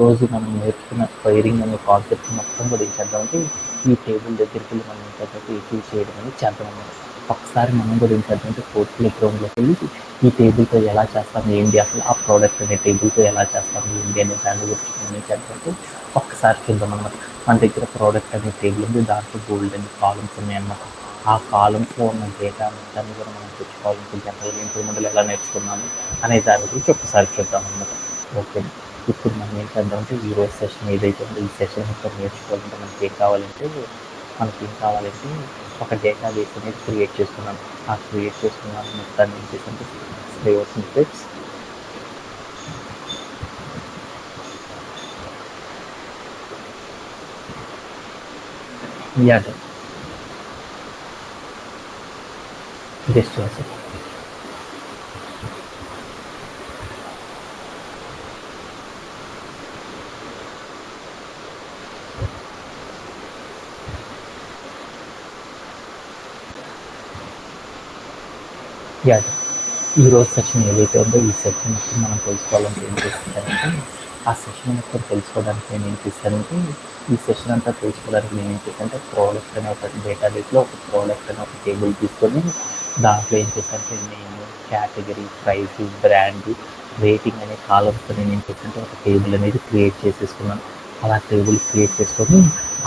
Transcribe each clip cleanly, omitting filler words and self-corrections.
రోజు మనం నేర్చుకున్న వైరింగ్ అనే కాన్సెప్ట్ మొత్తం కూడా ఏం చేద్దామంటే ఈ టేబుల్ దగ్గరికి వెళ్ళి మనం ఏం చేద్దామంటే అచీవ్ చేయడం అనేది చేద్దామన్నమాట. ఒకసారి మనం కూడా ఏం చేద్దామంటే ఫోర్త్ గ్రౌండ్లోకి వెళ్ళి ఈ టేబుల్తో ఎలా చేస్తాం ఏంటి, అసలు ఆ ప్రోడక్ట్ అనే టేబుల్తో ఎలా చేస్తాం ఏంటి అనే దాని గురించి మనం ఏం చేద్దామంటే ఒక్కసారి చూద్దాం అనమాట. మన దగ్గర ప్రోడక్ట్ అనే టేబుల్ ఉంది, దాంట్లో బోల్డ్ అనే కాలమ్స్ ఉన్నాయన్నమాట. ఆ కాలమ్స్లో ఉన్న డేటా మొత్తాన్ని కూడా మనం తెచ్చుకోవాలంటే జనరల్గా ఇంప్రూవ్మెంట్లు ఎలా నేర్చుకున్నాము అనే దాని గురించి ఒక్కసారి చూద్దాం అనమాట. ఓకే, ఇప్పుడు మనం ఏం చేద్దామంటే ఈరోజు సెషన్ ఏదైతే ఉందో ఈ సెషన్ మొత్తం నేర్చుకోవాలంటే మనకి ఏం కావాలంటే ఒక డేటాబేస్ అనేది క్రియేట్ చేసుకున్నాను. ఆ క్రియేట్ చేసుకున్న మొత్తాన్ని ఏం చేసంటే స్లేవర్స్ మెథడ్స్, యాడ్ జస్ట్ యాడ్ ఈరోజు సెషన్ ఏదైతే ఉందో ఈ సెషన్ మొత్తం మనం తెలుసుకోవాలంటే ఏం చేస్తానంటే ఆ సెషన్ మొత్తం తెలుసుకోవడానికి నేను ఏం చేస్తానంటే ఈ సెషన్ అంతా తెలుసుకోవడానికి నేను ఏం చేస్తానంటే ప్రోడక్ట్ అనే ఒక డేటాబేస్లో ఒక ప్రోడక్ట్ అనే ఒక టేబుల్ తీసుకొని దాంట్లో ఏం చేస్తానంటే నేను కేటగిరీ, ప్రైస్, బ్రాండ్, రేటింగ్ అనే కాలమ్స్తో నేను ఏం చేస్తానంటే ఒక టేబుల్ అనేది క్రియేట్ చేసేసుకున్నాను. అలా టేబుల్ క్రియేట్ చేసుకొని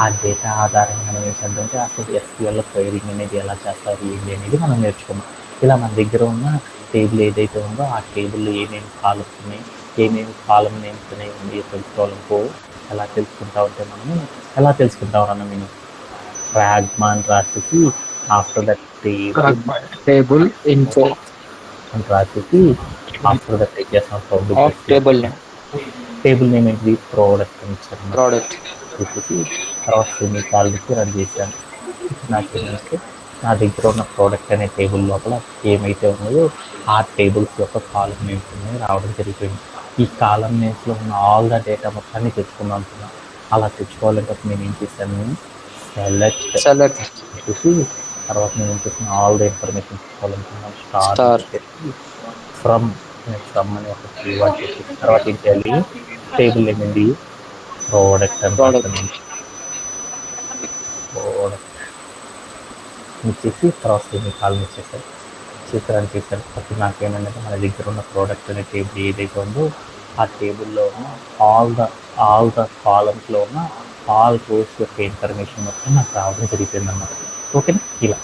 ఆ డేటా ఆధారంగా మనం ఏం చేద్దామంటే అసలు ఎస్క్యూఎల్లో క్వైరింగ్ అనేది ఎలా చేస్తారు ఏంటి అనేది మనం నేర్చుకున్నాం. ఇలా మన దగ్గర ఉన్న టేబుల్ ఏదైతే ఉందో ఆ టేబుల్లో ఏమేమి కాలమ్స్ ఉన్నాయి, ఏమేమి కాలం నేమ్స్ ఉన్నాయి తెలుసుకోవాలనుకో ఎలా తెలుసుకుంటా ఉంటే మనము ఎలా తెలుసుకుంటామన్నా నేను ఫ్రాగ్మాన్ రాసేసి ఆఫ్టర్ దట్ టేబుల్ ఇన్ఫో అని రాసేసి after that of table name table name ఏంటి ప్రోడక్ట్ అని ఇచ్చాను ప్రోడక్ట్ చెప్పేసి తర్వాత సెమీకాలన్కి రన్ చేశాను. నాకేంటంటే నా దగ్గర ఉన్న ప్రోడక్ట్ అనే టేబుల్ లోపల ఏమైతే ఉన్నాయో ఆ టేబుల్స్ యొక్క కాలం నేమ్స్ అనేవి రావడం జరిగిపోయింది. ఈ కాలం నేమ్స్లో ఉన్న ఆల్ ద డేటా మొత్తాన్ని తెచ్చుకుందాం అనుకున్నాను. అలా తెచ్చుకోవాలంటే నేను ఏం చేశాను, సెలెక్ట్ చెప్పేసి తర్వాత నేను ఏం చేసిన ఆల్ ద ఇన్ఫర్మేషన్ తీసుకోవాలనుకున్నాను. స్టార్ ఫ్రమ్ అనే ఒక కీవర్డ్ చెప్పేసి తర్వాత ఏం చేయాలి, టేబుల్ ఏమైంది ప్రోడక్ట్ అని రాస్తాను. ప్రోడక్ట్ ఇచ్చేసి తర్వాత సెమీకాలన్ ఇచ్చేసారు. రన్ చేశారు. అప్పుడు నాకేమైందంటే మన దగ్గర ఉన్న ప్రోడక్ట్ అనే టేబుల్ ఏదైతే ఉందో ఆ టేబుల్లో ఉన్న ఆల్ ద కాలమ్స్లో ఉన్న ఆల్ రోస్ యొక్క ఇన్ఫర్మేషన్ మొత్తం నాకు రావడం జరిగిపోయింది అన్నమాట. ఓకేనా, ఇలా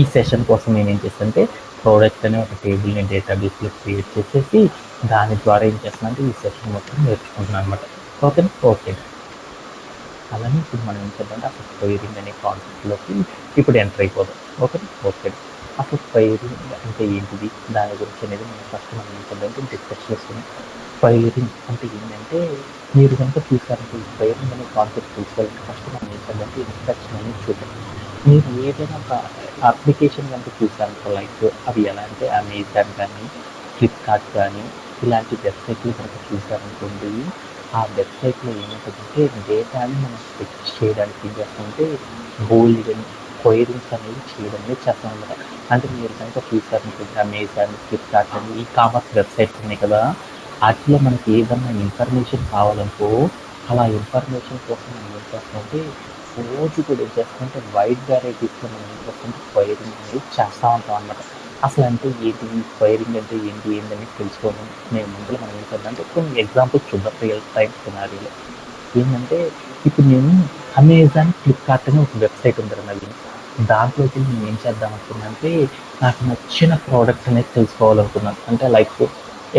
ఈ సెషన్ కోసం నేను ఏం చేస్తానంటే ప్రోడక్ట్ అనే ఒక టేబుల్ని డేటాబేస్లో క్రియేట్ చేసేసి దాని ద్వారా ఏం చేస్తున్నానంటే ఈ సెషన్ మొత్తం నేర్చుకుంటున్నాను అనమాట. ఓకేనా, ఓకే. అలానే ఇప్పుడు మనం ఏం చేద్దామంటే అసలు క్వైరింగ్ అనే కాన్సెప్ట్లోకి ఇప్పుడు ఎంటర్ అయిపోదాం. ఓకేనా, ఓకే. అసలు క్వైరింగ్ అంటే ఏంటిది, దాని గురించి అనేది మనం ఫస్ట్ మనం ఏం చేద్దామంటే డిస్కస్ చేసుకున్నాం. క్వైరింగ్ అంటే ఏంటంటే మీరు కనుక చూసారంటే ఈ క్వైరింగ్ అనే కాన్సెప్ట్ చూసుకోవాలంటే ఫస్ట్ మనం ఏం చేద్దామంటే ఇన్స్ట్రక్షన్ అనేది చూద్దాం. మీరు ఏదైనా ఒక అప్లికేషన్ కనుక చూసారనుకో, లైక్ అవి ఎలా అంటే అమెజాన్ కానీ ఫ్లిప్కార్ట్ కానీ ఇలాంటి వెబ్సైట్లు కనుక చూసారనుకోండి, ఆ వెబ్సైట్లో ఏముంటుందంటే డేటాని మనం ఫెచ్ చేయడానికి ఏం చేస్తామంటే బోల్డ్ క్వైరింగ్స్ అనేవి చేయడం అనేది చేస్తాం అనమాట. అంటే మీరు కనుక చూసారనుకోండి అమెజాన్, ఫ్లిప్కార్ట్ అని ఈ కామర్స్ వెబ్సైట్స్ ఉన్నాయి కదా, వాటిలో మనకి ఏదన్నా ఇన్ఫర్మేషన్ కావాలనుకో అలా ఇన్ఫర్మేషన్ కోసం మనం ఏం చేస్తామంటే రోజు కూడా ఏం చేస్తామంటే వైడ్ వెరైటీస్లో మనం ఏం చేస్తామంటే క్వైరింగ్ అనేది చేస్తూ ఉంటాం అనమాట. అసలు అంటే ఏంటి క్వైరింగ్ అంటే ఏంటని తెలుసుకోవడం నేను ముందు మనం ఏం చేద్దామంటే కొన్ని ఎగ్జాంపుల్స్ చూద్దాం రియల్ టైం సినారీలో. ఏంటంటే ఇప్పుడు నేను అమెజాన్, ఫ్లిప్కార్ట్ అని ఒక వెబ్సైట్ ఉంటుంది నవీన్, దాంట్లోకి నేను ఏం చేద్దాం అనుకున్నానంటే నాకు నచ్చిన ప్రోడక్ట్స్ అనేది తెలుసుకోవాలనుకున్నాను. అంటే లైక్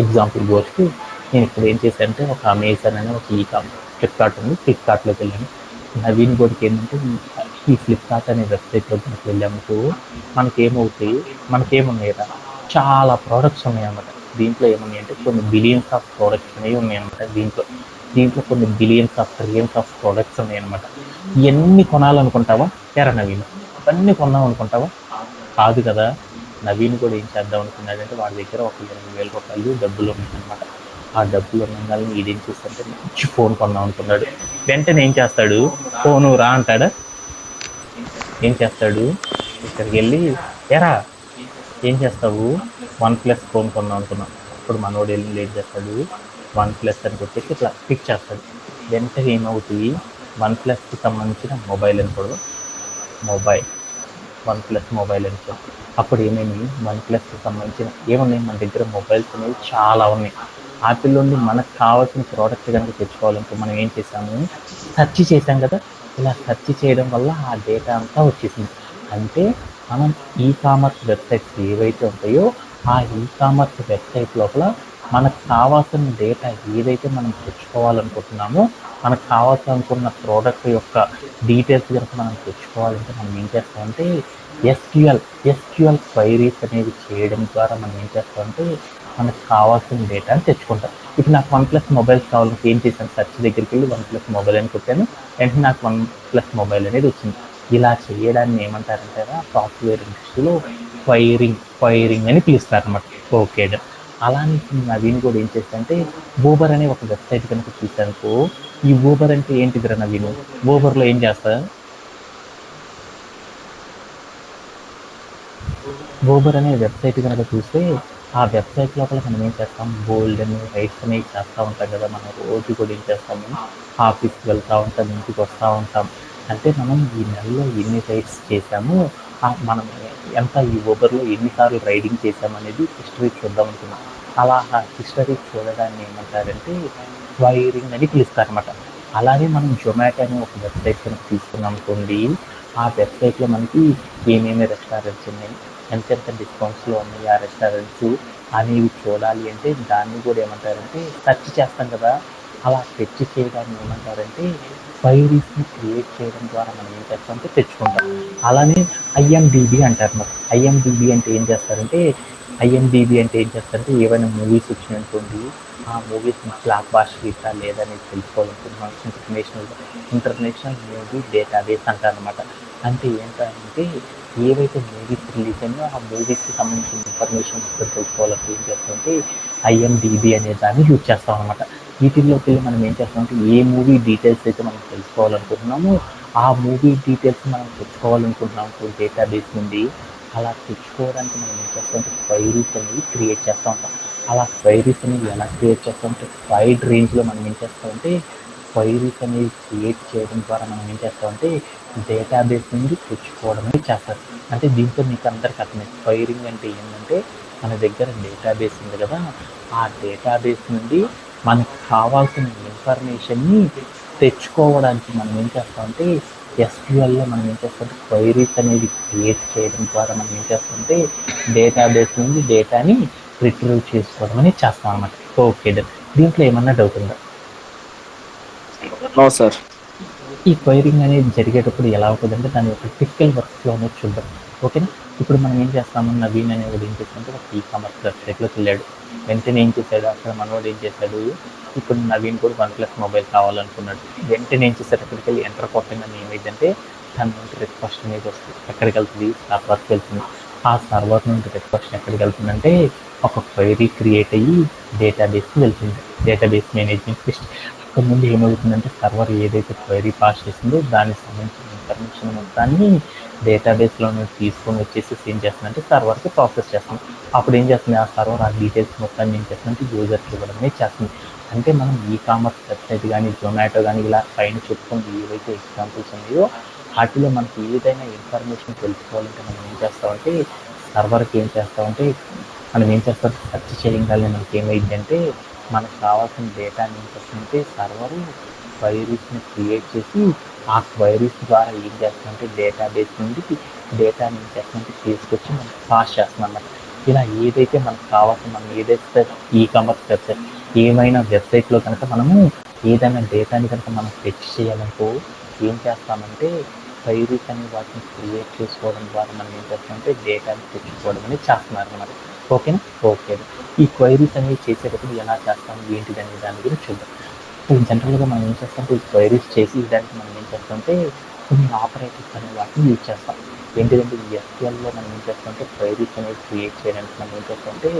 ఎగ్జాంపుల్ వచ్చి నేను ఇప్పుడు ఏం చేశానంటే ఒక అమెజాన్ అనే ఒక ఫ్లిప్కార్ట్ ఉంది, ఫ్లిప్కార్ట్లోకి వెళ్ళాను. నవీన్ గోడికి ఏంటంటే ఈ ఫ్లిప్కార్ట్ అనే వెబ్సైట్లో మనకి వెళ్ళాము మనకేమున్నాయిరా చాలా ప్రోడక్ట్స్ ఉన్నాయన్నమాట. దీంట్లో ఏమున్నాయంటే కొన్ని బిలియన్స్ ఆఫ్ ప్రోడక్ట్స్ అనేవి ఉన్నాయన్నమాట. దీంట్లో కొన్ని billions of trillions of products ఉన్నాయన్నమాట. ఇవన్నీ కొనాలనుకుంటావా ఎరా నవీన్, ఇవన్నీ కొందాం అనుకుంటావా? కాదు కదా. నవీన్ కూడా ఏం చేద్దాం అనుకున్నాడంటే వాడి దగ్గర ఒక 20,000 రూపాయలు డబ్బులు ఉన్నాయన్నమాట. ఆ డబ్బులు ఉండగానే ఇదేం చేస్తాడంటే మంచి ఫోన్ కొందాం అనుకున్నాడు. వెంటనే ఏం చేస్తాడు, ఫోను రా అంటాడా, ఏం చేస్తాడు ఇక్కడికి వెళ్ళి ఎరా ఏం చేస్తావు, వన్ ప్లస్ ఫోన్ కొందాం అనుకున్నాం. అప్పుడు మనోడు వెళ్ళి ఏం చేస్తాడు, OnePlus అని కొట్టేసి ఇట్లా క్లిక్ చేస్తాడు. వెంటనే ఏమవుతుంది, OnePlusకి సంబంధించిన మొబైల్ అని చూడదు, OnePlus మొబైల్ అని చూడదు. అప్పుడు ఏమైంది, OnePlusకి సంబంధించిన ఏమున్నాయి మన దగ్గర మొబైల్స్ అనేవి చాలా ఉన్నాయి. వాటిలోని మనకు కావాల్సిన ప్రోడక్ట్ కనుక తెచ్చుకోవాలంటే మనం ఏం చేసాము, సెర్చ్ చేసాం కదా. ఇలా సెర్చ్ చేయడం వల్ల ఆ డేటా అంతా వచ్చేసింది. అంటే మనం కామర్స్ వెబ్సైట్స్ ఏవైతే ఉంటాయో ఆ కామర్స్ వెబ్సైట్ లోపల మనకు కావాల్సిన డేటా ఏదైతే మనం తెచ్చుకోవాలనుకుంటున్నామో, మనకు కావాల్సనుకున్న ప్రోడక్ట్ యొక్క డీటెయిల్స్ కనుక మనం తెచ్చుకోవాలంటే మనం ఏం చేస్తామంటే ఎస్క్యూఎల్ క్వైరీస్ అనేవి చేయడం ద్వారా మనం ఏం చేస్తామంటే మనకు కావాల్సిన డేటాని తెచ్చుకుంటాం. ఇప్పుడు నాకు OnePlus మొబైల్స్ కావాలంటే ఏం చేశాను, సెర్చ్ దగ్గరికి వెళ్ళి OnePlus మొబైల్ అని కొట్టాను, వెంటనే నాకు OnePlus మొబైల్ అనేది వచ్చింది. ఇలా చేయడాన్ని ఏమంటారంటే సాఫ్ట్వేర్ ఇండస్ట్రీలో క్వైరింగ్ అని పిలుస్తారు అన్నమాట. ఓకే, అలానే నవీన్ కూడా ఏం చేస్తానంటే ఊబర్ అనే ఒక వెబ్సైట్ కనుక చూసానుకో, ఈ ఊబర్ అంటే ఏంటిదిరా నవీన్, ఊబర్లో ఏం చేస్తా, ఊబర్ అనే వెబ్సైట్ కనుక చూస్తే ఆ వెబ్సైట్ లోపల మనం ఏం చేస్తాం, బోల్డ్ అని రైట్స్ అనేవి చేస్తూ ఉంటాం కదా. మనం రోజు కూడా ఏం చేస్తాము, ఆఫీస్కి వెళ్తూ ఉంటాం, ఇంటికి వస్తూ ఉంటాం. అంటే మనం ఈ నెలలో ఎన్ని రైడ్స్ చేసాము, మనం ఎంత ఈ ఊబర్లో ఎన్నిసార్లు రైడింగ్ చేసామనేది హిస్టరీ చూద్దాం అనుకున్నాం. అలా ఆ హిస్టరీ చూడడాన్ని ఏమంటారంటే క్వైరింగ్ అని పిలుస్తారన్నమాట. అలాగే మనం జొమాటో అనే ఒక వెబ్సైట్ కనుక తీసుకున్నాం అనుకోండి, ఆ వెబ్సైట్లో మనకి ఏమేమి రెస్టారెంట్స్ ఉన్నాయి, ఎంతెంత డిస్కౌంట్స్లో ఉన్నాయి ఆ రెస్టారెంట్స్ అనేవి చూడాలి అంటే దాన్ని కూడా ఏమంటారంటే సెర్చ్ చేస్తాం కదా. అలా సెర్చ్ చేయడాన్ని ఏమంటారంటే క్వైరీస్ని క్రియేట్ చేయడం ద్వారా మనం ఏం చేస్తామంటే తెచ్చుకుంటాం. అలానే ఐఎండిబి అంటారు. మరి ఐఎండిబి అంటే ఏం చేస్తారంటే ఏవైనా మూవీస్ వచ్చినాయనుకోండి, ఆ మూవీస్ బ్లాక్ బాస్టర్ హిట్టా లేదనేది తెలుసుకోవాలనుకుంటున్నాం. ఇంటర్నేషనల్ మూవీ డేటాబేస్ అంటారనమాట. అంటే ఏంటంటే ఏవైతే మూవీస్ రిలీజ్ అయినా ఆ మూవీస్కి సంబంధించిన ఇన్ఫర్మేషన్ తెలుసుకోవాలంటే ఏం చేస్తామంటే ఐఎండిబి అనే దాన్ని యూజ్ చేస్తాం అనమాట. వీటిల్లోకి వెళ్ళి మనం ఏం చేస్తామంటే ఏ మూవీ డీటెయిల్స్ అయితే మనం తెలుసుకోవాలనుకుంటున్నామో ఆ మూవీ డీటెయిల్స్ మనం తెచ్చుకోవాలనుకుంటున్నాము డేటాబేస్ నుండి. అలా తెచ్చుకోవడానికి మనం ఏం చేస్తామంటే క్వైరీస్ అనేవి క్రియేట్ చేస్తూ ఉంటాం. అలా క్వైరీస్ అనేవి ఎలా క్రియేట్ చేస్తామంటే వైడ్ రేంజ్లో మనం ఏం చేస్తామంటే క్వైరీస్ అనేవి క్రియేట్ చేయడం ద్వారా మనం ఏం చేస్తామంటే డేటాబేస్ నుండి తెచ్చుకోవడం అనేది చేస్తారు. అంటే దీంతో మీకు అందరికీ అర్థమైంది, క్వైరింగ్ అంటే ఏంటంటే మన దగ్గర డేటాబేస్ ఉంది కదా, ఆ డేటాబేస్ నుండి మనకు కావాల్సిన ఇన్ఫర్మేషన్ని తెచ్చుకోవడానికి మనం ఏం చేస్తామంటే ఎస్క్యూఎల్లో మనం ఏం చేస్తామంటే క్వైరీస్ అనేది క్రియేట్ చేయడం ద్వారా మనం ఏం చేస్తామంటే డేటాబేస్ నుండి డేటాని రిట్రీవ్ చేసుకోవడం అనేది చేస్తాం అన్నమాట. ఓకే, దీంట్లో ఏమన్నా డౌట్ ఉందా? No sir. ఈ క్వైరింగ్ అనేది జరిగేటప్పుడు ఎలా ఉంటుందంటే దాని యొక్క టిపికల్ వర్క్ ఫ్లో అనేది చూద్దాం. ఓకేనా. ఇప్పుడు మనం ఏం చేస్తాము, నవీన్ అనేవాడు ఏం చేస్తాడంటే ఒక కామర్స్ వెబ్సైట్లోకి వెళ్ళాడు. వెంటనే ఏం చేశాడు, అక్కడ మనవాడు ఏం చేశాడు, ఇప్పుడు నవీన్ కూడా OnePlus మొబైల్ కావాలనుకున్నాడు. వెంటనే ఏం చేశాడు, అక్కడికి వెళ్ళి ఎంటర్ కొట్టగానే ఏమైందంటే తన నుండి రిక్వెస్ట్ అనేది వస్తుంది. ఎక్కడికి వెళ్తుంది, సర్వర్కి వెళ్తుంది. ఆ సర్వర్ నుండి రిక్వెస్ట్ ఎక్కడికి వెళ్తుందంటే ఒక క్వైరీ క్రియేట్ అయ్యి డేటాబేస్కి వెళ్తుంది, డేటాబేస్ మేనేజ్మెంట్ సిస్టమ్. అక్కడ నుండి ఏమవుతుందంటే సర్వర్ ఏదైతే క్వైరీ పాస్ చేసిందో దానికి సంబంధించిన ఇన్ఫర్మేషన్ మొత్తాన్ని డేటాబేస్లో తీసుకొని వచ్చేసి ఏం చేస్తుందంటే సర్వర్కి ప్రాసెస్ చేస్తుంది. అప్పుడు ఏం చేస్తుంది, ఆ సర్వర్ ఆ డీటెయిల్స్ మొత్తాన్ని ఏం చేస్తుందంటే యూజర్కి ఇవ్వడమే చేస్తుంది. అంటే మనం కామర్స్ వెబ్సైట్ కానీ జొమాటో కానీ ఇలా పైన చెప్పుకుని ఏవైతే ఎగ్జాంపుల్స్ ఉన్నాయో వాటిలో మనకి ఏదైనా ఇన్ఫర్మేషన్ తెలుసుకోవాలంటే మనం ఏం చేస్తామంటే సర్వర్కి ఏం చేస్తామంటే మనం ఏం చేస్తాం, సెర్చ్ చేయగానే మనకి ఏమైందంటే మనకు కావాల్సిన డేటాని ఏం చేస్తుందంటే సర్వరు క్వైరీస్ని క్రియేట్ చేసి ఆ క్వైరీస్ ద్వారా ఏం చేస్తుందంటే డేటాబేస్ నుండి డేటాని ఏం చేస్తుందంటే తీసుకొచ్చి మనకి పాస్ చేస్తుంది అన్నమాట. ఇలా ఏదైతే మనకు కావాల్సిన మనం ఏదైతే కామర్స్ వెబ్సైట్ ఏమైనా వెబ్సైట్లో కనుక మనము ఏదైనా డేటాని కనుక మనం ఫెచ్ చేయాలనుకో ఏం చేస్తామంటే క్వైరీస్ అనే వాటిని క్రియేట్ చేసుకోవడం ద్వారా మనం ఏం చేస్తామంటే డేటాని తెచ్చుకోవడం అనేది చేస్తున్నారు అన్నమాట. ఓకేనా. ఓకే, ఈ క్వైరీస్ అనేవి చేసేటప్పుడు ఎలా చేస్తాం ఏంటిది అనే దాని గురించి చూద్దాం. ఇప్పుడు జనరల్గా మనం ఏం చేస్తామంటే ఈ క్వైరీస్ చేసి దానికి మనం ఏం చేస్తామంటే కొన్ని ఆపరేటర్స్ అనే వాటిని యూజ్ చేస్తాం. ఏంటిదంటే ఈ ఎస్క్యూఎల్లో మనం ఏం చేస్తామంటే క్వైరీస్ అనేవి క్రియేట్ చేయడానికి మనం ఏం చేస్తామంటే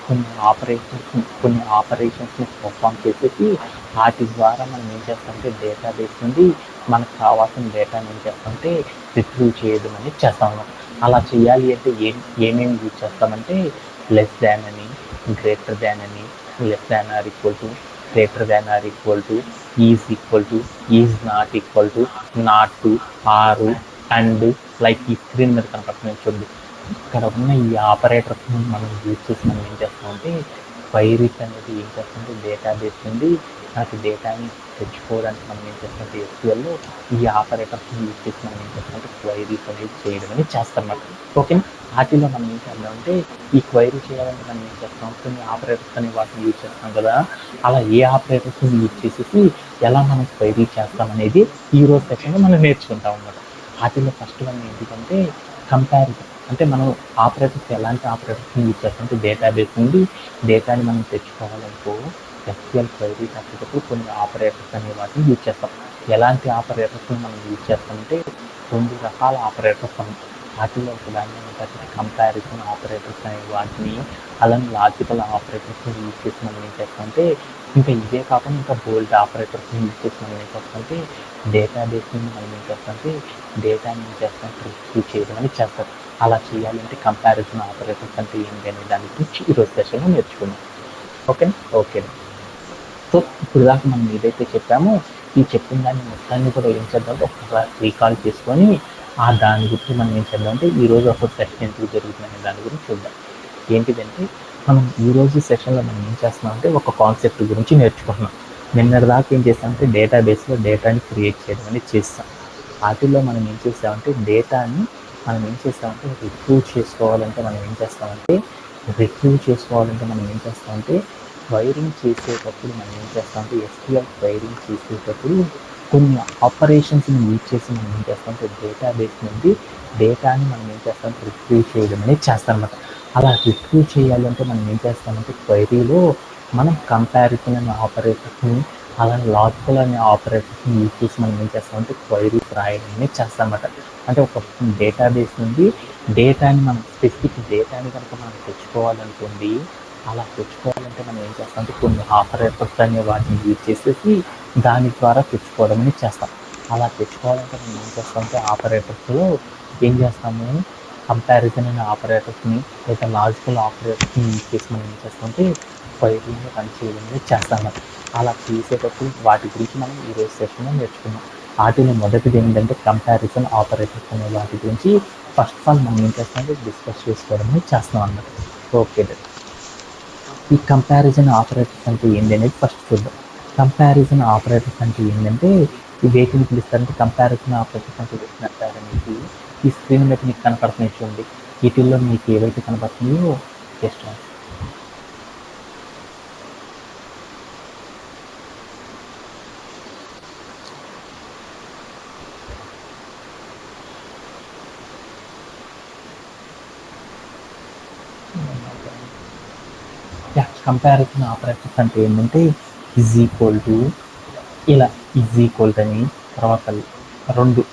కొన్ని ఆపరేషన్స్ని పర్ఫామ్ చేసేసి వాటి ద్వారా మనం ఏం చేస్తామంటే డేటాబేస్ నుండి మనకు కావాల్సిన డేటాని ఏం చేస్తామంటే రిట్రీవ్ చేయడం అనేది చేస్తాం. అలా చేయాలి అంటే ఏమేమి యూజ్ చేస్తామంటే లెస్ దాన్ అని, గ్రేటర్ దాన్ అని, less than or equal to, greater than or equal to, is not equal to, not to, ఆరు, అండ్, లైక్ ఈ స్క్రీన్ మీద కనపడుతుంది చూడండి. ఇక్కడ ఉన్న ఈ ఆపరేటర్స్ మనం యూజ్ చేసి మనం ఏం చేస్తామంటే క్వైరీస్ అనేది ఏం చేస్తుంటే డేటాబేస్ నుండి మనకి డేటాని తెచ్చుకోవడానికి మనం ఏం చేస్తామంటే SQLలో ఈ ఆపరేటర్స్ని యూజ్ చేసి మనం ఏం చేస్తామంటే క్వైరీస్ అనేది చేయడం అనేది చేస్తామన్నమాట. ఓకేనా, వాటిలో మనం ఏం చేద్దామంటే ఈ క్వైరీ చేయాలంటే మనం ఏం చేస్తాం, కొన్ని ఆపరేటర్స్ అని వాటిని యూజ్ చేస్తాం కదా, అలా ఏ ఆపరేటర్స్ని యూజ్ చేసేసి ఎలా మనం క్వైరీ చేస్తామనేది ఈరోజు సెషన్లో మనం నేర్చుకుంటాం అన్నమాట. వాటిలో ఫస్ట్ వన్ ఏంటిదంటే కంపారిజన్. అంటే మనం ఆపరేటర్స్ ఎలాంటి ఆపరేటర్స్ని యూజ్ చేస్తాం అంటే డేటాబేస్ నుండి డేటాని మనం తెచ్చుకోవాలనుకో SQL క్వైరీ రాసేటప్పుడు కొన్ని ఆపరేటర్స్ అనే వాటిని యూజ్ చేస్తాం. ఎలాంటి ఆపరేటర్స్ని మనం యూజ్ చేస్తామంటే 2 రకాల ఆపరేటర్స్ ఉన్నాయి. వాటిలో ఒకదాన్ని ఏంటంటే కంపారిజన్ ఆపరేటర్స్ అనే వాటిని, అలానే లాజికల్ ఆపరేటర్స్ని యూజ్ చేసి మనం ఏం చేస్తామంటే ఇంకా ఇవే కాకుండా ఇంకా బోల్డ్ ఆపరేటర్స్ని యూజ్ చేసి మనం ఏం చేస్తామంటే డేటాబేస్ నుండి మనం ఏం చేస్తామంటే డేటాని ఏం చేస్తాం రిట్రీవ్ చేయడం అనేది చేస్తాం. అలా చేయాలంటే కంపారిజన్ ఆపరేటర్స్ అంటే ఏంటి అనే దాని గురించి ఈరోజు సెషన్లో నేర్చుకున్నాం. ఓకే. సో ఇప్పుడు దాకా మనం ఏదైతే చెప్పామో ఈ చెప్పిన దాన్ని మొత్తాన్ని కూడా ఏం చేద్దామంటే ఒకసారి రీకాల్ చేసుకొని దాని గురించి మనం ఏం చేద్దామంటే ఈరోజు ఒక సెషన్ ఎందుకు జరుగుతుందనే దాని గురించి చూద్దాం. ఏంటిదంటే మనం ఈరోజు సెషన్లో మనం ఏం చేస్తున్నామంటే ఒక కాన్సెప్ట్ గురించి నేర్చుకుంటున్నాం. నిన్నటి దాకా ఏం చేస్తామంటే డేటాబేస్లో డేటాని క్రియేట్ చేయడం అనేది చేస్తాం. వాటిల్లో మనం ఏం చేస్తామంటే డేటాని మనం ఏం చేస్తామంటే రిట్రీవ్ చేసుకోవాలంటే మనం ఏం చేస్తామంటే క్వైరింగ్ చేసేటప్పుడు మనం ఏం చేస్తామంటే SQL క్వైరింగ్ చేసేటప్పుడు కొన్ని ఆపరేషన్స్ని యూజ్ చేసి మనం ఏం చేస్తామంటే డేటాబేస్ నుండి డేటాని మనం ఏం చేస్తామంటే రిట్రీవ్ చేయడం అనేది చేస్తాం అన్నమాట. అలా రిట్రీవ్ చేయాలంటే మనం ఏం చేస్తామంటే క్వైరీలో మనం కంపారిజన్ అనే ఆపరేటర్స్ని, అలానే లాజికల్ అనే ఆపరేటర్స్ని యూజ్ చేసి మనం ఏం చేస్తామంటే క్వైరీస్ రాయడం అనేది చేస్తామన్నమాట. అంటే ఒక డేటాబేస్ నుండి డేటాని మనం స్పెసిఫిక్ డేటాని కనుక మనం తెచ్చుకోవాలనుకోండి, అలా తెచ్చుకోవాలంటే మనం ఏం చేస్తామంటే కొన్ని ఆపరేటర్స్ అనే వాటిని యూజ్ చేసేసి దాని ద్వారా తెచ్చుకోవడం అనేది చేస్తాం. అలా తెచ్చుకోవాలంటే మనం ఏం చేస్తామంటే ఆపరేటర్స్లో ఏం చేస్తాము, కంపారిజన్ అనే ఆపరేటర్స్ని లేదా లాజికల్ ఆపరేటర్స్ని యూజ్ చేసి మనం ఏం చేస్తామంటే క్వైరీని రన్ చేయడం అనేది చేస్తాం. అలా చేసేటప్పుడు వాటి గురించి మనం ఈరోజు సెషన్లో నేర్చుకున్నాం. వాటిలో మొదటిది ఏంటంటే కంపారిజన్ ఆపరేటర్స్ అనే వాటి గురించి ఫస్ట్ ఆఫ్ ఆల్ మనం ఏం చేస్తామంటే డిస్కస్ చేసుకోవడం అనేది చేస్తాం అన్నమాట. ఓకే, ఈ కంపారిజన్ ఆపరేటర్స్ అంటే ఏంటి అనేది ఫస్ట్ చూద్దాం. కంపారిజన్ ఆపరేటర్స్ అంటే ఏంటంటే వేటిని పిలుస్తారంటే కంపారిజన్ ఆపరేటర్స్ అంటే వేటిని అంటారనేది ఈ స్క్రీన్ మీద మీకు కనపడుతున్నాయి చూడండి. వీటిల్లో మీకు ఏవైతే కనపడుతున్నాయో జస్ట్ కంపారిజన్ ఆపరేటర్స్ అంటే ఏంటంటే ఈజ్ ఈక్వల్ టు అని, తర్వాత 2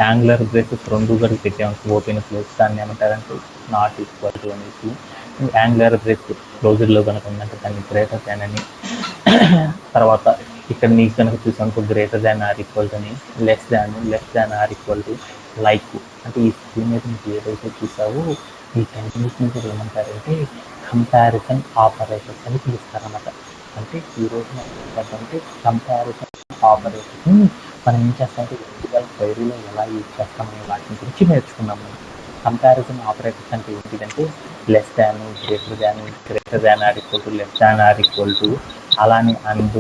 యాంగులర్ బ్రేసెస్ 2 కూడా పెట్టాము ఓపెన్ క్లోజ్, దాన్ని ఏమంటారంటే నాట్ ఈక్వల్ టు అనేసి. యాంగులర్ బ్రేస్ క్లోజర్లో కనుక ఉందంటే దాన్ని గ్రేటర్ దాన్ అని, తర్వాత ఇక్కడ నీకు కనుక చూసాను గ్రేటర్ దాన్ ఆర్ ఈక్వల్ అని, less than or equal to, like. అంటే ఈ స్క్రీన్ మీద మీకు ఏదైతే చూసావో ఈ టెక్నిక్ని కూడా ఏమంటారంటే కంపారిజన్ ఆపరేటర్స్ అని పిలుస్తారన్నమాట. అంటే ఈరోజు మనం ఏంటంటే కంపారిజన్ ఆపరేటర్స్ని మనం ఏం చేస్తామంటే SQL క్వైరీలో ఎలా యూజ్ చేస్తామనే వాటి గురించి నేర్చుకున్నాము. కంపారిజన్ ఆపరేటర్స్ అంటే ఏంటిదంటే less than, greater than or equal to, less than or equal to, అలానే అండ్,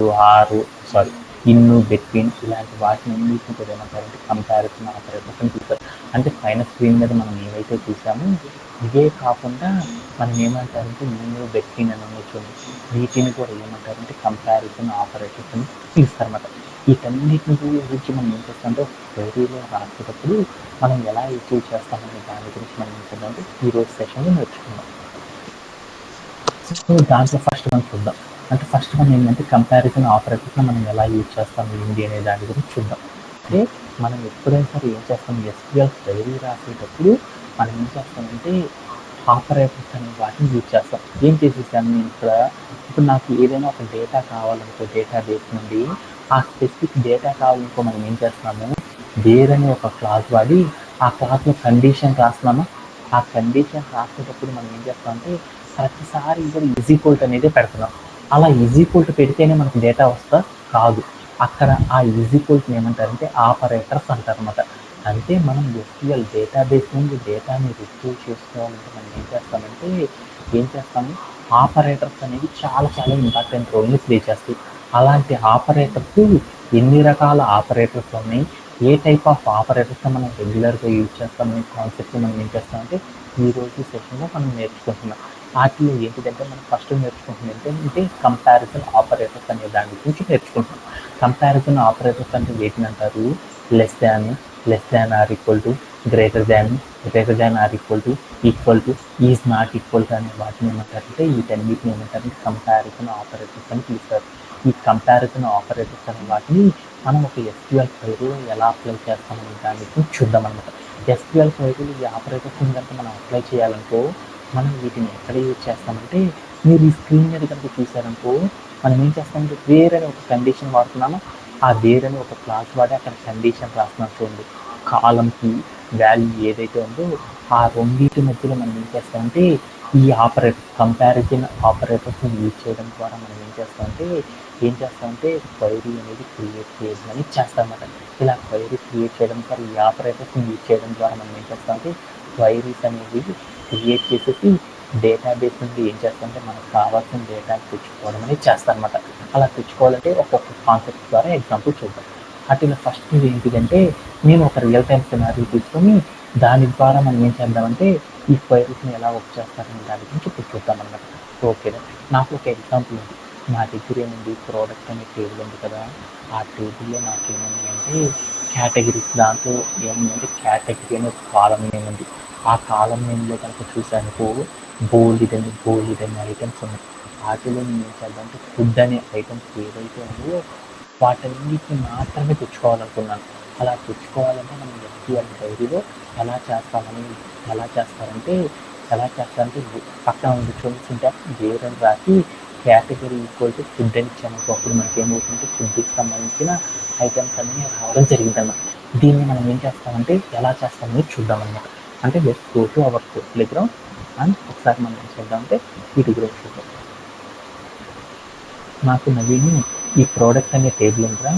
ఇన్ను, బిట్వీన్, ఇలాంటి వాటిని అన్నింటిని కూడా ఏమంటారంటే కంపారిజన్ ఆపరేటర్స్ అని పిలుస్తారు. అంటే పైన స్క్రీన్ మీద మనం ఏవైతే చూసామో ఇవే కాకుండా మనం ఏమంటారంటే ఇన్ను, బిట్వీన్ అని చూడండి, వీటిని కూడా ఏమంటారంటే కంపారిజన్ ఆపరేటర్స్ అని పిలుస్తారన్నమాట. వీటన్నిటిని గురించి మనం ఏం చేస్తామంటే క్వైరీలో రాసేటప్పుడు మనం ఎలా అచీవ్ చేస్తామనే దాని గురించి మనం ఏం చేద్దామంటే ఈరోజు సెషన్లో నేర్చుకుందాం. సో దాంట్లో ఫస్ట్ మనం చూద్దాం. అంటే ఫస్ట్ మనం ఏంటంటే కంపారిజన్ ఆపరేటర్స్ని మనం ఎలా యూజ్ చేస్తాం ఏంటి అనే దాని గురించి చూద్దాం. అంటే మనం ఎప్పుడైనా సరే ఏం చేస్తాం, SQL క్వైరీ రాసేటప్పుడు మనం ఏం చేస్తామంటే ఆపరేటర్స్ అనే వాటిని యూజ్ చేస్తాం. ఏం చేసేసాను నేను ఇప్పుడు నాకు ఏదైనా ఒక డేటా కావాలనుకో డేటాబేస్ నుండి, ఆ స్పెసిఫిక్ డేటా కావాలనుకో మనం ఏం చేస్తున్నాము, వేర్ అనే ఒక క్లాస్ వాడి ఆ క్లాస్లో కండిషన్ రాస్తున్నామా, ఆ కండిషన్ రాసేటప్పుడు మనం ఏం చేస్తామంటే ప్రతిసారి కూడా ఈజ్ ఈక్వల్ టు అనేది పెడుతున్నాం. అలా ఈజ్ ఈక్వల్ టు పెడితేనే మనకు డేటా వస్తా కాదు. అక్కడ ఆ ఈజ్ ఈక్వల్ టు ఏమంటారంటే ఆపరేటర్స్ అంటారన్నమాట. అంటే మనం ఎస్క్యూఎల్ డేటాబేస్ నుండి డేటాని రిట్రీవ్ చేసుకోవాలంటే మనం ఏం చేస్తాము ఆపరేటర్స్ అనేవి చాలా చాలా ఇంపార్టెంట్ రోల్ని ప్లే చేస్తాయి. అలాంటి ఆపరేటర్స్ ఎన్ని రకాల ఆపరేటర్స్ ఉన్నాయి, ఏ టైప్ ఆఫ్ ఆపరేటర్స్ మనం రెగ్యులర్గా యూజ్ చేస్తామనే కాన్సెప్ట్ మనం ఏం చేస్తామంటే ఈరోజు సెషన్లో మనం నేర్చుకుంటున్నాం. వాటిలో ఏంటిదంటే మనం ఫస్ట్ నేర్చుకుంటుంది ఏంటంటే కంపారిజన్ ఆపరేటర్స్ అనే దాని గురించి నేర్చుకుంటున్నాం. కంపారిజన్ ఆపరేటర్స్ అంటే వేటిని అంటారు? Less than or equal to, greater than or equal to, is not equal to అనే వాటిని ఏమంటారంటే వీటన్నిటిని ఏమంటారంటే కంపారిజన్ ఆపరేటర్స్ అని పిలుస్తారు. ఈ కంపారిజన్ ఆపరేటర్స్ అనే వాటిని మనం ఒక ఎస్క్యూఎల్ క్వెరీలో ఎలా అప్లై చేస్తామనే దాని గురించి చూద్దాం అనమాట. ఎస్క్యూఎల్ క్వెరీలో ఈ ఆపరేటర్స్ కనుక మనం అప్లై చేయాలనుకో మనం వీటిని ఎక్కడ యూజ్ చేస్తామంటే మీరు ఈ స్క్రీన్ మీద కనుక చూసారనుకో మనం ఏం చేస్తామంటే వేర్ అనే ఒక కండిషన్ వాడుతున్నాము. ఆ వేర్ అనే ఒక క్లాస్ వాడి అక్కడ కండిషన్ రాస్తున్నాం చూడండి. కాలంకి వాల్యూ ఏదైతే ఉందో ఆ రెండింటి మధ్యలో మనం ఏం చేస్తామంటే ఈ కంపారిజన్ ఆపరేటర్స్ని యూజ్ చేయడం ద్వారా మనం ఏం చేస్తామంటే క్వైరీ అనేది క్రియేట్ చేయడం చేస్తామన్నమాట. ఇలా క్వైరీ క్రియేట్ చేయడం ద్వారా ఈ ఆపరేటర్స్ని యూజ్ చేయడం ద్వారా మనం ఏం చేస్తామంటే క్వైరీస్ అనేవి క్రియేట్ చేసేసి డేటాబేస్ నుండి ఏం చేస్తామంటే మనకు కావాల్సిన డేటాని తెచ్చుకోవడం అనేది చేస్తామన్నమాట. అలా తెచ్చుకోవాలంటే ఒక్కొక్క కాన్సెప్ట్ ద్వారా ఎగ్జాంపుల్ చూద్దాం. వాటిలో ఫస్ట్ ఏంటిదంటే నేను ఒక రియల్ టైమ్ సినారీ తీసుకొని దాని ద్వారా మనం ఏం చేద్దామంటే ఈ క్వైరీస్ని ఎలా వర్క్ చేస్తారనే దాని గురించి ఇప్పుడు చూద్దాం అన్నమాట. ఓకేనా, నాకు ఒక ఎగ్జాంపుల్ ఉంది. నా దగ్గర ఏముంది, ప్రోడక్ట్ అనే టేబుల్ ఉంది కదా, ఆ టేబుల్లో నాకు ఏముంది అంటే కేటగిరీస్, దాంట్లో ఏముందంటే కేటగిరీ అనే ఒక కాలం నేమ్ ఉంది. ఆ కాలం నేమ్లో కనుక చూసానుకో బోల్డ్ అని ఐటమ్స్ ఉన్నాయి. వాటిలో నేను ఏం చేద్దామంటే ఫుడ్ అనే ఐటమ్స్ ఏవైతే ఉన్నాయో వాటన్నిటిని మాత్రమే తెచ్చుకోవాలనుకున్నాను. అలా తెచ్చుకోవాలంటే మనం ఎస్క్యూఎల్ క్వెరీలో ఎలా చేస్తారంటే పక్కన ఉంది చూసింటే వేర్ అని రాసి కేటగిరీ ఈక్వల్ టు ఫుడ్ అని ఇచ్చాము. అప్పుడు మనకి ఏమవుతుందంటే ఫుడ్కి సంబంధించిన ఐటమ్స్ అన్నీ రావడం జరిగిందన్నమాట. దీన్ని మనం ఏం చేస్తామంటే ఎలా చేస్తామని చూద్దామన్నమాట. అంటే let's go to our play ground and ఒకసారి మనం ఏం చేద్దామంటే వీటి గురించి చూద్దాం. నాకు నవీన్ ఈ ప్రోడక్ట్ అనే టేబుల్ ఉందా,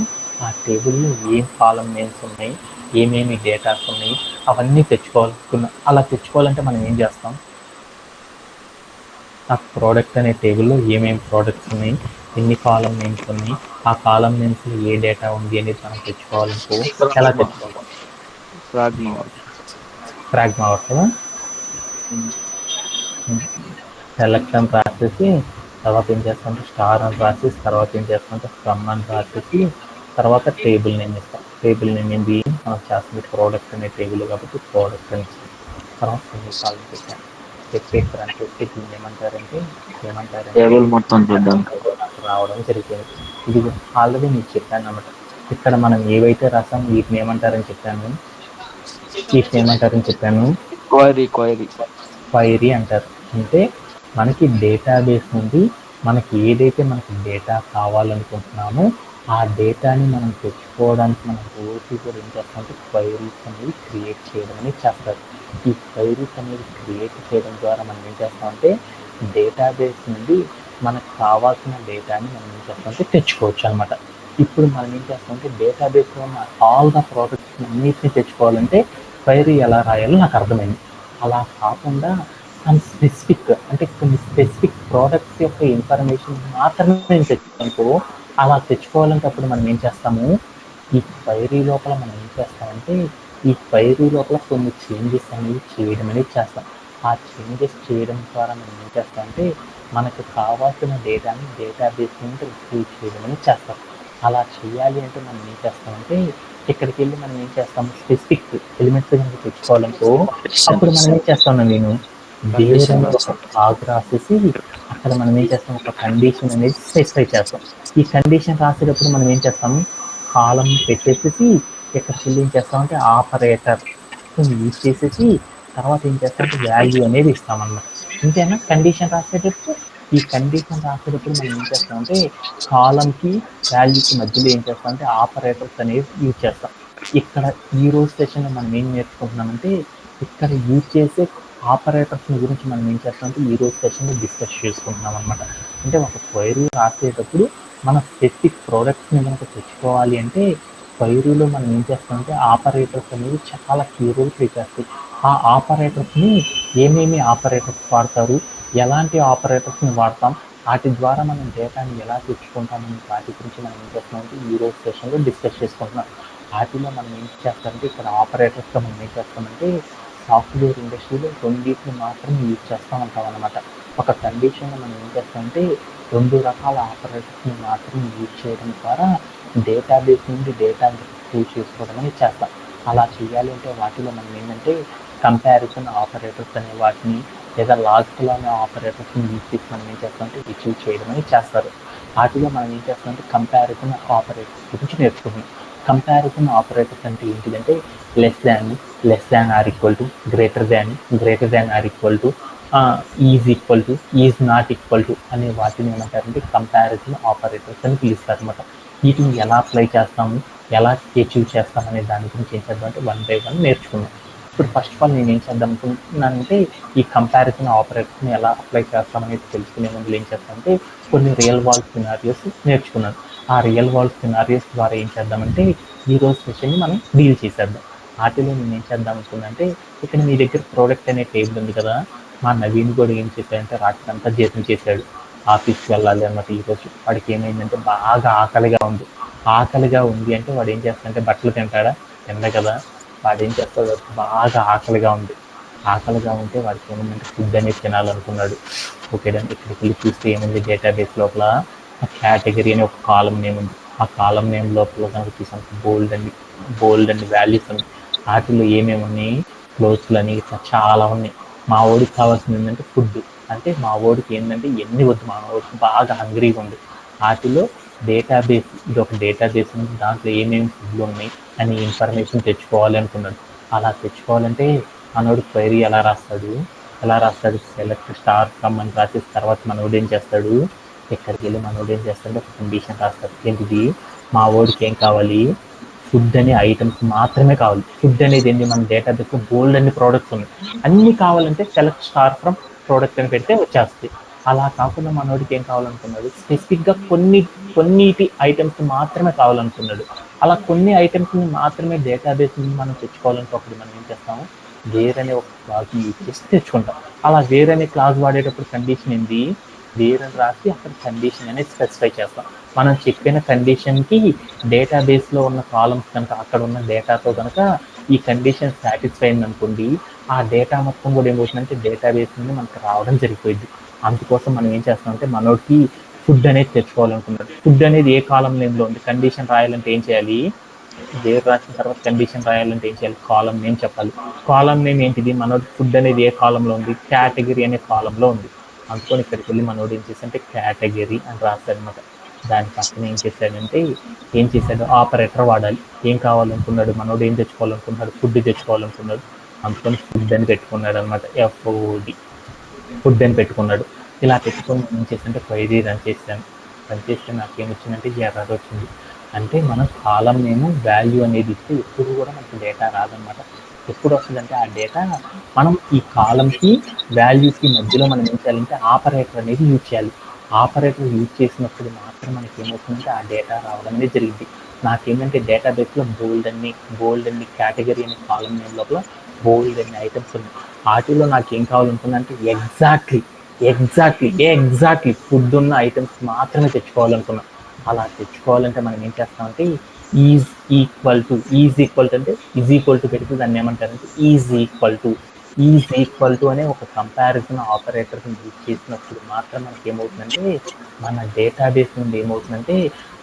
ఆ టేబుల్లో ఏం కాలం నేమ్స్ ఉన్నాయి, ఏమేమి డేటాస్ ఉన్నాయి అవన్నీ తెచ్చుకోవాలనుకున్నా. అలా తెచ్చుకోవాలంటే మనం ఏం చేస్తాం, ఆ ప్రోడక్ట్ అనే టేబుల్లో ఏమేమి ప్రోడక్ట్స్ ఉన్నాయి, ఎన్ని కాలం నేమ్స్ ఉన్నాయి, ఆ కాలం నేమ్స్లో ఏ డేటా ఉంది అనేది మనం తెచ్చుకోవాలనుకో ఎలా తెచ్చుకోవాలి? ప్రాగ్మా కదా, సెలెక్ట్ అని రాసేసి తర్వాత ఏం చేస్తామంటే స్టార్ అని రాసేసి తర్వాత ఏం చేస్తామంటే ఫ్రమ్ అని రాసేసి తర్వాత టేబుల్ నేమ్ ఇస్తాం. టేబుల్ నేమ్ ఏంటి మనం చేస్తుంది ప్రోడక్ట్ అనే టేబుల్ కాబట్టి ప్రోడక్ట్ అని ఇస్తాం. తర్వాత కొన్ని కాలం పెట్టాం చెప్పేసి అని పెట్టి దీన్ని ఏమంటారంటే టేబుల్ మొత్తం చూద్దాం. రావడం జరిగింది. ఇది ఆల్రెడీ మీకు చెప్పాను అన్నమాట. ఇక్కడ మనం ఏవైతే రాసాం వీటిని ఏమంటారని చెప్పాను క్వైరీ అంటారు. అంటే మనకి డేటాబేస్ నుండి మనకి ఏదైతే మనకి డేటా కావాలనుకుంటున్నామో ఆ డేటాని మనం తెచ్చుకోవడానికి మనం రోజు కూడా ఏం చేస్తామంటే క్వైరీస్ అనేవి క్రియేట్ చేయడం అనేది చేస్తారు. ఈ క్వైరీస్ అనేవి క్రియేట్ చేయడం ద్వారా మనం ఏం చేస్తామంటే డేటాబేస్ నుండి మనకు కావాల్సిన డేటాని మనం ఏం చేస్తామంటే తెచ్చుకోవచ్చు అనమాట. ఇప్పుడు మనం ఏం చేస్తామంటే డేటాబేస్లో ఉన్న ఆల్ ద ప్రోడక్ట్స్ అన్నిటిని తెచ్చుకోవాలంటే క్వైరీ ఎలా రాయాలో నాకు అర్థమైంది. అలా కాకుండా కొన్ని స్పెసిఫిక్ ప్రోడక్ట్స్ యొక్క ఇన్ఫర్మేషన్ మాత్రమే నేను తెచ్చుకోనుకో అలా తెచ్చుకోవాలంటే అప్పుడు మనం ఏం చేస్తాము, ఈ క్వైరీ లోపల మనం ఏం చేస్తామంటే ఈ క్వైరీ లోపల కొన్ని చేంజెస్ అనేవి చేయడం అనేది చేస్తాం. ఆ చేంజెస్ చేయడం ద్వారా మనం ఏం చేస్తామంటే మనకు కావాల్సిన డేటాని డేటాబేస్ నుండి రిట్రీవ్ చేయడం అనేది చేస్తాం. అలా చేయాలి అంటే మనం ఏం చేస్తామంటే ఇక్కడికి వెళ్ళి మనం ఏం చేస్తాము స్పెసిఫిక్ ఎలిమెంట్స్ కనుక తెచ్చుకోవాలనుకో అప్పుడు మనం ఏం చేస్తాను నేను వేరే ఒక ఆగ్ రాసేసి అక్కడ మనం ఏం చేస్తాం ఒక కండిషన్ అనేది స్పెసిఫై చేస్తాం. ఈ కండిషన్ రాసేటప్పుడు మనం ఏం చేస్తాము కాలం పెట్టేసేసి ఇక్కడికి వెళ్ళి ఏం చేస్తామంటే ఆపరేటర్ యూజ్ చేసేసి తర్వాత ఏం చేస్తామంటే వాల్యూ అనేది ఇస్తామన్నమాట. ఇంతేనా కండిషన్ రాసేటప్పుడు? ఈ కండిషన్ రాసేటప్పుడు మనం ఏం చేస్తామంటే కాలంకి వాల్యూకి మధ్యలో ఏం చేస్తామంటే ఆపరేటర్స్ అనేవి యూజ్ చేస్తాం. ఇక్కడ ఈ రోజు సెషన్లో మనం ఏం నేర్చుకుంటున్నామంటే ఇక్కడ యూజ్ చేసే ఆపరేటర్స్ గురించి మనం ఏం చేస్తామంటే ఈరోజు సెషన్లో డిస్కస్ చేసుకుంటున్నాం అనమాట. అంటే ఒక క్వైరీ రాసేటప్పుడు మన స్పెసిఫిక్ ప్రోడక్ట్స్ని కనుక తెచ్చుకోవాలి అంటే క్వైరీలో మనం ఏం చేస్తామంటే ఆపరేటర్స్ అనేవి చాలా కీ రోల్ ప్లే చేస్తాయి. ఆ ఆపరేటర్స్ని ఏమేమి ఆపరేటర్స్ వాడతారు, ఎలాంటి ఆపరేటర్స్ని వాడతాం, వాటి ద్వారా మనం డేటాని ఎలా తెచ్చుకుంటామని వాటి గురించి మనం ఏం చేస్తున్నామంటే ఈరోజు సెషన్లో డిస్కస్ చేసుకుంటున్నాం. వాటిలో మనం ఏం చేస్తామంటే ఇక్కడ ఆపరేటర్స్తో మనం ఏం చేస్తామంటే సాఫ్ట్వేర్ ఇండస్ట్రీలో రెండింటిని మాత్రం యూజ్ చేస్తూ ఉంటాం అనమాట. ఒక కండిషన్లో మనం ఏం చేస్తామంటే 2 రకాల ఆపరేటర్స్ని మాత్రం యూజ్ చేయడం ద్వారా డేటాబేస్ నుండి డేటాని రిట్రీవ్ చేసుకోవడం అనేది చేస్తాం. అలా చేయాలి అంటే వాటిలో మనం ఏంటంటే కంపారిజన్ ఆపరేటర్స్ అనే వాటిని లేదా లాజికల్ అనే ఆపరేటర్స్ని యూజ్ చేసి మనం ఏం చేస్తామంటే రిట్రీవ్ చేయడం అనేది చేస్తారు. వాటిలో మనం ఏం చేస్తామంటే కంపారిజన్ ఆపరేటర్స్ గురించి నేర్చుకుంటున్నాం. కంపారిజన్ ఆపరేటర్స్ అంటే ఏంటిదంటే less than or equal to, greater than or equal to, is not equal to అనే వాటిని ఏమంటారంటే కంపారిజన్ ఆపరేటర్స్ అని పిలుస్తారు అనమాట. వీటిని ఎలా అప్లై చేస్తాము, ఎలా అచీవ్ చేస్తాం అనే దాని గురించి ఏం చేద్దాం అంటే 1 by 1 నేర్చుకుందాం. ఇప్పుడు ఫస్ట్ ఆఫ్ ఆల్ నేను ఏం చేద్దాం అనుకుంటున్నానంటే ఈ కంపారిజన్ ఆపరేటర్స్ని ఎలా అప్లై చేస్తామనేది తెలుసుకునే ముందు ఏం చేస్తామంటే కొన్ని రియల్ వరల్డ్ సినారియోస్ నేర్చుకున్నాను. ఆ రియల్ వరల్డ్ సినారియోస్ ద్వారా ఏం చేద్దామంటే ఈరోజు సెషన్ని మనం డీల్ చేసేద్దాం. వాటిలో నేను ఏం చేద్దాం అనుకున్నానంటే ఇక్కడ మీ దగ్గర ప్రోడక్ట్ అనే టేబుల్ ఉంది కదా, మా నవీన్ కూడా ఏం చేశాడంటే రాత్రి అంతా జర్నీ చేశాడు, ఆఫీస్కి వెళ్ళాలి అన్నమాట. ఈరోజు వాడికి ఏమైందంటే బాగా ఆకలిగా ఉంది అంటే వాడు ఏం చేస్తాడంటే బట్టలు తింటాడా, తిండ కదా, వాడు ఏం చేస్తాడు బాగా ఆకలిగా ఉంటే వాడికి ఏమైందంటే ఫుడ్ అనేది తినాలనుకున్నాడు. ఓకే అండి, ఇక్కడికి వెళ్ళి చూస్తే ఏముంది డేటాబేస్ లోపల కేటగిరీ అని ఒక కాలం నేమ్ ఉంది. ఆ కాలం నేమ్ లోపల కనుక చూసాను బోల్డ్ అండ్ వాల్యూస్ ఉన్నాయి. వాటిలో ఏమేమి ఉన్నాయి, క్లోత్స్లని ఇట్లా చాలా ఉన్నాయి. మా వాడికి కావాల్సింది ఏంటంటే ఫుడ్. అంటే మా వాడికి ఏంటంటే ఎన్ని వద్దు, మా వాడికి బాగా హంగ్రీగా ఉంది. వాటిలో డేటాబేస్, ఇది ఒక డేటాబేస్ ఉంది, దాంట్లో ఏమేమి ఫుడ్లు ఉన్నాయి అని ఇన్ఫర్మేషన్ తెచ్చుకోవాలి అనుకున్నాడు. అలా తెచ్చుకోవాలంటే మనోడు క్వైరీ ఎలా రాస్తాడు, సెలెక్ట్ స్టార్ ఫ్రమ్ అని రాసేసి తర్వాత మనోడు ఏం చేస్తాడు, ఇక్కడికి వెళ్ళి మనోడు ఏం చేస్తాడు ఒక కండిషన్ రాస్తాడు. ఏంటిది, మా వాడికి ఏం కావాలి, ఫుడ్ అనే ఐటమ్స్ మాత్రమే కావాలి. ఫుడ్ అనేది ఏంటి, మన డేటాబేస్లో బోల్డ్ అన్ని ప్రోడక్ట్స్ ఉన్నాయి, అన్నీ కావాలంటే సెలెక్ట్ స్టార్ ఫ్రమ్ ప్రోడక్ట్ అని పెడితే వచ్చేస్తాయి. అలా కాకుండా మనోడికి ఏం కావాలనుకున్నాడు, స్పెసిఫిక్గా కొన్నిటి ఐటమ్స్ మాత్రమే కావాలనుకున్నాడు. అలా కొన్ని ఐటమ్స్ని మాత్రమే డేటాబేస్ నుంచి మనం తెచ్చుకోవాలంటే అప్పుడు మనం ఏం చేస్తాము, వేర్ అనే ఒక క్లాజ్ యూజ్ చేసి తెచ్చుకుంటాం. అలా వేర్ అనే క్లాజ్ వాడేటప్పుడు కండిషన్ ఏంటి, వేర్ అని రాసి అక్కడ కండిషన్ అనేది స్పెసిఫై చేస్తాం. మనం చెప్పిన కండిషన్కి డేటాబేస్లో ఉన్న కాలమ్స్ కనుక అక్కడ ఉన్న డేటాతో కనుక ఈ కండిషన్ సాటిస్ఫై అయింది అనుకోండి, ఆ డేటా మొత్తం కూడా ఏమవుతుందంటే డేటాబేస్ నుండి మనకు రావడం జరిగిపోయింది. అందుకోసం మనం ఏం చేస్తామంటే మనోడికి ఫుడ్ అనేది తెచ్చుకోవాలనుకున్నాడు. ఫుడ్ అనేది ఏ కాలం నేమ్లో ఉంది, కండిషన్ రాయాలంటే ఏం చేయాలి, వేర్ రాసిన తర్వాత కండిషన్ రాయాలంటే ఏం చేయాలి, కాలం నేమ్ చెప్పాలి. కాలం నేమ్ ఏంటిది, మనోడి ఫుడ్ అనేది ఏ కాలంలో ఉంది, కేటగిరీ అనే కాలంలో ఉంది. అందుకని ఇక్కడికి వెళ్ళి మనోడు ఏం చేశాడంటే కేటగిరీ అని రాస్తాడనమాట. దాని పక్కన ఏం చేశాడు ఆపరేటర్ వాడాలి. ఏం కావాలనుకున్నాడు మనోడు, ఏం తెచ్చుకోవాలనుకున్నాడు, ఫుడ్ తెచ్చుకోవాలనుకున్నాడు. అందుకని ఫుడ్ అని పెట్టుకున్నాడు అనమాట. ఫుడ్ అని పెట్టుకున్నాడు. ఇలా పెట్టుకొని ఏం చేశాడంటే క్వైరీ రన్ చేస్తే నాకేమొచ్చిందంటే ఎర్రర్ వచ్చింది. అంటే మనం కాలం నేమ్ వాల్యూ అనేది ఇస్తే ఎప్పుడు కూడా మనకు డేటా రాదనమాట. ఎప్పుడు వస్తుందంటే ఆ డేటా మనం ఈ కాలంకి వాల్యూకి మధ్యలో మనం ఏం చేయాలంటే ఆపరేటర్ అనేది యూజ్ చేయాలి. ఆపరేటర్ యూజ్ చేసినప్పుడు మాత్రం మనకి ఏమవుతుందంటే ఆ డేటా రావడం అనేది జరిగింది. నాకేంటంటే డేటాబేస్లో బోల్డ్ అన్ని కేటగిరీ అనే కాలం నేమ్ లోపల బోల్డ్ అన్ని ఐటమ్స్ ఉన్నాయి. వాటిలో నాకేం కావాలనుకున్నానంటే ఎగ్జాక్ట్లీ ఫుడ్ ఉన్న ఐటమ్స్ మాత్రమే తెచ్చుకోవాలనుకున్నాను. అలా తెచ్చుకోవాలంటే మనం ఏం చేస్తామంటే ఈజ్ ఈక్వల్ టు అంటే ఈజ్ ఈక్వల్ టు పెడితే దాన్ని ఏమంటారంటే ఈజ్ ఈక్వల్ టు అనే ఒక కంపారిజన్ ఆపరేటర్ని యూజ్ చేసినప్పుడు మాత్రం మనకి ఏమవుతుందంటే మన డేటాబేస్ నుండి ఏమవుతుందంటే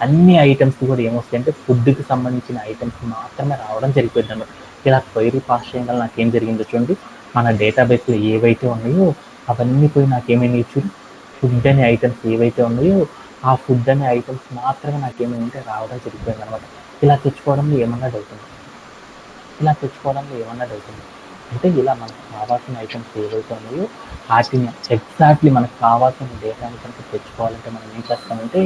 అన్ని ఐటమ్స్ కూడా ఏమొస్తాయంటే ఫుడ్కి సంబంధించిన ఐటమ్స్ మాత్రమే రావడం జరిగిపోయింది అన్నమాట. ఇలా క్వైరీ పాస్ చేయడం వల్ల నాకేం జరిగిందో చూడండి, మన డేటాబేస్లో ఏవైతే ఉన్నాయో అవన్నీ పోయి నాకేమైనా చూడు, ఫుడ్ అనే ఐటమ్స్ ఏవైతే ఉన్నాయో ఆ ఫుడ్ అనే ఐటమ్స్ మాత్రమే నాకేమైందంటే రావడం జరిగిపోయింది అనమాట. ఇలా తెచ్చుకోవడంలో ఏమన్నా డౌట్ ఉంది, అంటే ఇలా మనకు కావాల్సిన ఐటమ్స్ ఏవైతే ఉన్నాయో వాటిని ఎగ్జాక్ట్లీ మనకు కావాల్సిన డేటాని కనుక తెచ్చుకోవాలంటే మనం ఏం చేస్తామంటే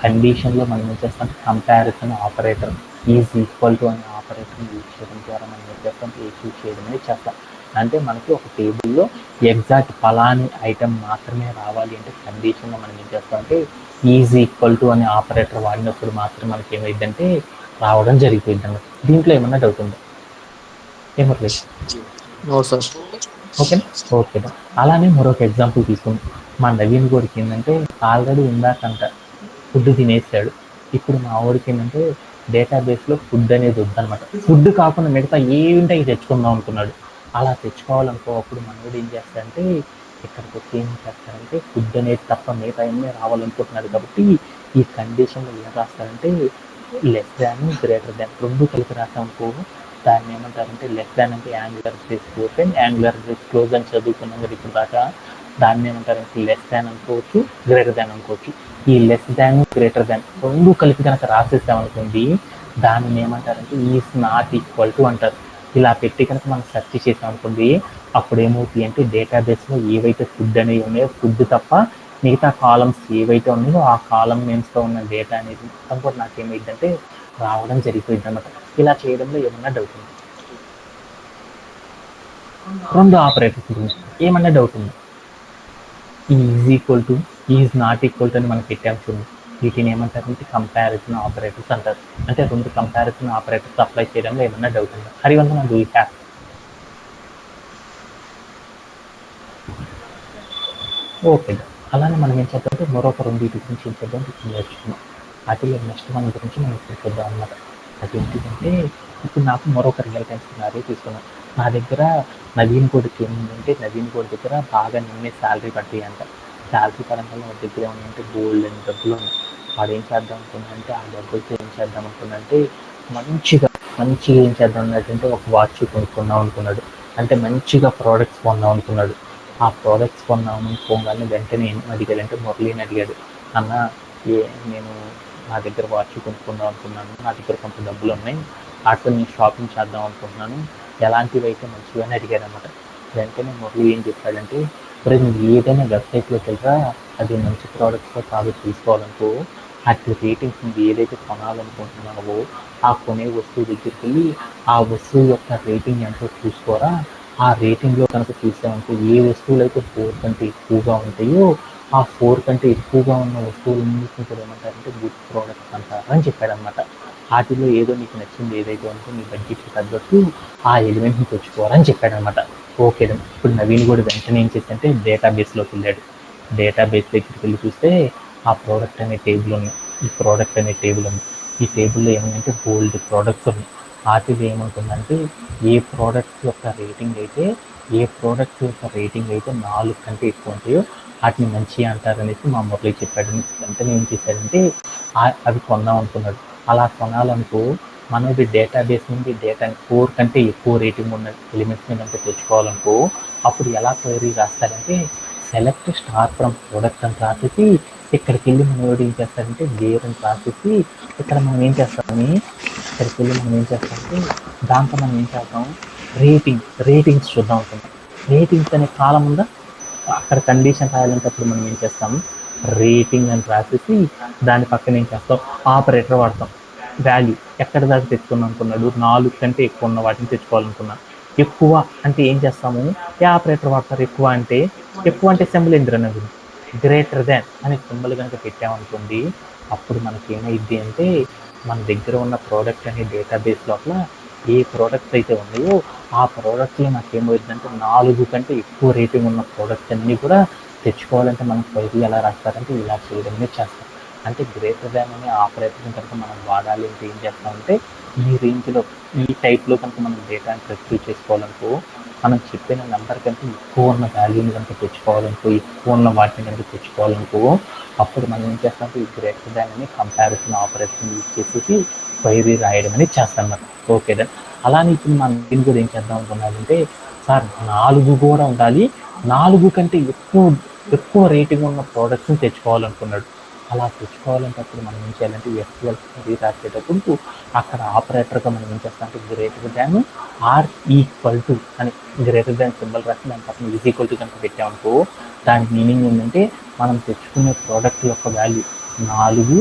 కండిషన్లో మనం ఏం చేస్తామంటే comparison operator is equal to అనే ఆపరేటర్ని యూజ్ చేయడం ద్వారా మనం ఏం చేస్తామంటే అచీవ్ చేయడం అనేది చేస్తాం. అంటే మనకి ఒక టేబుల్లో ఎగ్జాక్ట్ ఫలాని ఐటెం మాత్రమే రావాలి అంటే కండిషన్లో మనం ఏం చేస్తాం అంటే ఈజ్ ఈక్వల్ టు అనే ఆపరేటర్ వాడినప్పుడు మాత్రం మనకి ఏమైందంటే రావడం జరిగిపోయింది అన్నమాట. దీంట్లో ఏమన్నా డౌట్ ఉందా? ఏమట్లేదు. ఓకేనా? ఓకేనా. అలానే మరొక ఎగ్జాంపుల్ తీసుకుందాం. మా నవీన్ గోడికి ఏంటంటే ఆల్రెడీ ఇందాకంట ఫుడ్ తినేసాడు. ఇప్పుడు మా వాడికి ఏంటంటే డేటాబేస్లో ఫుడ్ అనేది వద్దనమాట. ఫుడ్ కాకుండా మిగతా ఏంటి అవి తెచ్చుకుందాం అనుకున్నాడు. అలా తెచ్చుకోవాలనుకో అప్పుడు మనోడు ఏం చేస్తాడంటే ఇక్కడికి వచ్చి ఏం చేస్తాడంటే ఫుడ్ అనేది తప్ప మిగతా అన్నీ రావాలనుకుంటున్నాడు. కాబట్టి ఈ కండిషన్లో ఏం రాస్తాడంటే లెస్ దాన్ గ్రేటర్ దాన్ రెండు కలిపి రాసామనుకో దాన్ని ఏమంటారంటే లెస్ దాన్ అంటే angular brace open, angular brace close అని చదువుకున్నాం కదా ఇప్పుడు దాకా. దాన్ని ఏమంటారంటే లెస్ దాన్ అనుకోవచ్చు, గ్రేటర్ దాన్ అనుకోవచ్చు. ఈ లెస్ దాన్ గ్రేటర్ దాన్ రెండు కలిపి కనుక రాసేసామనుకోండి దాన్ని ఏమంటారంటే ఈజ్ నాట్ ఈక్వల్ టు అంటారు. ఇలా పెట్టి కనుక మనం సెర్చ్ చేసాం అనుకోండి అప్పుడు ఏమవుతాయి అంటే డేటాబేస్లో ఏవైతే ఫుడ్ అనేవి ఉన్నాయో ఫుడ్ తప్ప మిగతా కాలమ్స్ ఏవైతే ఉన్నాయో ఆ కాలం నేమ్స్తో ఉన్న డేటా అనేది మొత్తం కూడా నాకు ఏమైందంటే రావడం జరిగిపోయింది అనమాట. ఇలా చేయడంలో ఏమన్నా డౌట్ ఉంది? రెండు ఆపరేటర్స్ గురించి ఏమన్నా డౌట్ ఉంది? Is equal to, is not equal to అని మనం పెట్టాము చూడండి. వీటిని ఏమంటారంటే కంపారిజన్ ఆపరేటర్స్ అంటారు. అంటే రెండు కంపారిజన్ ఆపరేటర్స్ అప్లై చేయడంలో ఏమన్నా డౌట్ ఉందా? హరివంతన డూ యూ హ్యావ్? ఓకే. అలానే మనం ఏం చేద్దామంటే మరొక రెండింటి గురించి ఏం చేద్దాం ఇప్పుడు నేర్చుకున్నాం. వాటిలో నెక్స్ట్ మన గురించి మనం ఇప్పుడు చూద్దాం అనమాట. అదేంటిదంటే ఇప్పుడు నాకు మరొక రియల్ టైం సినారియో తీసుకున్నాం. నా దగ్గర నవీన్ కోడ్కి ఏముందంటే నవీన్ కోడ్ దగ్గర బాగా నిన్నే శాలరీ పడ్డాయి అంట. శాలరీ పరంగా నా దగ్గర ఏముందంటే గోల్డ్ అని డబ్బులు ఉన్నాయి. వాడు ఏం చేద్దాం అనుకున్నాడంటే ఆ డబ్బులతో ఏం చేద్దాం అనుకున్నాడంటే మంచిగా ఏం చేద్దాం అన్నట్టంటే ఒక వాచ్ కొనుక్కుందాం అనుకున్నాడు. అంటే మంచిగా ప్రోడక్ట్స్ కొందాం అనుకున్నాడు. ఆ ప్రోడక్ట్స్ కొన్నాము పోగానే వెంటనే ఏం అడిగాడంటే మురళిని అడిగాడు, అన్న నేను నా దగ్గర వాచ్ కొనుక్కుందాం అనుకున్నాను, నా దగ్గర కొంత డబ్బులు ఉన్నాయి, వాటితో నేను షాపింగ్ చేద్దాం అనుకుంటున్నాను, ఎలాంటివి అయితే మంచివి అని అడిగాడు అనమాట. వెంటనే మురళి ఏం చెప్పాడంటే మరి నువ్వు ఏదైనా వెబ్సైట్లోకి వెళ్ళరా అది మంచి ప్రోడక్ట్స్తో కాదు తీసుకోవాలనుకో వాటి రేటింగ్స్ నువ్వు ఏదైతే కొనాలనుకుంటున్నావో ఆ కొనే వస్తువు దగ్గరికి వెళ్ళి ఆ వస్తువు యొక్క రేటింగ్ ఎంతో చూసుకోరా. ఆ రేటింగ్లో కనుక చూసామంటే ఏ వస్తువులు అయితే 4 కంటే ఎక్కువగా ఉంటాయో ఆ 4 కంటే ఎక్కువగా ఉన్న వస్తువులన్నింటినీ కూడా ఏమంటారంటే గుడ్ ప్రోడక్ట్స్ అంటారు అని చెప్పాడనమాట. వాటిలో ఏదో నీకు నచ్చింది ఏదైతే ఉందో నీ బడ్జెట్కి తగ్గట్టు ఆ ఎలిమెంట్ని తెచ్చుకోవాలని చెప్పాడనమాట. ఓకే. ఇప్పుడు నవీన్ కూడా వెంటనే ఏం చేశాడంటే డేటాబేస్లోకి వెళ్ళాడు. డేటాబేస్ దగ్గరికి వెళ్ళి చూస్తే ఆ ప్రోడక్ట్ అనే టేబుల్ ఉంది, ఈ ప్రోడక్ట్ అనే టేబుల్ ఉంది. ఈ టేబుల్లో ఏమంటే గోల్డ్ ప్రోడక్ట్స్ ఉన్నాయి. వాటిలో ఏముంటుందంటే ఏ ప్రోడక్ట్స్ యొక్క రేటింగ్ అయితే 4 కంటే ఎక్కువ ఉంటాయో వాటిని మంచి అంటారనేసి మా మురళి చెప్పాడు. వెంటనే ఏం చేశాడంటే అవి కొందాం అనుకున్నాడు. అలా కొనాలనుకో మనది డేటాబేస్ నుండి డేటాని 4 కంటే ఎక్కువ రేటింగ్ ఉన్న ఎలిమెంట్స్ని కనుక తెచ్చుకోవాలనుకో అప్పుడు ఎలా క్వైరీ రాస్తాడంటే సెలెక్ట్ స్టార్ ఫ్రమ్ ప్రోడక్ట్ అని రాసేసి ఇక్కడికి వెళ్ళి మనం ఏం చేస్తాడంటే వేర్ అని రాసేసి ఇక్కడ మనం ఏం చేస్తామని ఇక్కడికి వెళ్ళి మనం ఏం చేస్తామంటే దాంతో మనం ఏం చేస్తాం రేటింగ్స్ చూద్దాం అనుకుంటాం. రేటింగ్స్ అనే కాలం ఉందా అక్కడ కండిషన్ రాయాలంటప్పుడు మనం ఏం చేస్తాం రేటింగ్ అని రాసేసి దాని పక్కన ఏం చేస్తాం ఆపరేటర్ వాడతాం. వాల్యూ ఎక్కడ దాకా తెచ్చుకున్నాం అనుకున్నాడు 4 కంటే ఎక్కువ ఉన్న వాటిని తెచ్చుకోవాలనుకున్నాను. ఎక్కువ అంటే ఏం చేస్తాము ఏ ఆపరేటర్ వాడతారు? ఎక్కువ అంటే సింబల్ ఏంద్రన్నది గ్రేటర్ దాన్ అనే సింబల్ కనుక పెట్టామనుకోండి అప్పుడు మనకి ఏమైంది అంటే మన దగ్గర ఉన్న ప్రోడక్ట్ అనే డేటాబేస్ లోపల ఏ ప్రోడక్ట్స్ అయితే ఉన్నాయో ఆ ప్రోడక్ట్లో నాకు ఏమవుతుందంటే 4 కంటే ఎక్కువ రేటింగ్ ఉన్న ప్రోడక్ట్స్ అన్నీ కూడా తెచ్చుకోవాలంటే మనం క్వైరీ ఎలా రాస్తారంటే ఇలా చేయడమే చేస్తాం. అంటే గ్రేటర్ దాన్ అనే ఆపరేటర్ని కనుక మనం వాడాలి అంటే ఏం చేస్తామంటే ఈ రేంజ్లో ఈ టైప్లో కనుక మనం డేటాని రెస్ట్రిక్ట్ చేసుకోవాలనుకో మనం చెప్పిన నెంబర్ కంటే ఎక్కువ ఉన్న వాల్యూని కనుక తెచ్చుకోవాలనుకో ఎక్కువ ఉన్న వాటిని కనుక తెచ్చుకోవాలనుకో అప్పుడు మనం ఏం చేస్తామంటే ఈ గ్రేటర్ దాన్ అని కంపారిజన్ ఆపరేషన్ యూజ్ చేసేసి క్వైరీ రాయడం అనేది చేస్తాం అన్నమాట. ఓకే దాన్ అలానే ఇప్పుడు మనం దీన్ని కూడా ఏం చేద్దాం అనుకున్నామంటే సార్ 4 కూడా ఉండాలి, 4 కంటే ఎక్కువ రేటింగ్ ఉన్న ప్రోడక్ట్స్ని తెచ్చుకోవాలనుకున్నాడు. అలా తెచ్చుకోవాలంటే అప్పుడు మనం ఏం చేయాలంటే SQL క్వెరీ రాసేటప్పుడు అక్కడ ఆపరేటర్గా మనం ఏం చేస్తామంటే greater than or equal to అని గ్రేటర్ దాన్ సింబల్ రాసి దాని పక్కన ఈజ్ ఈక్వల్ టు కనుక పెట్టామనుకో దాని మీనింగ్ ఏంటంటే మనం తెచ్చుకునే ప్రోడక్ట్ యొక్క వాల్యూ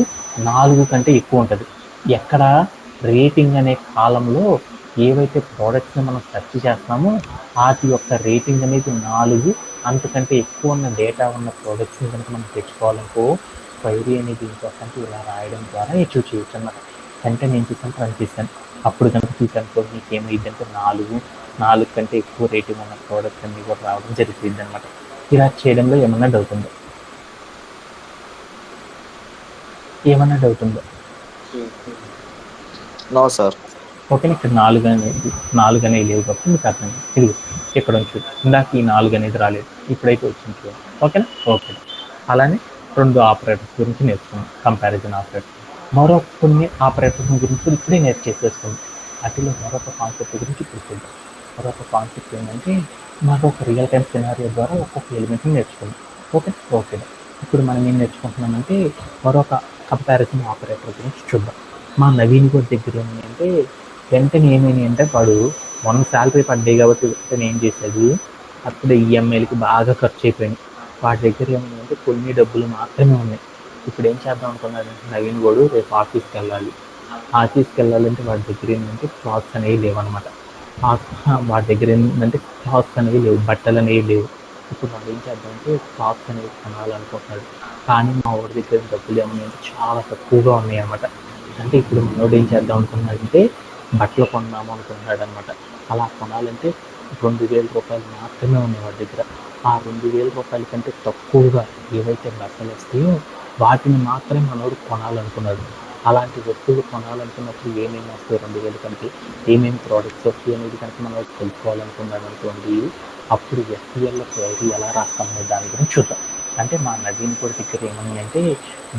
4 కంటే ఎక్కువ ఉంటుంది. ఎక్కడ రేటింగ్ అనే కాలంలో ఏవైతే ప్రోడక్ట్స్ని మనం సెర్చ్ చేస్తామో వాటి యొక్క రేటింగ్ అనేది 4 అంతకంటే ఎక్కువ ఉన్న డేటా ఉన్న ప్రోడక్ట్స్ని కనుక మనం తెచ్చుకోవాలనుకో క్వైరీ అనేది ఇంకోటి ఇలా రాయడం ద్వారా అచీవ్ చేయొచ్చు అన్నమాట. వెంటనే నేను చూసాను రన్ చేశాను. అప్పుడు కనుక చూసానుకో మీకు ఏమైందంటే 4 కంటే ఎక్కువ రేటింగ్ ఉన్న ప్రోడక్ట్స్ అన్ని కూడా రావడం జరుగుతుంది అనమాట. ఇలా చేయడంలో ఏమన్నా డౌట్ ఉందో? No sir. ఓకే, ఇక్కడ 4 అనేవి లేవు కాబట్టి మీకు అర్థం ఇది ఇక్కడ ఉంచు. ఇందాక ఈ 4 అనేది రాలేదు, ఇప్పుడైతే వచ్చింది చూడండి. ఓకేనా? ఓకే. అలానే 2 ఆపరేటర్స్ గురించి నేర్చుకున్నాం, కంపారిజన్ ఆపరేటర్. మరో కొన్ని ఆపరేటర్స్ గురించి ఇప్పుడే నేర్చేసేసుకుంది. వాటిలో మరొక కాన్సెప్ట్ గురించి ఇప్పుడు చూద్దాం. మరొక కాన్సెప్ట్ ఏంటంటే మరొక రియల్ టైం సినారియో ద్వారా ఒక్కొక్క ఎలిమెంట్ని నేర్చుకుందాం. ఓకే. ఇప్పుడు మనం ఏం నేర్చుకుంటున్నామంటే మరొక కంపారిజన్ ఆపరేటర్ గురించి చూద్దాం. మా నవీన్ గారి దగ్గర ఏమైందంటే వెంటనే ఏమైంది అంటే వాడు 1 శాలరీ పడ్డాయి కాబట్టి వెంటనే ఏం చేశాడు, అప్పుడు ఈఎంఐలకి బాగా ఖర్చు అయిపోయింది. వాడి దగ్గర ఏమైందంటే కొన్ని డబ్బులు మాత్రమే ఉన్నాయి. ఇప్పుడు ఏం చేద్దాం అనుకున్నాడు నవీన్ గోడు, రేపు ఆఫీస్కి వెళ్ళాలంటే వాడి దగ్గర ఏంటంటే క్లాత్స్ అనేవి లేవన్నమాట. వాడి దగ్గర ఏంటంటే క్లాత్స్ అనేవి లేవు, బట్టలు అనేవి లేవు. ఇప్పుడు వాడు ఏం చేద్దామంటే క్లాత్స్ అనేవి కొనాలనుకుంటున్నాడు. కానీ మా ఊరి దగ్గర డబ్బులు ఏమన్నాయంటే చాలా తక్కువగా ఉన్నాయి అన్నమాట. అంటే ఇప్పుడు మనోడు ఏం చేద్దాం అనుకున్నాడంటే బట్టలు కొన్నాము అనుకుంటున్నాడు అనమాట. అలా కొనాలంటే 2,000 రూపాయలు మాత్రమే ఉన్నాయి వాడి దగ్గర. ఆ 2,000 రూపాయల కంటే తక్కువగా ఏవైతే బట్టలు వస్తాయో వాటిని మాత్రమే మనోడు కొనాలనుకున్నాడు. అలాంటి వస్తువులు కొనాలనుకున్నప్పుడు ఏమేమి వస్తాయి 2,000 కంటే, ఏమేమి ప్రోడక్ట్స్ వస్తాయి అనేది కనుక మనోడు తెలుసుకోవాలనుకున్నాడు అనుకోండి, అప్పుడు ఎస్క్యూఎల్లో క్వైరీ ఎలా రాస్తామనే దాని గురించి చూద్దాం. అంటే మా నవీన్ కూడా దగ్గర ఏమన్నాయి అంటే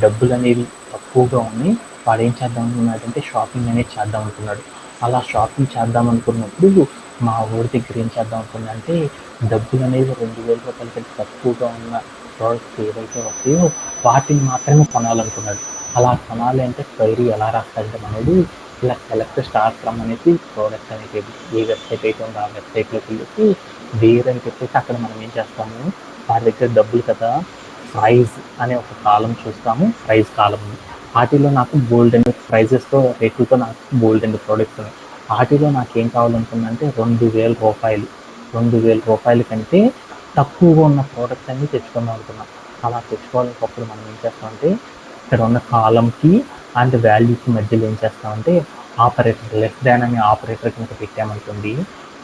డబ్బులు అనేవి తక్కువగా ఉన్నాయి. వాడు ఏం చేద్దాం అనుకున్నాడంటే షాపింగ్ అనేది చేద్దాం అనుకున్నాడు. అలా షాపింగ్ చేద్దాం అనుకున్నప్పుడు మా ఊరి దగ్గర ఏం చేద్దాం అనుకున్నాడంటే డబ్బులు అనేవి 2,000 రూపాయల కంటే తక్కువగా ఉన్న ప్రోడక్ట్స్ ఏవైతే వస్తాయో వాటిని మాత్రమే కొనాలనుకున్నాడు. అలా కొనాలి అంటే క్వైరీ ఎలా రాస్తాడంటే మనోడు ఇలా సెలెక్ట్ స్టార్ ఫ్రమ్ అనేసి ప్రోడక్ట్ అనేది ఏ వెబ్సైట్ అయితే ఉందో ఆ వెబ్సైట్లోకి వెళ్ళి వేరే అని చెప్పేసి అక్కడ మనం ఏం చేస్తాము, వారి దగ్గర డబ్బులు కదా, ప్రైజ్ అనే ఒక కాలం చూస్తాము. ప్రైజ్ కాలం ఉంది. వాటిలో నాకు బోల్డ్ అండ్ ప్రైజెస్తో రేట్లతో నాకు బోల్డ్ అండ్ ప్రోడక్ట్స్ ఉన్నాయి. వాటిలో నాకు ఏం కావాలనుకున్నానంటే 2,000 రూపాయల కంటే తక్కువగా ఉన్న ప్రోడక్ట్స్ అన్ని తెచ్చుకుందాం అనుకున్నాం. అలా తెచ్చుకోవాలన్నప్పుడు మనం ఏం చేస్తామంటే ఇక్కడ ఉన్న కాలంకి అండ్ వాల్యూకి మధ్యలో ఏం చేస్తామంటే ఆపరేటర్ లెస్ దాన్ అనే ఆపరేటర్ కనుక పెట్టామనుకోండి,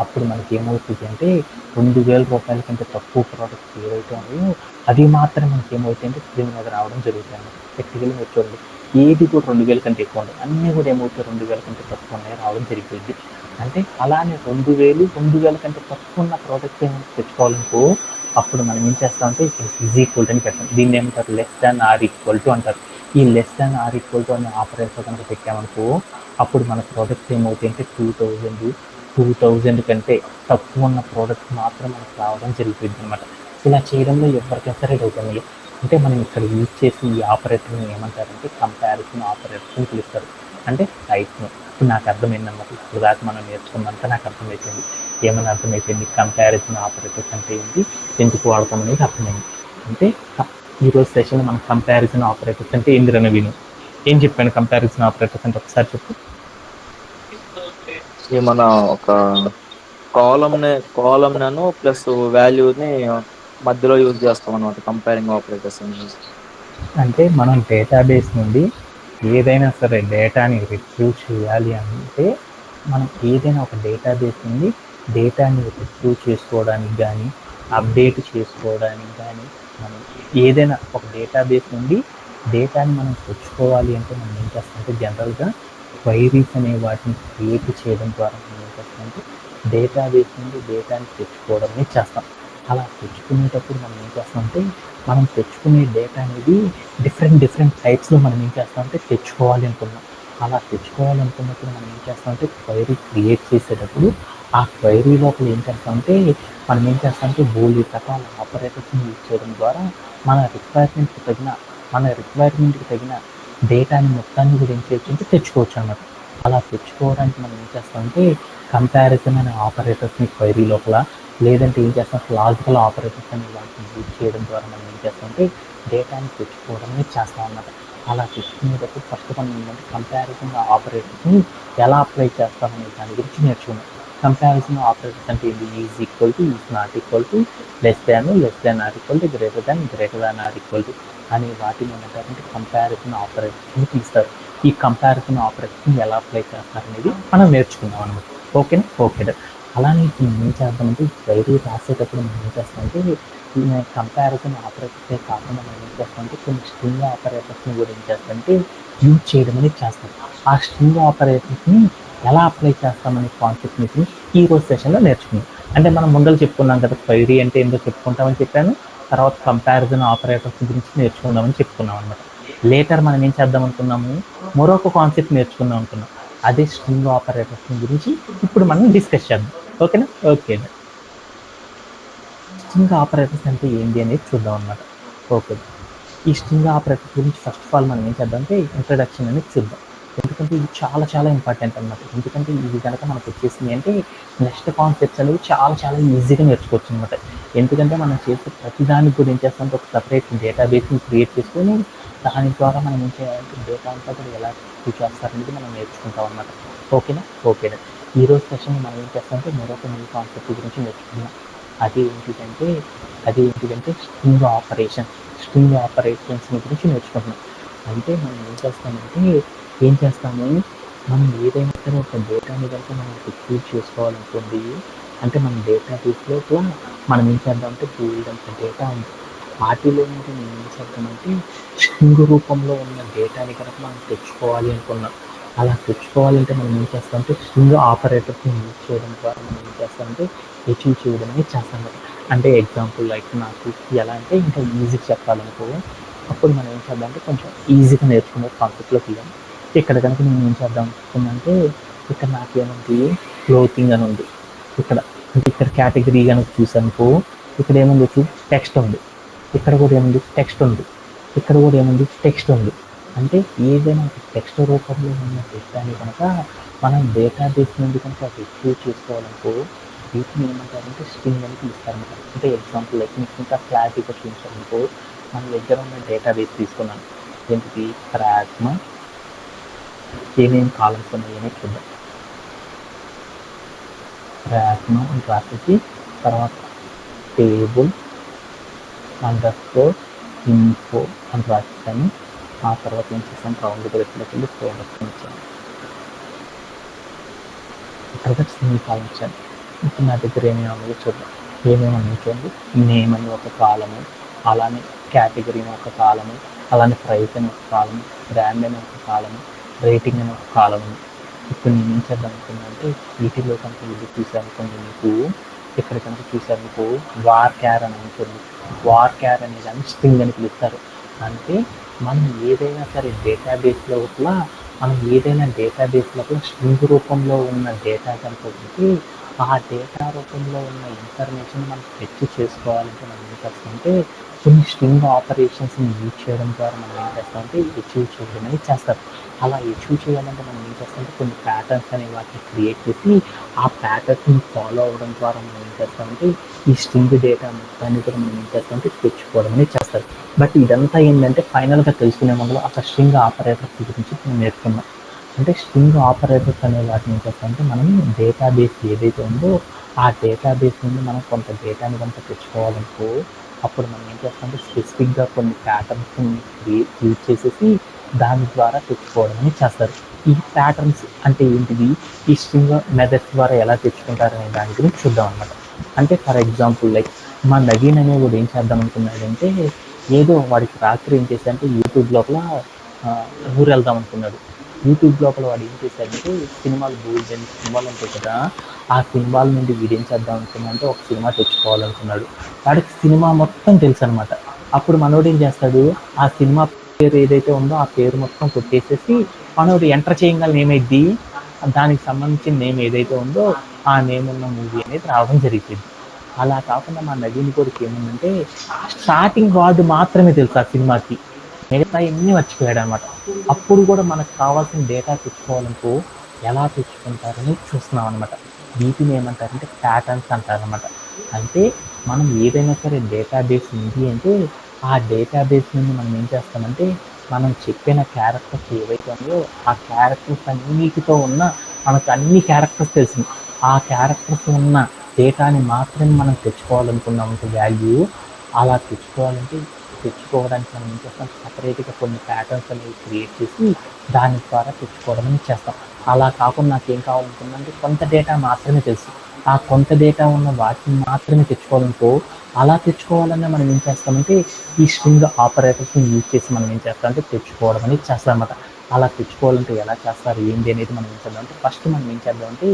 అప్పుడు మనకి ఏమవుతుంది అంటే 2,000 రూపాయల కంటే తక్కువ ప్రోడక్ట్స్ ఏవైతే ఉన్నాయో అది మాత్రం మనకి ఏమవుతాయి అంటే స్క్రీన్ మీద రావడం జరుగుతుంది. టెక్నికల్గా మీరు చూడండి, ఏది కూడా 2,000 కంటే ఎక్కువ ఉండదు, అన్నీ కూడా ఏమవుతాయి 2,000 కంటే తక్కువ ఉన్నాయి రావడం జరిగింది. అంటే అలానే 2,000 కంటే తక్కువ ఉన్న ప్రోడక్ట్స్ ఏమైనా తెచ్చుకోవాలనుకో అప్పుడు మనం ఏం చేస్తామంటే ఇక్కడ ఈక్వల్ అని పెడతాం. దీన్ని ఏమంటారు, less than or equal to అంటారు. ఈ less than or equal to అనే ఆపరేటర్ కనుక పెట్టామనుకో అప్పుడు మన ప్రోడక్ట్స్ ఏమవుతాయి అంటే 2,000 కంటే తక్కువ ఉన్న ప్రోడక్ట్స్ మాత్రం మనకు రావడం జరుగుతుంది అనమాట. ఇలా చేయడంలో ఎవరికైనా సరే డౌట్ ఉంది. అంటే మనం ఇక్కడ యూజ్ చేసి ఈ ఆపరేటర్ని ఏమంటారంటే కంపారిజన్ ఆపరేటర్స్ అని పిలుస్తారు. అంటే టైప్ను ఇప్పుడు నాకు అర్థమైందన్నమాట. ఇప్పుడు దాకా మనం నేర్చుకున్నంత నాకు అర్థమైపోయింది. ఏమైనా అర్థమైపోయింది, కంపారిజన్ ఆపరేటర్స్ అంటే ఏంటి, ఎందుకు వాడతాం అనేది అర్థమైంది. అంటే ఈరోజు సెషన్లో మనం కంపారిజన్ ఆపరేటర్స్ అంటే ఏందిరని విను. ఏం చెప్పాను కంపారిజన్ ఆపరేటర్స్ అంటే ఒకసారి చెప్పు. మన ఒక కాలంను ప్లస్ వాల్యూని మధ్యలో యూజ్ చేస్తాం అనమాట కంపేరింగ్ ఆపరేటర్స్ అని. అంటే మనం డేటాబేస్ నుండి ఏదైనా సరే డేటాని రిట్రీవ్ చేయాలి అంటే మనం ఏదైనా ఒక డేటాబేస్ నుండి డేటాని రిట్రీవ్ చేసుకోవడానికి కానీ అప్డేట్ చేసుకోవడానికి కానీ మనం ఏదైనా ఒక డేటాబేస్ నుండి డేటాని మనం తెచ్చుకోవాలి అంటే మనం ఏం చేస్తామంటే జనరల్గా క్వైరీస్ అనే వాటిని క్రియేట్ చేయడం ద్వారా మనం ఏం చేస్తామంటే డేటాబేస్ నుండి డేటాని తెచ్చుకోవడం అనేది చేస్తాం. అలా తెచ్చుకునేటప్పుడు మనం ఏం చేస్తామంటే మనం తెచ్చుకునే డేటా అనేది డిఫరెంట్ టైప్స్లో మనం ఏం చేస్తామంటే తెచ్చుకోవాలి అనుకున్నాం. అలా తెచ్చుకోవాలనుకున్నప్పుడు మనం ఏం చేస్తామంటే క్వైరీ క్రియేట్ చేసేటప్పుడు ఆ క్వైరీ లోపల ఏం చేస్తామంటే మనం ఏం చేస్తామంటే బోల్డ్ రకాల ఆపరేటర్స్ని యూజ్ చేయడం ద్వారా మన రిక్వైర్మెంట్కి తగిన డేటాని మొత్తాన్ని కూడా ఏం చేయొచ్చు అంటే తెచ్చుకోవచ్చు అన్నమాట. అలా తెచ్చుకోవడానికి మనం ఏం చేస్తామంటే కంపారిజన్ అనే ఆపరేటర్స్ని క్వైరీ లోపల, లేదంటే ఏం చేస్తాం లాజికల్ ఆపరేటర్స్ అనే వాటిని యూజ్ చేయడం ద్వారా మనం ఏం చేస్తామంటే డేటాని తెచ్చుకోవడం అనేది చేస్తాం అన్నమాట. అలా తెచ్చుకునేటప్పుడు ఫస్ట్ మనం ఏంటంటే కంపారిజన్ ఆపరేటర్స్ని ఎలా అప్లై చేస్తామనే దాని గురించి నేర్చుకున్నాం. కంపారిజన్ ఆపరేటర్స్ అంటే ఏంటి? Is equal to, is not equal to, less than or equal to, greater than or equal to అనే వాటిని ఏమంటారంటే కంపారిజన్ ఆపరేటర్స్ని తీస్తారు. ఈ కంపారిజన్ ఆపరేటర్స్ని ఎలా అప్లై చేస్తారనేది మనం నేర్చుకుందాం అనమాట. ఓకేనా? ఓకే. అలానే ఇప్పుడు మనం ఏం చేద్దామంటే డైరీ రాసేటప్పుడు మనం ఏం చేస్తామంటే కంపారిజన్ ఆపరేటర్సే కాకుండా మనం ఏం చేస్తామంటే కొన్ని స్ట్రింగ్ ఆపరేటర్స్ని కూడా ఏం చేస్తామంటే యూజ్ చేయడం అనేది చేస్తాం. ఆ స్ట్రింగ్ ఆపరేటర్స్ని ఎలా అప్లై చేస్తామనే కాన్సెప్ట్ని ఈ రోజు సెషన్లో నేర్చుకున్నాం. అంటే మనం ముందర చెప్పుకున్నాం కదా, క్వైరీ అంటే ఏంటో చెప్పుకుంటామని చెప్పాను. తర్వాత కంపారిజన్ ఆపరేటర్స్ గురించి నేర్చుకుందామని చెప్పుకున్నాం అనమాట. లేటర్ మనం ఏం చేద్దాం అనుకున్నాము, మరొక కాన్సెప్ట్ నేర్చుకుందాం అనుకున్నాం. అదే స్ట్రింగ్ ఆపరేటర్స్ గురించి ఇప్పుడు మనం డిస్కస్ చేద్దాం. ఓకేనా? ఓకే. స్ట్రింగ్ ఆపరేటర్స్ అంటే ఏంటి అనేది చూద్దాం అనమాట. ఓకే. ఈ స్ట్రింగ్ ఆపరేటర్స్ గురించి ఫస్ట్ ఆఫ్ ఆల్ మనం ఏం చేద్దామంటే ఇంట్రడక్షన్ అనేది చూద్దాం. ఎందుకంటే ఇది చాలా చాలా ఇంపార్టెంట్ అనమాట. ఎందుకంటే ఇది కనుక మనకు వచ్చేసింది అంటే నెక్స్ట్ కాన్సెప్ట్స్ అనేవి చాలా చాలా ఈజీగా నేర్చుకోవచ్చు అనమాట. ఎందుకంటే మనం చేసే ప్రతిదానికి కూడా ఏం చేస్తామంటే ఒక సపరేట్ డేటాబేస్ని క్రియేట్ చేసుకొని దాని ద్వారా మనం ఏం చేయాలంటే డేటా అంతా కూడా ఎలా చేస్తారనేది మనం నేర్చుకుంటాం అనమాట. ఓకేనా? ఓకేనా. ఈరోజు సెషన్ మనం ఏం చేస్తామంటే మరొక న్యూ కాన్సెప్ట్ గురించి నేర్చుకున్నాం. అదేంటిదంటే స్ట్రింగ్ ఆపరేషన్స్ గురించి నేర్చుకుంటున్నాం. అంటే మనం ఏం చేస్తాము, మనం ఏదైనా సరే ఒక డేటాని కనుక మనం రిట్రీవ్ చేసుకోవాలనుకోండి, అంటే మన డేటాబేస్ లోపల మనం ఏం చేద్దామంటే బోల్డంత డేటా ఉంది. వాటిలో నుండి మనం ఏం చేద్దామంటే స్ట్రింగ్ రూపంలో ఉన్న డేటాని కనుక మనం తెచ్చుకోవాలి అనుకున్నాం. అలా తెచ్చుకోవాలంటే మనం ఏం చేస్తామంటే స్ట్రింగ్ ఆపరేటర్స్ని యూజ్ చేయడం ద్వారా మనం ఏం చేస్తామంటే అచీవ్ చేయడం అనేది చేస్తాం. అంటే ఎగ్జాంపుల్ లైక్ నాకు ఎలా అంటే ఇంకా ఈజీగా చెప్పాలనుకో, అప్పుడు మనం ఏం చేద్దామంటే కొంచెం ఈజీగా నేర్చుకునే కాన్సెప్ట్లోకి వెళ్ళాం. ఇక్కడ కనుక నేను ఏం చేద్దాం అనుకున్నానంటే ఇక్కడ నాకేముంది, క్లోతింగ్ అని ఉంది. ఇక్కడ అంటే ఇక్కడ కేటగిరీ కనుక చూసానుకో, ఇక్కడ ఏముంది, టెక్స్ట్ ఉంది. ఇక్కడ కూడా ఏముంది, టెక్స్ట్ ఉంది. ఇక్కడ కూడా ఏముంది, టెక్స్ట్ ఉంది. అంటే ఏదైనా టెక్స్ట్ రూపంలో ఉన్న డేటాని కనుక మనం డేటాబేస్ నుండి కనుక రిట్రీవ్ చేసుకోవాలనుకో, వీటిని ఏమంటారంటే స్ట్రింగ్ అని పిలుస్తారనమాట. అంటే ఎగ్జాంపుల్ లైక్ మీకు ఇంకా క్లారిటీగా చూపించాలనుకో, మన దగ్గర ఉన్న డేటాబేస్ తీసుకున్నాను. ఏంటిది, ప్రాగ్మా. ఏమేమి కాలమ్స్ ఉన్నాయని చూద్దాం. ప్రాగ్మా అని రాసేసి తర్వాత టేబుల్ అండర్స్కోర్ ఇన్ఫో అని రాసేసాను. ఆ తర్వాత ఏం చేస్తాను, రౌండ్ బ్రేక్లోకి వెళ్ళి ప్రోడక్ట్ ఇచ్చాను. ప్రొడక్ట్స్ ఎన్ని కాలం ఇచ్చాను. ఇప్పుడు నా దగ్గర ఏమేమి ఉన్నాయో చూద్దాం. ఏమేమి ఉన్నాయి చూడండి. నేమ్ అని ఒక కాలము, అలానే కేటగిరీ అని ఒక కాలము, అలానే ప్రైస్ అని ఒక కాలము, బ్రాండ్ అని ఒక కాలము, రేటింగ్ అని ఒక కాలము. ఇప్పుడు నేను ఏం చేద్దాం అనుకున్నానంటే వీటిలో కనుక ఇది చూసానుకోండి, మీకు ఇక్కడ కనుక చూసానుకో వార్ క్యార్ అని ఉంటుంది. వార్ క్యార్ అనే దాన్ని స్ట్రింగ్ అని పిలుస్తారు. అంటే మనం ఏదైనా సరే డేటాబేస్ లోపల స్ట్రింగ్ రూపంలో ఉన్న డేటా కనుక ఉంటే ఆ డేటా రూపంలో ఉన్న ఇన్ఫర్మేషన్ మనం ఫెచ్ చేసుకోవాలంటే మనం ఏం చేస్తామంటే కొన్ని స్ట్రింగ్ ఆపరేషన్స్ని యూజ్ చేయడం ద్వారా మనం ఏం చేస్తామంటే అచీవ్ చేయడం అనేది చేస్తాం. అలా అచీవ్ చేయాలంటే మనం ఏం చేస్తామంటే కొన్ని ప్యాటర్న్స్ అనే వాటిని క్రియేట్ చేసి ఆ ప్యాటర్న్స్ని ఫాలో అవ్వడం ద్వారా మనం ఏం చేస్తామంటే ఈ స్ట్రింగ్ డేటా మొత్తాన్ని కూడా మనం ఏం చేస్తామంటే తెచ్చుకోవడం అనేది చేస్తారు. బట్ ఇదంతా ఏంటంటే ఫైనల్గా తెలుసుకునే ముందు అసలు స్ట్రింగ్ ఆపరేటర్స్ గురించి మనం నేర్చుకున్నాం. అంటే స్ట్రింగ్ ఆపరేటర్స్ అనే వాటిని ఏం చేస్తామంటే మనం డేటాబేస్ ఏదైతే ఉందో ఆ డేటాబేస్ నుండి మనం కొంత డేటాని కనుక తెచ్చుకోవాలనుకో, అప్పుడు మనం ఏం చేస్తామంటే స్పెసిఫిక్గా కొన్ని ప్యాటర్న్స్ని యూజ్ చేసేసి దాని ద్వారా తెచ్చుకోవడం అని చేస్తారు. ఈ ప్యాటర్న్స్ అంటే ఏంటిది, ఈ స్ట్రింగ్ మెథడ్స్ ద్వారా ఎలా తెచ్చుకుంటారనే దాని గురించి చూద్దాం అనమాట. అంటే ఫర్ ఎగ్జాంపుల్ లైక్ మా నవీన్ అనేవాడు ఏం చేద్దాం అనుకున్నాడంటే, ఏదో వాడికి రాత్రి ఏం చేశాడంటే యూట్యూబ్ లోపల ఊరు వెళ్దాం అనుకున్నాడు. యూట్యూబ్ లోపల వాడు ఏం చేశాడంటే సినిమాలు బోల్డెన్ సినిమాలు ఉంటాయి కదా, ఆ సినిమాల నుండి వీడు ఏం చేద్దాం అనుకున్నాడంటే ఒక సినిమా తెచ్చుకోవాలనుకున్నాడు. వాడికి సినిమా మొత్తం తెలుసు అనమాట. అప్పుడు మనోడు ఏం చేస్తాడు, ఆ సినిమా పేరు ఏదైతే ఉందో ఆ పేరు మొత్తం కొట్టేసేసి మనోడు ఎంటర్ చేయగల ఏమైద్ది, దానికి సంబంధించిన నేమ్ ఏదైతే ఉందో ఆ నేమ్ ఉన్న మూవీ అనేది రావడం జరిగింది. అలా కాకుండా మా నవీన్ కొడుకు ఏముందంటే స్టార్టింగ్ వర్డ్ మాత్రమే తెలుసు ఆ సినిమాకి, మిగతా అన్నీ మర్చిపోయాడు అనమాట. అప్పుడు కూడా మనకు కావాల్సిన డేటా తెచ్చుకోవాలనుకో ఎలా తెచ్చుకుంటారని చూస్తున్నాం అనమాట. వీటిని ఏమంటారంటే ప్యాటర్న్స్ అంటారనమాట. అంటే మనం ఏదైనా సరే డేటాబేస్ ఉంది అంటే ఆ డేటాబేస్ నుండి మనం ఏం చేస్తామంటే మనం చెప్పిన క్యారెక్టర్స్ ఏవైతే ఉన్నాయో ఆ క్యారెక్టర్స్ అన్నిటితో ఉన్న మనకు అన్ని క్యారెక్టర్స్ తెలిసింది. ఆ క్యారెక్టర్స్ ఉన్న డేటాని మాత్రమే మనం తెచ్చుకోవాలనుకున్నామంటే వాల్యూ అలా తెచ్చుకోవడానికి మనం ఏం చేస్తాం, సపరేట్గా కొన్ని ప్యాటర్న్స్ అనేవి క్రియేట్ చేసి దాని ద్వారా తెచ్చుకోవడం అనేది చేస్తాం. అలా కాకుండా నాకేం కావాలనుకున్నా అంటే కొంత డేటా మాత్రమే తెలుసు, ఆ కొంత డేటా ఉన్న వాటిని మాత్రమే తెచ్చుకోవాలనుకో అలా తెచ్చుకోవాలన్నా మనం ఏం చేస్తామంటే ఈ స్ట్రింగ్ ఆపరేటర్స్ని యూజ్ చేసి మనం ఏం చేస్తామంటే తెచ్చుకోవడం అనేది చేస్తామన్నమాట. అలా తెచ్చుకోవాలంటే ఎలా చేస్తారు ఏంటి అనేది మనం ఏం చేద్దామంటే ఫస్ట్ మనం ఏం చేద్దామంటే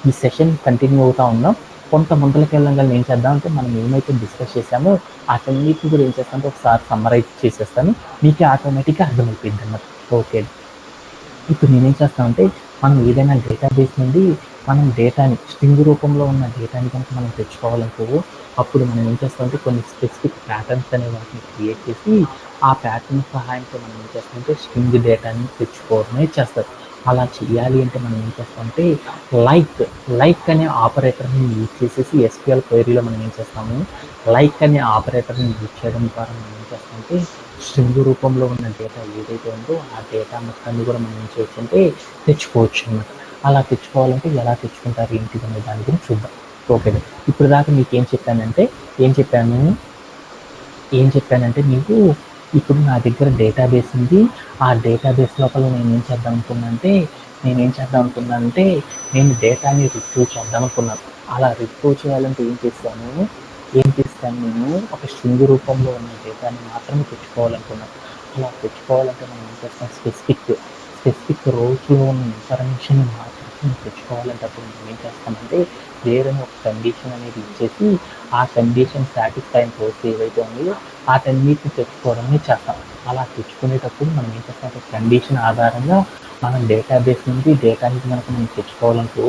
ఈ సెషన్ కంటిన్యూ అవుతూ ఉన్నాం. కొంత ముందరికి వెళ్ళగానే ఏం చేద్దామంటే మనం ఏమైతే డిస్కస్ చేసామో వాటన్నిటిని కూడా ఏం చేస్తామంటే ఒకసారి సమ్మరైజ్ చేసేస్తాను, మీకే ఆటోమేటిక్గా అర్థమైపోయింది అన్నమాట. ఓకే, ఇప్పుడు నేనేం చేస్తానంటే మనం ఏదైనా డేటాబేస్ నుండి మనం డేటాని స్ట్రింగ్ రూపంలో ఉన్న డేటాని కనుక మనం తెచ్చుకోవాలనుకో అప్పుడు మనం ఏం చేస్తామంటే కొన్ని స్పెసిఫిక్ ప్యాటర్న్స్ అనే వాటిని క్రియేట్ చేసి ఆ ప్యాటర్న్ సహాయంతో మనం ఏం చేస్తామంటే స్ట్రింగ్ డేటాని తెచ్చుకోవడమే చేస్తారు. అలా చేయాలి అంటే మనం ఏం చేస్తామంటే లైక్ అనే ఆపరేటర్ని యూజ్ చేసేసి ఎస్క్యూఎల్ క్వైరీలో మనం ఏం చేస్తాము, లైక్ అనే ఆపరేటర్ని యూజ్ చేయడం ద్వారా మనం ఏం చేస్తామంటే స్ట్రింగ్ రూపంలో ఉన్న డేటా ఏదైతే ఉందో ఆ డేటా మొత్తాన్ని కూడా మనం ఏం చేయొచ్చు అంటే తెచ్చుకోవచ్చు అన్నమాట. అలా తెచ్చుకోవాలంటే ఎలా తెచ్చుకుంటారు ఏంటిది అనే దాని గురించి చూద్దాం. ఓకే, ఇప్పుడు దాకా మీకు ఏం చెప్పానంటే మీకు ఇప్పుడు నా దగ్గర డేటాబేస్ ఉంది. ఆ డేటాబేస్ లోపల నేనేం చేద్దాం అనుకున్నానంటే నేను డేటాని రిట్రీవ్ చేద్దాం అనుకున్నాను. అలా రిట్రీవ్ చేయాలంటే నేను ఒక స్ట్రింగ్ రూపంలో ఉన్న డేటాని మాత్రమే తెచ్చుకోవాలనుకున్నాను. అలా తెచ్చుకోవాలంటే మనం ఏం చేస్తాం, స్పెసిఫిక్ రోస్లో ఉన్న ఇన్ఫర్మేషన్ మాత్రమే తెచ్చుకోవాలంటే అప్పుడు మనం ఏం చేస్తామంటే వేరేని ఒక కండిషన్ అనేది ఇచ్చేసి ఆ కండిషన్ సాటిస్ఫై అయిన రోస్ ఏవైతే ఉన్నాయో వాటన్నిటిని తెచ్చుకోవడమే చేస్తాం. అలా తెచ్చుకునేటప్పుడు మనం ఏం చేస్తాం, కండిషన్ ఆధారంగా మనం డేటాబేస్ నుండి డేటాని కనుక మనం తెచ్చుకోవాలనుకో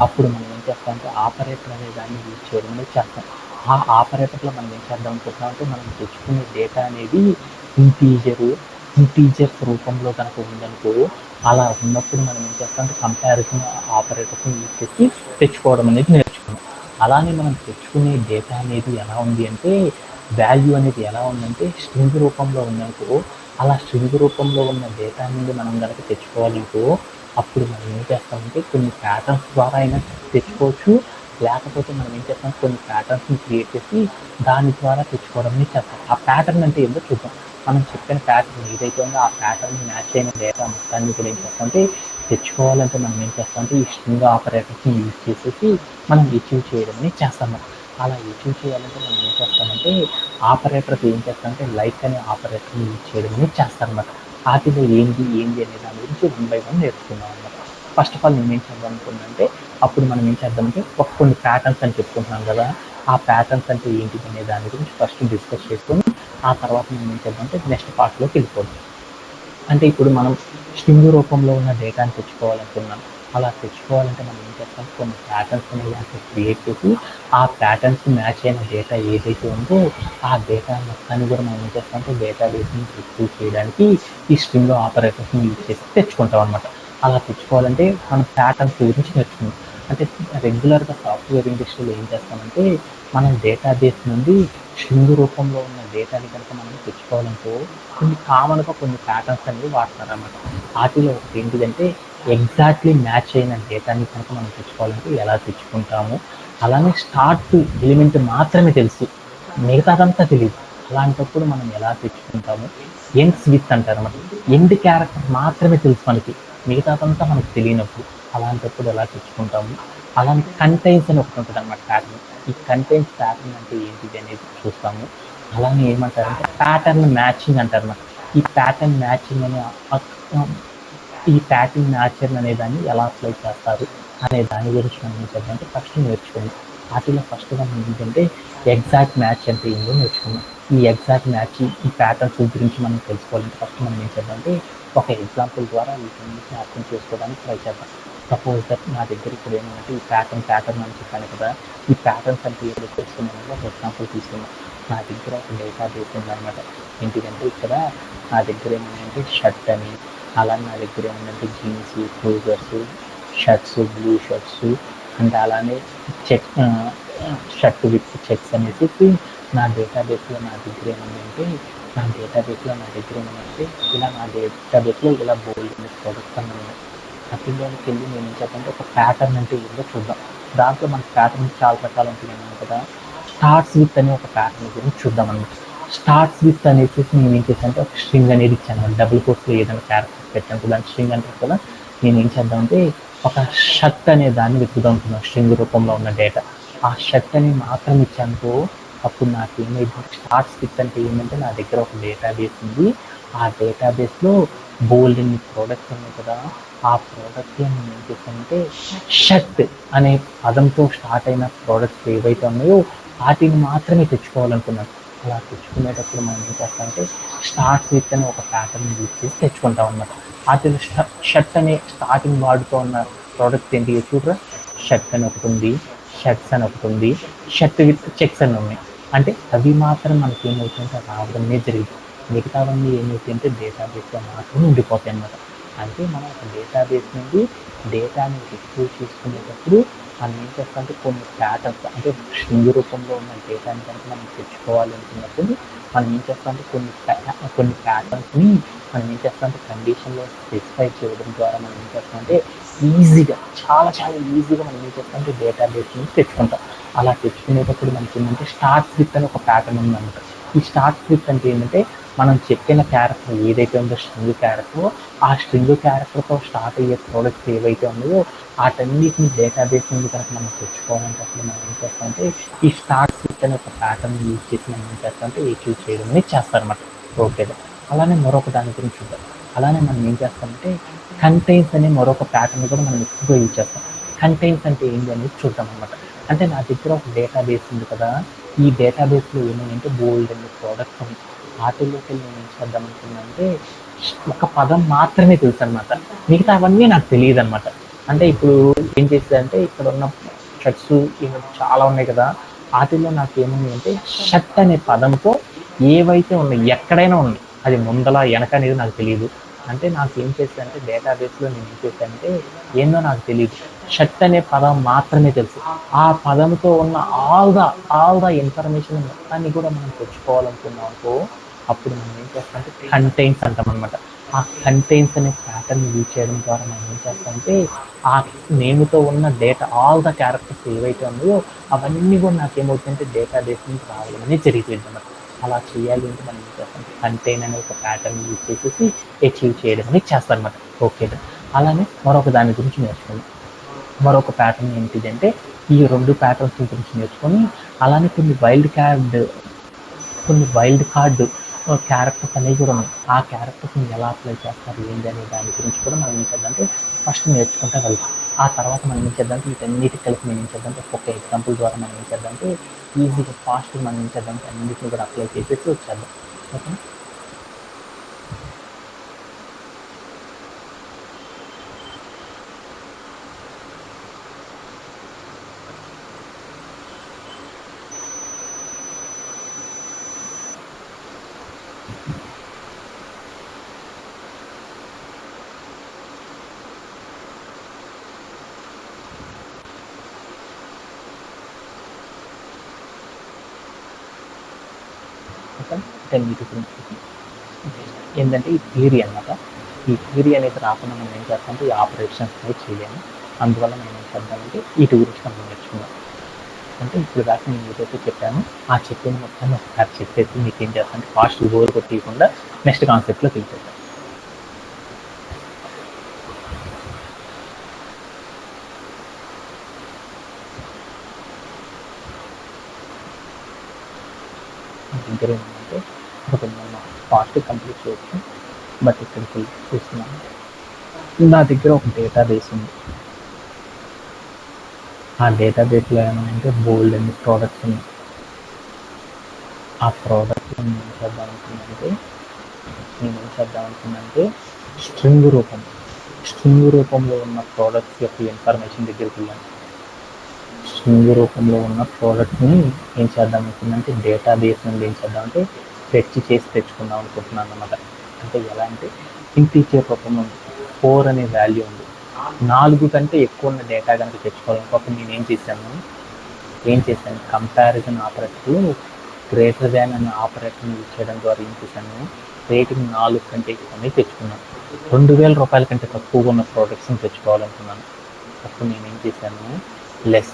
అప్పుడు మనం ఏం చేస్తామంటే ఆపరేటర్ అనే దాన్ని యూజ్ చేయడం అనేది చేస్తాం. ఆ ఆపరేటర్లో మనం ఏం చేద్దాం అనుకుంటున్నాం అంటే మనం తెచ్చుకునే డేటా అనేది ఇంటీజర్స్ రూపంలో కనుక ఉందనుకో అలా ఉన్నప్పుడు మనం ఏం చేస్తామంటే కంపారిజన్ ఆపరేటర్స్ని యూజ్ చేసి తెచ్చుకోవడం అనేది నేర్చుకున్నాం. అలానే మనం తెచ్చుకునే డేటా అనేది ఎలా ఉంది అంటే వాల్యూ అనేది ఎలా ఉందంటే స్ట్రింగ్ రూపంలో ఉందనుకో అలా స్ట్రింగ్ రూపంలో ఉన్న డేటా నుండి మనం కనుక తెచ్చుకోవాలనుకో అప్పుడు మనం ఏం చేస్తామంటే కొన్ని ప్యాటర్న్స్ ద్వారా అయినా తెచ్చుకోవచ్చు, లేకపోతే మనం ఏం చేస్తాం కొన్ని ప్యాటర్న్స్ని క్రియేట్ చేసి దాని ద్వారా తెచ్చుకోవడం అనేది చేస్తాం. ఆ ప్యాటర్న్ అంటే ఏంటో చూద్దాం. మనం చెప్పిన ప్యాటర్న్ ఏదైతే ఉందో ఆ ప్యాటర్న్ మ్యాచ్ అయిన డేటా మొత్తాన్ని కూడా ఏం చేస్తామంటే తెచ్చుకోవాలంటే మనం ఏం చేస్తామంటే ఈ స్ట్రింగ్ ఆపరేటర్స్ని యూజ్ చేసేసి మనం అచీవ్ చేయడం అనేది చేస్తాము. అలా అచీవ్ చేయాలంటే మనం ఏం చేస్తామంటే ఆపరేటర్కి ఏం చేస్తామంటే లైక్ అనే ఆపరేటర్ని యూజ్ చేయడం అనేది చేస్తారన్నమాట. వాటిలో ఏంది అనే దాని గురించి 1 by 1 నేర్చుకున్నాం అన్నమాట. ఫస్ట్ ఆఫ్ ఆల్ నేనేం చేద్దాం అనుకున్నానంటే అప్పుడు మనం ఏం చేద్దామంటే కొన్ని ప్యాటర్న్స్ అని చెప్పుకుంటున్నాం కదా, ఆ ప్యాటర్న్స్ అంటే ఏంటిది అనే దాని గురించి ఫస్ట్ డిస్కస్ చేసుకొని ఆ తర్వాత మనం ఏం చేద్దామంటే నెక్స్ట్ పార్ట్లోకి వెళ్ళిపోతాం. అంటే ఇప్పుడు మనం స్ట్రింగ్ రూపంలో ఉన్న డేటాని తెచ్చుకోవాలనుకున్నాం. అలా తెచ్చుకోవాలంటే మనం ఏం చేస్తాం, కొన్ని ప్యాటర్న్స్ అనేవి దాంట్లో క్రియేట్ చేసి ఆ ప్యాటర్న్స్కి మ్యాచ్ అయిన డేటా ఏదైతే ఉందో ఆ డేటా మొత్తాన్ని కూడా మనం ఏం చేస్తాం అంటే డేటాబేస్ని రిట్రీవ్ చేయడానికి ఈ స్ట్రింగ్ ఆపరేటర్స్ని యూజ్ చేసి తెచ్చుకుంటాం అనమాట. అలా తెచ్చుకోవాలంటే మనం ప్యాటర్న్స్ గురించి నేర్చుకుంటాం. అంటే రెగ్యులర్గా సాఫ్ట్వేర్ ఇండస్ట్రీలో ఏం చేస్తామంటే మనం డేటాబేస్ నుండి స్ట్రింగ్ రూపంలో ఉన్న డేటాని కనుక మనం తెచ్చుకోవాలనుకో కొన్ని ప్యాటర్న్స్ అనేవి వాడతారన్నమాట. వాటిలో ఒకటి ఏంటిదంటే ఎగ్జాక్ట్లీ మ్యాచ్ అయిన డేటాని కనుక మనం తెచ్చుకోవాలంటే ఎలా తెచ్చుకుంటాము, అలానే స్టార్ట్ ఎలిమెంట్ మాత్రమే తెలుసు, మిగతాదంతా తెలియదు. అలాంటప్పుడు మనం ఎలా తెచ్చుకుంటాము, ఎండ్స్ విత్ అంటారు అన్నమాట. ఎండ్ క్యారెక్టర్ మాత్రమే తెలుసు మనకి, మిగతాదంతా మనకు తెలియనప్పుడు అలాంటప్పుడు ఎలా తెచ్చుకుంటాము. అలానే కంటైన్స్ అని ఒకటి ఉంటుంది అన్నమాట ప్యాటర్న్. ఈ కంటైన్స్ ప్యాటర్న్ అంటే ఏంటిది అనేది చూస్తాము. అలానే ఏమంటారంటే ప్యాటర్న్ మ్యాచింగ్ అంటారు అన్నమాట. ఈ ప్యాటర్న్ మ్యాచింగ్ అనే దాన్ని ఎలా అప్లై చేస్తారు అనే దాని గురించి మనం ఏం చేద్దామంటే ఫస్ట్ నేర్చుకుందాం. వాటిలో ఫస్ట్ మనం ఏంటంటే ఎగ్జాక్ట్ మ్యాచ్ అంటే ఏంటో నేర్చుకుందాం. ఈ ఎగ్జాక్ట్ మ్యాచ్ ఈ ప్యాటర్న్స్ గురించి మనం తెలుసుకోవాలంటే ఫస్ట్ మనం ఏం చేద్దామంటే ఒక ఎగ్జాంపుల్ ద్వారా వీటన్నిటిని అర్థం చేసుకోవడానికి ట్రై చేద్దాం. సపోజ్ దట్ నా దగ్గర ఇప్పుడు ఏమంటే ఈ ప్యాటర్న్ అని చెప్పాను కదా, ఈ ప్యాటర్న్స్ అంటే ఏదో తెలుసుకున్నాను. ఒక ఎగ్జాంపుల్ తీసుకున్నాం. నా దగ్గర ఒక డేటాబేస్ ఉందన్నమాట. ఏంటిదంటే ఇక్కడ నా దగ్గర ఏమంటే షర్ట్ అని, అలానే నా దగ్గర ఏమంటే jeans, trousers, shirts, blue shirts and అలానే షర్ట్ విత్ చెక్స్ అనేసి నా డేటాబేస్లో నా దగ్గర ఏముందంటే ఇలా నా డేటాబేస్లో ఇలా బోల్డ్ ప్రొడక్ట్స్ అన్నీ ఉన్నాయి. వాటిలోకి వెళ్ళి నేను ఏం చెప్పంటే ఒక ప్యాటర్న్ అంటే ఏంటో చూద్దాం. దాంట్లో మనకి ప్యాటర్న్ చాలా రకాలు ఉంటాయి కదా. స్టార్ట్స్ విత్ అనే ఒక ప్యాటర్న్ గురించి చూద్దాం అన్నమాట. స్టార్ట్స్ విత్ అనేది చూసి నేను ఏం చేశానంటే ఒక స్ట్రింగ్ అనేది ఇచ్చాను. డబుల్ కోట్స్లో ఏదైనా క్యారెక్టర్ పెట్టాను దాని స్ట్రింగ్ అంటారు కదా. నేను ఏం చేద్దామంటే ఒక షర్ట్ అనే దాన్ని వెతుకుదాం అనుకున్నాను. స్ట్రింగ్ రూపంలో ఉన్న డేటా ఆ షర్ట్ అని మాత్రం ఇచ్చానుకో అప్పుడు నాకు ఏమైంది స్టార్ట్స్ విత్ అంటే ఏంటంటే నా దగ్గర ఒక డేటాబేస్ ఉంది. ఆ డేటాబేస్లో బోల్డ్ అన్ని ప్రోడక్ట్స్ ఉన్నాయి కదా. ఆ ప్రోడక్ట్లో నేను ఏం చేశానంటే షర్ట్ అనే పదంతో స్టార్ట్ అయిన ప్రోడక్ట్స్ ఏవైతే ఉన్నాయో వాటిని మాత్రమే తెచ్చుకోవాలనుకున్నాను. అలా తెచ్చుకునేటప్పుడు మనం ఏం చేస్తామంటే స్టార్ట్స్ విత్ అని ఒక ప్యాటర్న్ యూజ్ చేసి తెచ్చుకుంటాం అన్నమాట. వాటిలో షర్ట్ అనే స్టార్టింగ్ వాడుతూ ఉన్న ప్రోడక్ట్స్ ఏంటి చూడరా. షర్ట్ అని ఒకటి ఉంది, షర్ట్స్ అని ఒకటి ఉంది, షర్ట్ విత్ చెక్స్ అని ఉన్నాయి. అంటే అవి మాత్రం మనకి ఏమవుతుందంటే రావడమే జరిగింది. మిగతావన్నీ ఏమవుతాయంటే డేటాబేస్లో మాత్రం ఉండిపోతాయి అన్నమాట. అంటే మనం ఒక డేటాబేస్ నుండి డేటాని రిట్రీవ్ చేసుకునేటప్పుడు మనం ఏం చేస్తామంటే కొన్ని ప్యాటర్న్స్ అంటే స్ట్రింగ్ రూపంలో ఉన్న డేటాని కనుక మనం తెచ్చుకోవాలి అనుకున్నప్పుడు మనం ఏం చేస్తామంటే కొన్ని ప్యాటర్న్స్ని మనం ఏం చేస్తామంటే కండిషన్లో స్పెసిఫై చేయడం ద్వారా మనం ఏం చేస్తామంటే ఈజీగా చాలా ఈజీగా మనం ఏం చేస్తామంటే డేటాబేస్ నుంచి తెచ్చుకుంటాం. అలా తెచ్చుకునేటప్పుడు మనకి ఏంటంటే స్టార్ట్ స్క్రిప్ట్ అని ఒక ప్యాటర్న్ ఉందన్నమాట. ఈ స్టార్ట్ స్క్రిప్ట్ అంటే ఏంటంటే మనం చెప్పిన క్యారెక్టర్ ఏదైతే ఉందో స్ట్రింగ్ క్యారెక్టర్ ఆ స్ట్రింగ్ క్యారెక్టర్తో స్టార్ట్ అయ్యే ప్రోడక్ట్స్ ఏవైతే ఉన్నాయో వాటన్నిటిని డేటాబేస్ నుండి కనుక మనం తెచ్చుకోవాలంటే అసలు మనం ఏం చేస్తామంటే ఈ స్టార్ట్ స్క్రిప్ట్ అనే ఒక ప్యాటర్న్ యూజ్ చేసి మనం ఏం చేస్తామంటే అచీవ్ చేయడం అనేది చేస్తారన్నమాట. ఓకే. అలానే మరొక దాని గురించి చూద్దాం. అలానే మనం ఏం చేస్తామంటే కంటైన్స్ అనే మరొక ప్యాటర్న్ కూడా మనం ఎక్కువగా యూజ్ చేస్తాం. కంటైన్స్ అంటే ఏంటి అనేది చూద్దాం అనమాట. అంటే నా దగ్గర ఒక డేటాబేస్ ఉంది కదా. ఈ డేటాబేస్లో ఏమైందంటే బోల్డ్ అనే ప్రోడక్ట్స్ ఉన్నాయి. వాటిల్లోకి నేను ఏం చేద్దాం అనుకున్నానంటే ఒక పదం మాత్రమే తెలుసు అనమాట. మిగతా అవన్నీ నాకు తెలియదు అనమాట. అంటే ఇప్పుడు ఏం చేసేదంటే ఇక్కడ ఉన్న షర్ట్స్ చాలా ఉన్నాయి కదా. వాటిల్లో నాకు ఏముంది అంటే షర్ట్ అనే పదంతో ఏవైతే ఉన్నాయి ఎక్కడైనా ఉన్నాయి. అది ముందల వెనక అనేది నాకు తెలియదు. అంటే నాకు ఏం చేశానంటే డేటాబేస్లో నేను ఏం చేశానంటే ఏందో నాకు తెలియదు. షర్ట్ అనే పదం మాత్రమే తెలుసు. ఆ పదంతో ఉన్న ఆల్ ద ఇన్ఫర్మేషన్ మొత్తాన్ని కూడా మనం తెచ్చుకోవాలనుకున్నాం అనుకో అప్పుడు మనం ఏం చేస్తామంటే కంటైన్స్ అంటాం అనమాట. ఆ కంటైన్స్ అనే ప్యాటర్న్ యూజ్ చేయడం ద్వారా మనం ఏం చేస్తామంటే ఆ నేమ్తో ఉన్న డేటా ఆల్ ద క్యారెక్టర్స్ ఏవైతే ఉన్నాయో అవన్నీ కూడా నాకు ఏమవుతుందంటే డేటాబేస్ నుంచి రావడం అనేది జరిగిపోయింది అన్నమాట. అలా చేయాలి అంటే మనం ఏం చేస్తాం కంటైన్ అనే ఒక ప్యాటర్న్ యూజ్ చేసేసి అచీవ్ చేయడం అనేది చేస్తారనమాట. ఓకే. అలానే మరొక దాని గురించి నేర్చుకుందాం. మరొక ప్యాటర్న్ ఏంటిదంటే ఈ 2 ప్యాటర్న్స్ గురించి నేర్చుకొని అలానే కొన్ని వైల్డ్ కార్డ్ క్యారెక్టర్స్ అనేవి కూడా ఉన్నాయి. ఆ క్యారెక్టర్స్ని ఎలా అప్లై చేస్తారు ఏంటి అనే దాని గురించి కూడా మనం ఏం చేద్దామంటే ఫస్ట్ నేర్చుకుంటూ వెళ్తాం. ఆ తర్వాత మనం ఏం చేద్దామంటే వీటన్నిటి కలిపి మనం ఏం చేద్దామంటే ఒక్కొక్క ఎగ్జాంపుల్ ద్వారా మనం ఏం చేద్దామంటే ఈజీగా ఫాస్ట్గా మనం ఏం చేద్దామంటే అన్నింటిని కూడా అప్లై చేసేసి వచ్చేద్దాం. ఓకే. వీటి గురించి ఏంటంటే ఈ థియరీ అనమాట. ఈ థియరీ అనేది రాకుండా మనం ఏం చేస్తామంటే ఈ ఆపరేషన్స్ అనేది చేయలేము. అందువల్ల మనం ఏం చేద్దామంటే వీటి గురించి మనం నేర్చుకుందాం. అంటే ఇప్పుడు దాకా నేను ఏదైతే చెప్పానో ఆ చెప్పిన మొత్తాన్ని ఒకసారి చెప్పేసి మీకు ఏం చేస్తానంటే ఫాస్ట్ బోర్ కొట్టకుండా నెక్స్ట్ కాన్సెప్ట్లోకి వెళ్ళిపోతాం. దగ్గర ఏంటంటే ఒకటి మనం ఫాస్ట్ కంప్లీట్ చేయొచ్చు. బట్ ఇక్కడికి వెళ్ళి చూస్తున్నాను నా దగ్గర ఒక డేటాబేస్ ఉంది. ఆ డేటాబేస్లో ఏమంటే బోల్డ్ అన్ని ప్రోడక్ట్స్ ఉన్నాయి. ఆ ప్రోడక్ట్లో నేను ఏం చేద్దాం అనుకున్నానంటే స్ట్రింగ్ రూపంలో ఉన్న ప్రోడక్ట్స్ యొక్క ఇన్ఫర్మేషన్ దగ్గరికి వెళ్ళాను. స్ట్రింగ్ రూపంలో ఉన్న ప్రోడక్ట్ని ఏం చేద్దాం అనుకుందంటే డేటాబేస్ నుండి ఏం చేద్దామంటే ఫెచ్ చేసి తెచ్చుకుందాం అనుకుంటున్నాను అన్నమాట. అంటే ఎలా అంటే ఇంటీజర్ రూపంలో ఉంది. 4 అనే వాల్యూ ఉంది. 4 కంటే ఎక్కువ ఉన్న డేటా కనుక తెచ్చుకోవాలనుకోకపోతే నేను ఏం చేశాను కంపారిజన్ ఆపరేటర్లో గ్రేటర్ దాన్ అనే ఆపరేటర్ని యూజ్ చేయడం ద్వారా ఏం చేశాను, రేటింగ్ 4 కంటే ఎక్కువనే తెచ్చుకున్నాను. 2000 రూపాయల కంటే తక్కువగా ఉన్న ప్రోడక్ట్స్ని తెచ్చుకోవాలనుకున్నాను. అప్పుడు నేనేం చేశాను, లెస్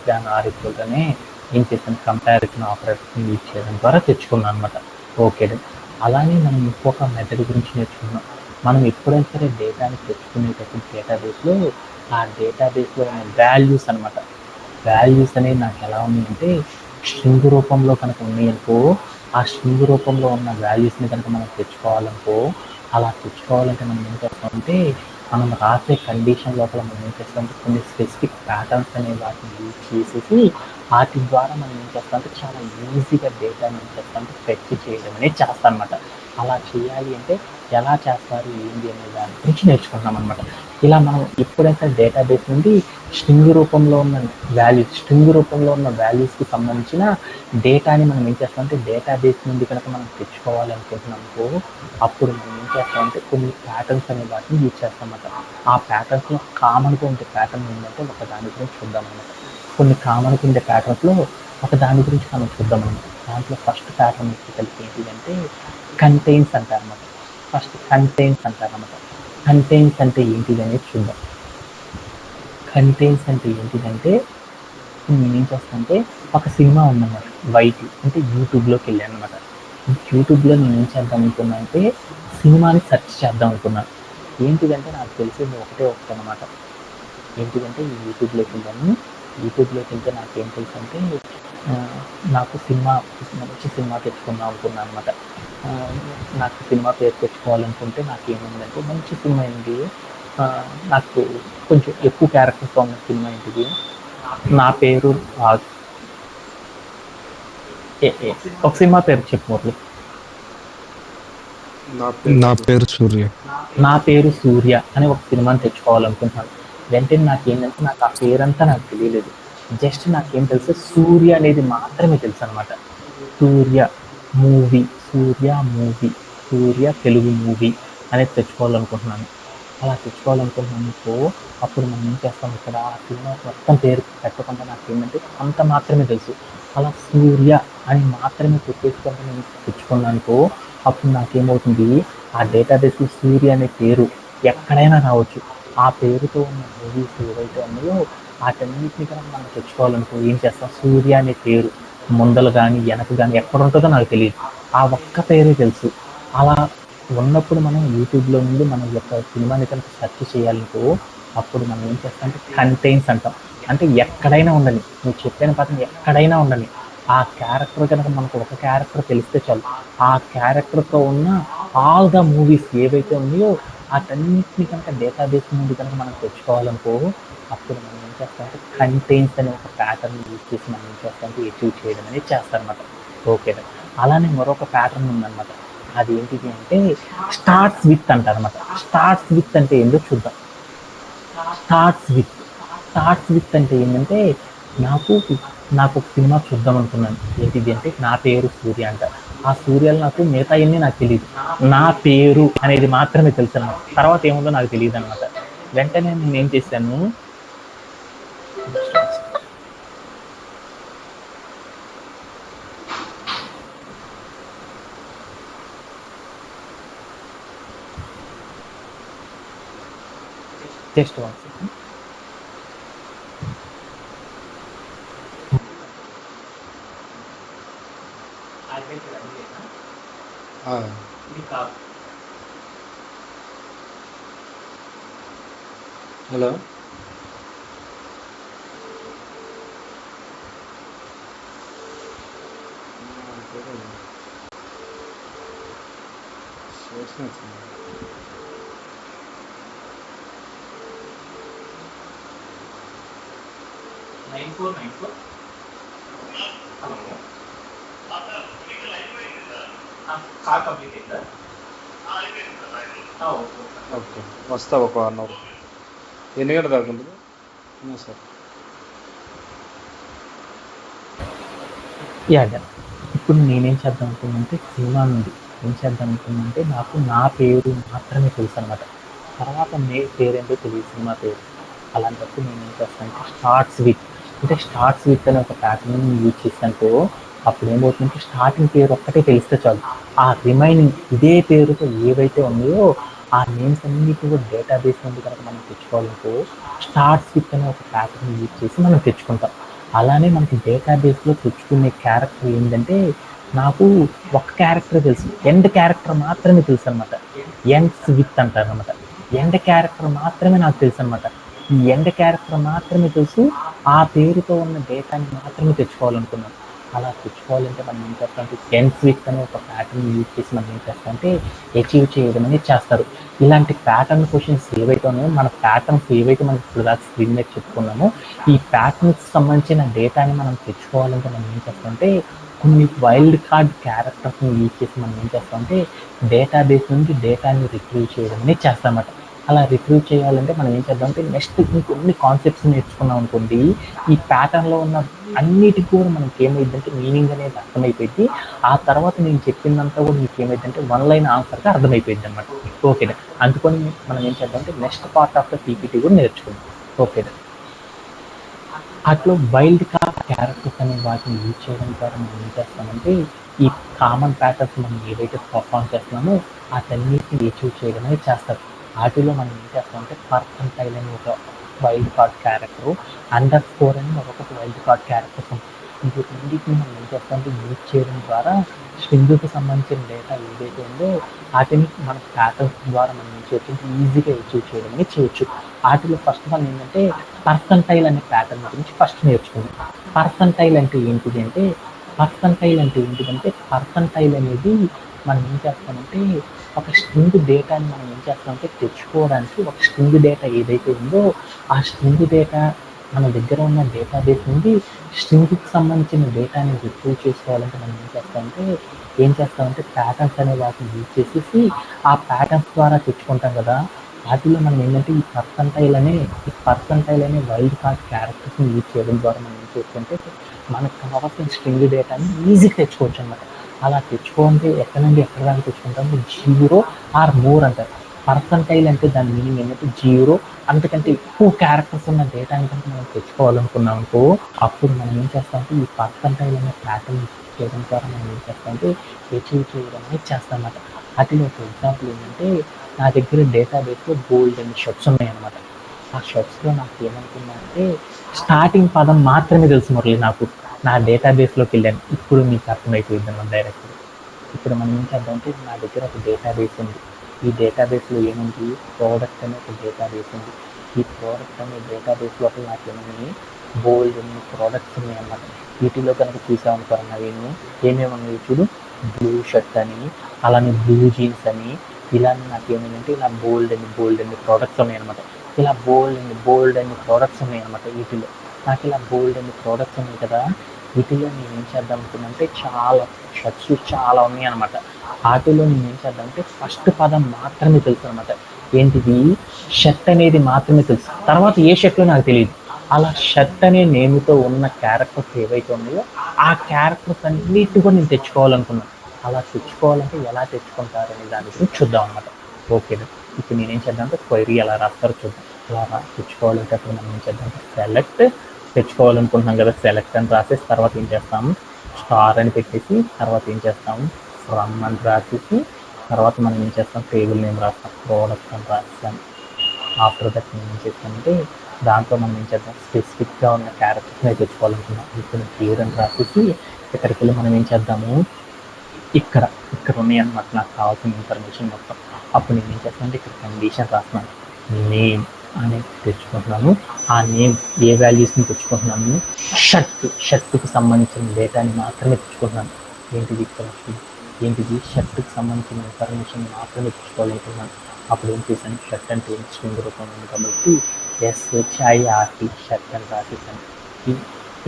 దాన్ ఆర్ ఈక్వల్ అనే ఏం చేశాను, కంపారిజన్ ఆపరేటర్ని యూజ్ చేయడం ద్వారా తెచ్చుకున్నాను అనమాట. ఓకే, అలానే మనం ఇంకొక మెథడ్ గురించి నేర్చుకున్నాం. మనం ఎప్పుడైనా సరే డేటాని తెచ్చుకునేటప్పుడు డేటాబేస్లో, ఆ డేటాబేస్లో ఉన్న వాల్యూస్ అనమాట, వాల్యూస్ అనేవి నాకు ఎలా ఉన్నాయంటే స్ట్రింగ్ రూపంలో కనుక ఉన్నాయనుకో, ఆ స్ట్రింగ్ రూపంలో ఉన్న వాల్యూస్ని కనుక మనం తెచ్చుకోవాలనుకో, అలా తెచ్చుకోవాలంటే మనం ఏం చేస్తామంటే, మనం రాసే కండిషన్ లోపల మనం ఏం చేస్తామంటే కొన్ని స్పెసిఫిక్ ప్యాటర్న్స్ అనే వాటిని యూజ్ చేసేసి వాటి ద్వారా మనం ఏం చేస్తామంటే చాలా ఈజీగా డేటాని ఏం చేస్తామంటే ఫెచ్ చేయడం అనేది చేస్తాం అనమాట. అలా చేయాలి అంటే ఎలా చేస్తారు ఏంటి అనే దాని గురించి నేర్చుకుంటున్నాం అనమాట. ఇలా మనం ఎప్పుడైతే డేటాబేస్ నుండి స్ట్రింగ్ రూపంలో ఉన్న వాల్యూస్కి సంబంధించిన డేటాని మనం ఏం చేస్తామంటే డేటాబేస్ నుండి కనుక మనం తెచ్చుకోవాలనుకుంటున్నామో, అప్పుడు మనం ఏం చేస్తామంటే కొన్ని ప్యాటర్న్స్ అనే వాటిని యూజ్ చేస్తామన్నమాట. ఆ ప్యాటర్న్స్లో కామన్గా ఉండే ప్యాటర్న్ ఏంటంటే ఒక దాని గురించి చూద్దామన్నమాట. కొన్ని కామన్గా ఉండే ప్యాటర్న్స్లో ఒక దాని గురించి మనం చూద్దామన్నమాట. దాంట్లో ఫస్ట్ ప్యాటర్న్ వచ్చేసరికి ఏంటిదంటే కంటైన్స్ అంటారన్నమాట. కంటైన్స్ అంటే ఏంటిది అనేది చూద్దాం. కంటైన్స్ అంటే ఏంటిదంటే నేనేం చేస్తానంటే ఒక సినిమా ఉందన్నమాట, వైట్, అంటే యూట్యూబ్లోకి వెళ్ళాను అనమాట. యూట్యూబ్లో నేను ఏం చేద్దాం అనుకున్నా అంటే సినిమాని సెర్చ్ చేద్దాం అనుకున్నాను. ఏంటిదంటే నాకు తెలిసింది ఒకటే అనమాట. ఏంటిదంటే యూట్యూబ్లోకి వెళ్ళాను. యూట్యూబ్లోకి వెళ్తే నాకేం తెలుసు అంటే నాకు మంచి సినిమా తెచ్చుకుందాం అనుకున్నాను అనమాట. నాకు సినిమా పేరు తెచ్చుకోవాలనుకుంటే నాకేముందంటే మంచి సినిమా ఏంటి, నాకు కొంచెం ఎక్కువ క్యారెక్టర్స్తో ఉన్న సినిమా ఏంటిది, నా పేరు ఒక సినిమా పేరు చెప్పు మురళి. నా పేరు సూర్య. నా పేరు సూర్య అని ఒక సినిమాని తెచ్చుకోవాలనుకుంటున్నాను. వెంటనే నాకేంటంటే నాకు ఆ పేరంతా నాకు తెలియలేదు. జస్ట్ నాకేం తెలుసు, సూర్య అనేది మాత్రమే తెలుసు అనమాట. సూర్య సూర్య తెలుగు మూవీ అనేది తెచ్చుకోవాలనుకుంటున్నాను. అలా తెచ్చుకోవాలనుకుంటున్నానుకో అప్పుడు మనం ఏం చేస్తాం, ఇక్కడ ఆ సినిమా మొత్తం పేరు పెట్టకుండా నాకేంటంటే అంత మాత్రమే తెలుసు. అలా సూర్య అని మాత్రమే పెట్టేసుకొని నేను తెచ్చుకున్నానుకో అప్పుడు నాకేమవుతుంది, ఆ డేటాబేస్లో సూర్య అనే పేరు ఎక్కడైనా రావచ్చు. ఆ పేరుతో ఉన్న మూవీస్ ఏవైతే ఉన్నాయో వాటన్నిటిని కనుక మనం తెచ్చుకోవాలనుకో ఏం చేస్తాం, సూర్య అనే పేరు ముందలు కానీ వెనక కానీ ఎక్కడ ఉంటుందో నాకు తెలియదు, ఆ ఒక్క పేరే తెలుసు. అలా ఉన్నప్పుడు మనం యూట్యూబ్లో నుండి మనం యొక్క సినిమాని కనుక సెర్చ్ చేయాలనుకో అప్పుడు మనం ఏం చేస్తామంటే కంటైన్స్ అంటాం. అంటే ఎక్కడైనా ఉండని, నువ్వు చెప్పిన పదం ఎక్కడైనా ఉండని, ఆ క్యారెక్టర్ కనుక మనకు ఒక క్యారెక్టర్ తెలిస్తే చాలు, ఆ క్యారెక్టర్తో ఉన్న ఆల్ ద మూవీస్ ఏవైతే ఉన్నాయో వాటన్నిటిని కనుక డేటాబేస్ నుండి కనుక మనం తెచ్చుకోవాలనుకో అప్పుడు మనం ఏం చేస్తామంటే కంటైన్స్ అనే ఒక ప్యాటర్న్ యూజ్ చేసి మనం ఏం చేస్తామంటే అచీవ్ చేయడం అనేది చేస్తారనమాట. ఓకే, అలానే మరొక ప్యాటర్న్ ఉందన్నమాట. అది ఏంటిది అంటే స్టార్ట్స్ విత్ అంటారనమాట. స్టార్ట్స్ విత్ అంటే ఏంటో చూద్దాం. స్టార్ట్స్ విత్ అంటే ఏంటంటే నాకు ఒక సినిమా చూద్దాం అనుకున్నాను. ఏంటిది అంటే నా పేరు సూర్య అంట. ఆ సూర్యాలు నాకు మిగతా అన్నీ నాకు తెలియదు, నా పేరు అనేది మాత్రమే తెలుసు అనమాట. తర్వాత ఏముందో నాకు తెలియదు అనమాట. వెంటనే నేను ఏం చేశాను, just one second. Hello, okay వస్తా ఒక 1 అవర్. ఎన్ని గంటల దాకా ఉంటుంది సార్? ఇప్పుడు నేనేం చేద్దాం అనుకున్నానంటే సినిమా నుండి ఏం చేద్దాం అనుకున్నానంటే నాకు నా పేరు మాత్రమే తెలుసు అనమాట. తర్వాత పేరేంటో తెలియదు, సినిమా పేరు. అలాంటప్పుడు నేను ఏం చేస్తానంటే స్టార్ట్స్ విత్ అనే ఒక ప్యాటర్న్ యూజ్ చేసానుకో అప్పుడు ఏమవుతుందంటే స్టార్టింగ్ పేరు ఒక్కటే తెలిస్తే చాలు, ఆ రిమైనింగ్ ఇదే పేరుతో ఏవైతే ఉన్నాయో ఆ నేమ్స్ అన్నిటి కూడా డేటాబేస్ నుండి కనుక మనం తెచ్చుకోవాలనుకో స్టార్ట్స్ విత్ అనే ఒక ప్యాటర్న్ యూజ్ చేసి మనం తెచ్చుకుంటాం. అలానే మనకి డేటాబేస్లో తెచ్చుకునే క్యారెక్టర్ ఏంటంటే, నాకు ఒక క్యారెక్టర్ తెలుసు, ఎండ్ క్యారెక్టర్ మాత్రమే తెలుసు అనమాట. ఎండ్స్ విత్ అంటారు అనమాట. ఎండ్ క్యారెక్టర్ మాత్రమే నాకు తెలుసు అనమాట. ఈ ఎండ్ క్యారెక్టర్ మాత్రమే తెలుసు, ఆ పేరుతో ఉన్న డేటాని మాత్రమే తెచ్చుకోవాలనుకున్నాను. అలా తెచ్చుకోవాలంటే మనం ఏం చేస్తామంటే ఎండ్స్ విత్ అనే ఒక ప్యాటర్న్ యూజ్ చేసి మనం ఏం చేస్తామంటే అచీవ్ చేయడం అనేది చేస్తారు. ఇలాంటి ప్యాటర్న్ క్వశ్చన్స్ ఏవైతే ఉన్నాయో, మన ప్యాటర్న్స్ ఏవైతే మనం ఇప్పుడు దాకా స్క్రీన్ మీద చెప్పుకున్నామో, ఈ ప్యాటర్న్స్ సంబంధించిన డేటాని మనం తెచ్చుకోవాలంటే మనం ఏం చేస్తామంటే కొన్ని వైల్డ్ కార్డ్ క్యారెక్టర్స్ని యూజ్ చేసి మనం ఏం చేస్తామంటే డేటాబేస్ నుంచి డేటాని రిట్రీవ్ చేయడం అనేది చేస్తామన్నమాట. అలా రిట్రీవ్ చేయాలంటే మనం ఏం చేద్దామంటే నెక్స్ట్ ఇంకొన్ని కాన్సెప్ట్స్ నేర్చుకున్నాం అనుకోండి, ఈ ప్యాటర్న్లో ఉన్న అన్నిటికి కూడా మనకి ఏమైందంటే మీనింగ్ అనేది అర్థమైపోయింది. ఆ తర్వాత నేను చెప్పిందంతా కూడా మీకు ఏమైందంటే వన్ లైన్ ఆన్సర్గా అర్థమైపోయింది అనమాట. ఓకేనా? అందుకని మనం ఏం చేద్దామంటే next part of the PPT కూడా నేర్చుకుందాం. ఓకేనా? అట్లా వైల్డ్ కార్డ్ క్యారెక్టర్స్ అనే వాటిని యూజ్ చేయడం ద్వారా మనం ఏం చేస్తామంటే ఈ కామన్ ప్యాటర్న్స్ మనం ఏవైతే పర్ఫామ్ చేస్తున్నామో వాటన్నిటిని అచీవ్ చేయడం అనేది చేస్తారు. వాటిలో మనం ఏం చేస్తామంటే పర్సంటైల్ అని ఒక wild card character, under score అని మరొకటి వైల్డ్ కార్డ్ క్యారెక్టర్స్ ఉంటాయి. ఈ రెండింటిని మనం ఏం చేస్తామంటే యూజ్ చేయడం ద్వారా స్ట్రింగ్కి సంబంధించిన డేటా ఏదైతే ఉందో వాటిని మన ప్యాటర్న్స్ ద్వారా మనం ఏం చేయొచ్చు, ఈజీగా అచీవ్ చేయడం అనేది చేయొచ్చు. వాటిలో ఫస్ట్ వన్ ఏంటంటే పర్సంటైల్ అనే ప్యాటర్న్ గురించి ఫస్ట్ నేర్చుకుందాం. పర్సంటైల్ అంటే ఏంటిదంటే పర్సంటైల్ అనేది మనం ఏం చేస్తామంటే ఒక స్ట్రింగ్ డేటాని మనం ఏం చేస్తామంటే తెచ్చుకోవడానికి ఒక స్ట్రింగ్ డేటా ఏదైతే ఉందో ఆ స్ట్రింగ్ డేటా మన దగ్గర ఉన్న డేటాబేస్ నుండి స్ట్రింగ్కి సంబంధించిన డేటాని రిట్రీవ్ చేసుకోవాలంటే మనం ఏం చేస్తామంటే ప్యాటర్న్స్ అనే వాటిని యూజ్ చేసేసి ఆ ప్యాటర్న్స్ ద్వారా తెచ్చుకుంటాం కదా. వాటిలో మనం ఏంటంటే ఈ పర్సంటైల్ అనే వైల్డ్ కార్డ్ క్యారెక్టర్స్ని యూజ్ చేయడం ద్వారా మనం ఏం చేయొచ్చంటే మనకు కావాల్సిన స్ట్రింగ్ డేటాని ఈజీగా తెచ్చుకోవచ్చు అనమాట. అలా తెచ్చుకోవాలంటే ఎక్కడి నుండి ఎక్కడ దాకా తెచ్చుకుంటాము, 0 ఆర్ మోర్ అంటారు. పర్సంటైల్ అంటే దాని మీనింగ్ ఏంటంటే 0 అంతకంటే ఎక్కువ క్యారెక్టర్స్ ఉన్న డేటాని కనుక మనం తెచ్చుకోవాలనుకున్నాం అనుకో, అప్పుడు మనం ఏం చేస్తామంటే ఈ పర్సంటైల్ అనే ప్యాటర్న్ చేయడం ద్వారా మనం ఏం చేస్తామంటే అచీవ్ చేయడం అనేది చేస్తామన్నమాట. వాటిలో ఒక ఎగ్జాంపుల్ ఏంటంటే నా దగ్గర డేటాబేస్లో బోల్డ్ అనే షర్ట్స్ ఉన్నాయన్నమాట. ఆ షర్ట్స్లో నాకు ఏమనుకున్నా అంటే స్టార్టింగ్ పదం మాత్రమే తెలుసు మురళి నాకు. నా డేటాబేస్లోకి వెళ్ళాను, ఇప్పుడు మీకు అర్థమైపోయింది అన్నమాట డైరెక్ట్. ఇప్పుడు మనం ఏం చేద్దామంటే నా దగ్గర ఒక డేటాబేస్ ఉంది. ఈ డేటాబేస్లో ఏముంది, ప్రోడక్ట్ అనే ఒక డేటాబేస్ ఉంది. ఈ ప్రోడక్ట్ అనే డేటాబేస్ లోపల నాకు ఏమన్నాయి, బోల్డ్ అన్ని ప్రోడక్ట్స్ ఉన్నాయి అన్నమాట. వీటిలో కనుక చూసామనుకోండి అవి ఏమేమి ఉన్నాయి చూడు, బ్లూ షర్ట్ అని, అలానే బ్లూ జీన్స్ అని, ఇలా నాకు ఏమైందంటే ఇలా బోల్డ్ అన్ని ప్రోడక్ట్స్ ఉన్నాయన్నమాట. ఇలా బోల్డ్ అన్ని ప్రోడక్ట్స్ ఉన్నాయన్నమాట. వీటిలో నాకు ఇలా బోల్డ్ అన్ని ప్రోడక్ట్స్ ఉన్నాయి కదా, వీటిలో నేను ఏం చేద్దాం అనుకున్నానంటే చాలా షర్ట్స్ చాలా ఉన్నాయి అనమాట. వాటిలో నేను ఏం చేద్దామంటే ఫస్ట్ పదం మాత్రమే తెలుసు అనమాట. ఏంటిది, షర్ట్ అనేది మాత్రమే తెలుసు. తర్వాత ఏ షర్ట్లో నాకు తెలియదు. అలా షర్ట్ అనే నేమ్తో ఉన్న క్యారెక్టర్స్ ఏవైతే ఉన్నాయో ఆ క్యారెక్టర్స్ అన్నిటి కూడా నేను తెచ్చుకోవాలనుకున్నాను. అలా తెచ్చుకోవాలంటే ఎలా తెచ్చుకుంటారు అనే దాని గురించి చూద్దాం అనమాట. ఓకేనా? ఇప్పుడు నేనేం చేద్దామంటే క్వైరీ ఎలా రాస్తారో చూద్దాం. అలా తెచ్చుకోవాలంటే అప్పుడు మనం ఏం చేద్దామంటే సెలెక్ట్, తెచ్చుకోవాలనుకుంటున్నాం కదా, సెలెక్ట్ అని రాసేసి తర్వాత ఏం చేస్తాము, స్టార్ అని పెట్టేసి తర్వాత ఏం చేస్తాము, ఫ్రమ్ అని రాసేసి తర్వాత మనం ఏం చేస్తాం, టేబుల్ నేమ్ రాస్తాం, ప్రోడక్ట్ అని రాస్తాం. ఆఫ్టర్ దట్ మనం ఏం చేస్తామంటే దాంట్లో మనం ఏం చేద్దాం, స్పెసిఫిక్గా ఉన్న క్యారెక్టర్స్ని తెచ్చుకోవాలనుకున్నాం. ఇప్పుడు పేరు అని రాసేసి ఇక్కడికి వెళ్ళి మనం ఏం చేద్దాము, ఇక్కడ ఉన్నాయన్నమాట నాకు కావాల్సిన ఇన్ఫర్మేషన్ మొత్తం. అప్పుడు నేను ఏం చేస్తానంటే ఇక్కడ కండిషన్ రాస్తున్నాను, నేమ్ అనేది తెచ్చుకుంటున్నాను. ఆ నేమ్ ఏ వాల్యూస్ని తెచ్చుకుంటున్నాను, షర్ట్కి సంబంధించిన డేటాని మాత్రమే తెచ్చుకుంటున్నాను. ఏంటిది షర్ట్కి సంబంధించిన ఇన్ఫర్మేషన్ మాత్రమే తెచ్చుకోవాలనుకున్నాను. అప్పుడు ఏం చేశాను, షర్ట్ అంటే స్ట్రింగ్ రూపం ఉంది కాబట్టి SHIRT షర్ట్ అని రాసేసాను.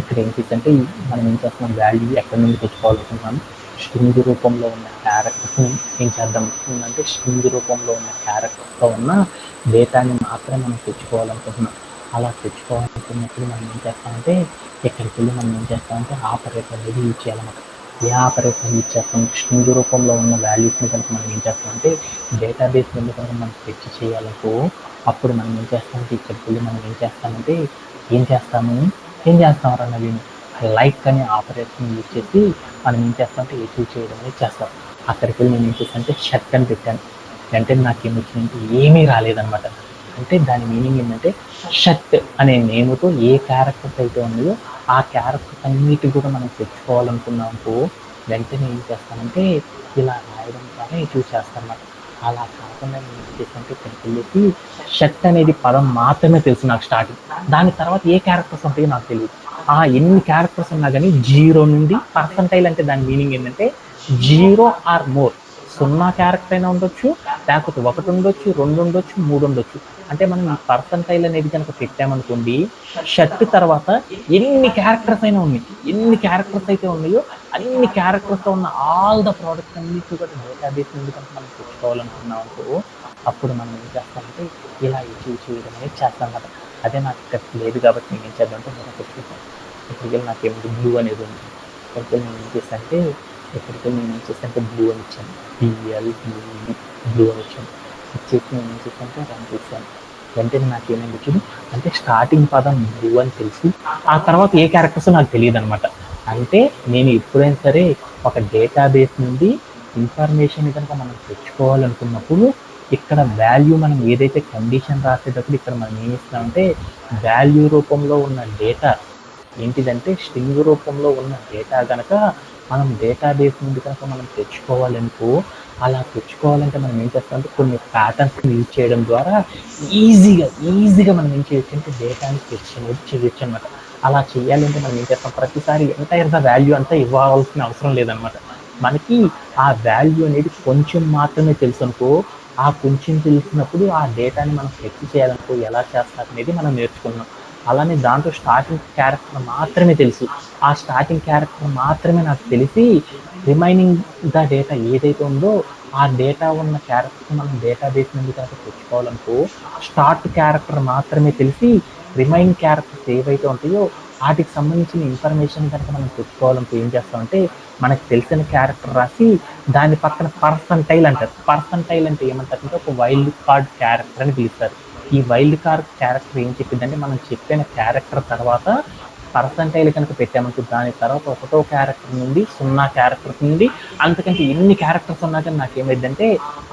ఇక్కడ ఏం చేసంటే మనం ఏం చేస్తున్నాం, వాల్యూ ఎక్కడి నుండి తెచ్చుకోవాలనుకుంటున్నాను, స్ట్రింగ్ రూపంలో ఉన్న క్యారెక్టర్స్ని ఏం చేద్దాం అంటే స్ట్రింగ్ రూపంలో ఉన్న క్యారెక్టర్స్తో ఉన్న డేటాని మాత్రమే మనం తెచ్చుకోవాలనుకుంటున్నాం. అలా తెచ్చుకోవాలనుకున్నప్పుడు మనం ఏం చేస్తామంటే ఇక్కడికి వెళ్ళి మనం ఏం చేస్తామంటే ఆపరేటర్ అనేది యూజ్ చేయాలన్నమాట. ఏ ఆపరేటర్ యూజ్ చేస్తాం, స్ట్రింగ్ రూపంలో ఉన్న వాల్యూస్ని కనుక మనం ఏం చేస్తామంటే డేటాబేస్ నుండి కనుక మనం ఫెచ్ చేయాలనుకో, అప్పుడు మనం ఏం చేస్తామంటే ఇక్కడికి వెళ్ళి మనం ఏం చేస్తామంటే ఏం చేస్తామరా నవీన్, లైక్ అనే ఆపరేషన్ యూజ్ చేసి మనం ఏం చేస్తామంటే అచీవ్ చేయడం అనేది చేస్తాం. అక్కడికి వెళ్ళి నేను ఏం చేశానంటే షర్ట్ అని పెట్టాను. వెంటనే నాకేమొచ్చిందంటే ఏమీ రాలేదనమాట. అంటే దాని మీనింగ్ ఏంటంటే షర్ట్ అనే నేమ్తో ఏ క్యారెక్టర్స్ అయితే ఉన్నాయో ఆ క్యారెక్టర్స్ అన్నిటి కూడా మనం తెచ్చుకోవాలనుకున్నాము. వెంటనే ఏం చేస్తానంటే ఇలా రాయడం ద్వారా అచీవ్ చేస్తానమాట. అలా కాకుండా నేను ఏం చేశానంటే ఇక్కడికి వెళ్ళేసి షర్ట్ అనేది పదం మాత్రమే తెలుసు నాకు స్టార్టింగ్. దాని తర్వాత ఏ క్యారెక్టర్స్ ఉంటాయో నాకు తెలియదు. ఎన్ని క్యారెక్టర్స్ ఉన్నా కానీ 0 నుండి పర్సంటైల్ అంటే దాని మీనింగ్ ఏంటంటే 0 ఆర్ మోర్. 0 క్యారెక్టర్ అయినా ఉండొచ్చు, లేకపోతే 1 ఉండొచ్చు, 2 ఉండొచ్చు, 3 ఉండొచ్చు. అంటే మనం ఈ పర్సంటైల్ అనేది కనుక పెట్టామనుకోండి, షర్ట్ తర్వాత ఎన్ని క్యారెక్టర్స్ అయినా ఉన్నాయి, ఎన్ని క్యారెక్టర్స్ అయితే ఉన్నాయో అన్ని క్యారెక్టర్స్తో ఉన్న ఆల్ ద ప్రోడక్ట్స్ అన్నిటి కూడా డేటాబేస్ నుండి కనుక మనం తెచ్చుకోవాలనుకున్నాం అనుకో, అప్పుడు మనం ఏం చేస్తామంటే ఇలా అచీవ్ చేయడం అనేది చేస్తాం అన్నమాట. అదే నాకు ఇక్కడ లేదు కాబట్టి నేను ఏం చేద్దామంటే మరొకటి చూసాను. ఇక్కడికి వెళ్ళి నాకేమిటి బ్లూ అనేది ఉంది. ఇక్కడికి వెళ్ళి నేను ఏం చేస్తానంటే బ్లూ అని ఇచ్చాను. బ్లూ అని ఇచ్చాను. ఇచ్చేసి నేను ఏం చేశానంటే రన్ చేశాను. వెంటనే నాకేమైంది చూడు, అంటే స్టార్టింగ్ పదం బ్లూ అని తెలిసి ఆ తర్వాత ఏ క్యారెక్టర్స్ నాకు తెలియదు అనమాట. అంటే నేను ఎప్పుడైనా సరే ఒక డేటాబేస్ నుండి ఇన్ఫర్మేషన్ కనుక మనం తెచ్చుకోవాలనుకున్నప్పుడు ఇక్కడ వాల్యూ మనం ఏదైతే కండిషన్ రాసేటప్పుడు ఇక్కడ మనం ఏం ఇస్తామంటే వాల్యూ రూపంలో ఉన్న డేటా ఏంటిదంటే స్ట్రింగ్ రూపంలో ఉన్న డేటా కనుక మనం డేటాబేస్ నుండి కనుక మనం తెచ్చుకోవాలనుకో, అలా తెచ్చుకోవాలంటే మనం ఏం చేస్తామంటే కొన్ని ప్యాటర్న్స్ని యూజ్ చేయడం ద్వారా ఈజీగా మనం ఏం చేయొచ్చు అంటే డేటాని చేయొచ్చు అనమాట. అలా చేయాలంటే మనం ఏం చేస్తాం, ప్రతిసారి ఎంటైర్గా వాల్యూ అంతా ఇవ్వాల్సిన అవసరం లేదనమాట. మనకి ఆ వాల్యూ అనేది కొంచెం మాత్రమే తెలుసు అనుకో, ఆ కొంచెం తెలిసినప్పుడు ఆ డేటాని మనం ఫెచ్ చేయాలనుకో ఎలా చేస్తారనేది మనం నేర్చుకున్నాం. అలానే దాంట్లో స్టార్టింగ్ క్యారెక్టర్ మాత్రమే తెలుసు. ఆ స్టార్టింగ్ క్యారెక్టర్ మాత్రమే నాకు తెలిసి రిమైనింగ్ ద డేటా ఏదైతే ఉందో ఆ డేటా ఉన్న క్యారెక్టర్ మనం డేటాబేస్ నుండి కనుక తెచ్చుకోవాలనుకో, స్టార్ట్ క్యారెక్టర్ మాత్రమే తెలిసి రిమైనింగ్ క్యారెక్టర్స్ ఏవైతే ఉంటాయో వాటికి సంబంధించిన ఇన్ఫర్మేషన్ కనుక మనం తెచ్చుకోవాలంటే ఏం చేస్తామంటే మనకు తెలిసిన క్యారెక్టర్ రాసి దాని పక్కన పర్సంటైల్ అంటారు. పర్సంటైల్ అంటే ఏమంటారంటే ఒక వైల్డ్ కార్డ్ క్యారెక్టర్ అని పిలుస్తారు. ఈ వైల్డ్ కార్డ్ క్యారెక్టర్ ఏం చెప్పిందంటే మనం చెప్పిన క్యారెక్టర్ తర్వాత పర్సంటైల్ కనుక పెట్టామనుకో దాని తర్వాత 1వ క్యారెక్టర్ నుండి 0 క్యారెక్టర్స్ నుండి అంతకంటే ఎన్ని క్యారెక్టర్స్ ఉన్నా కానీ నాకేమైందంటే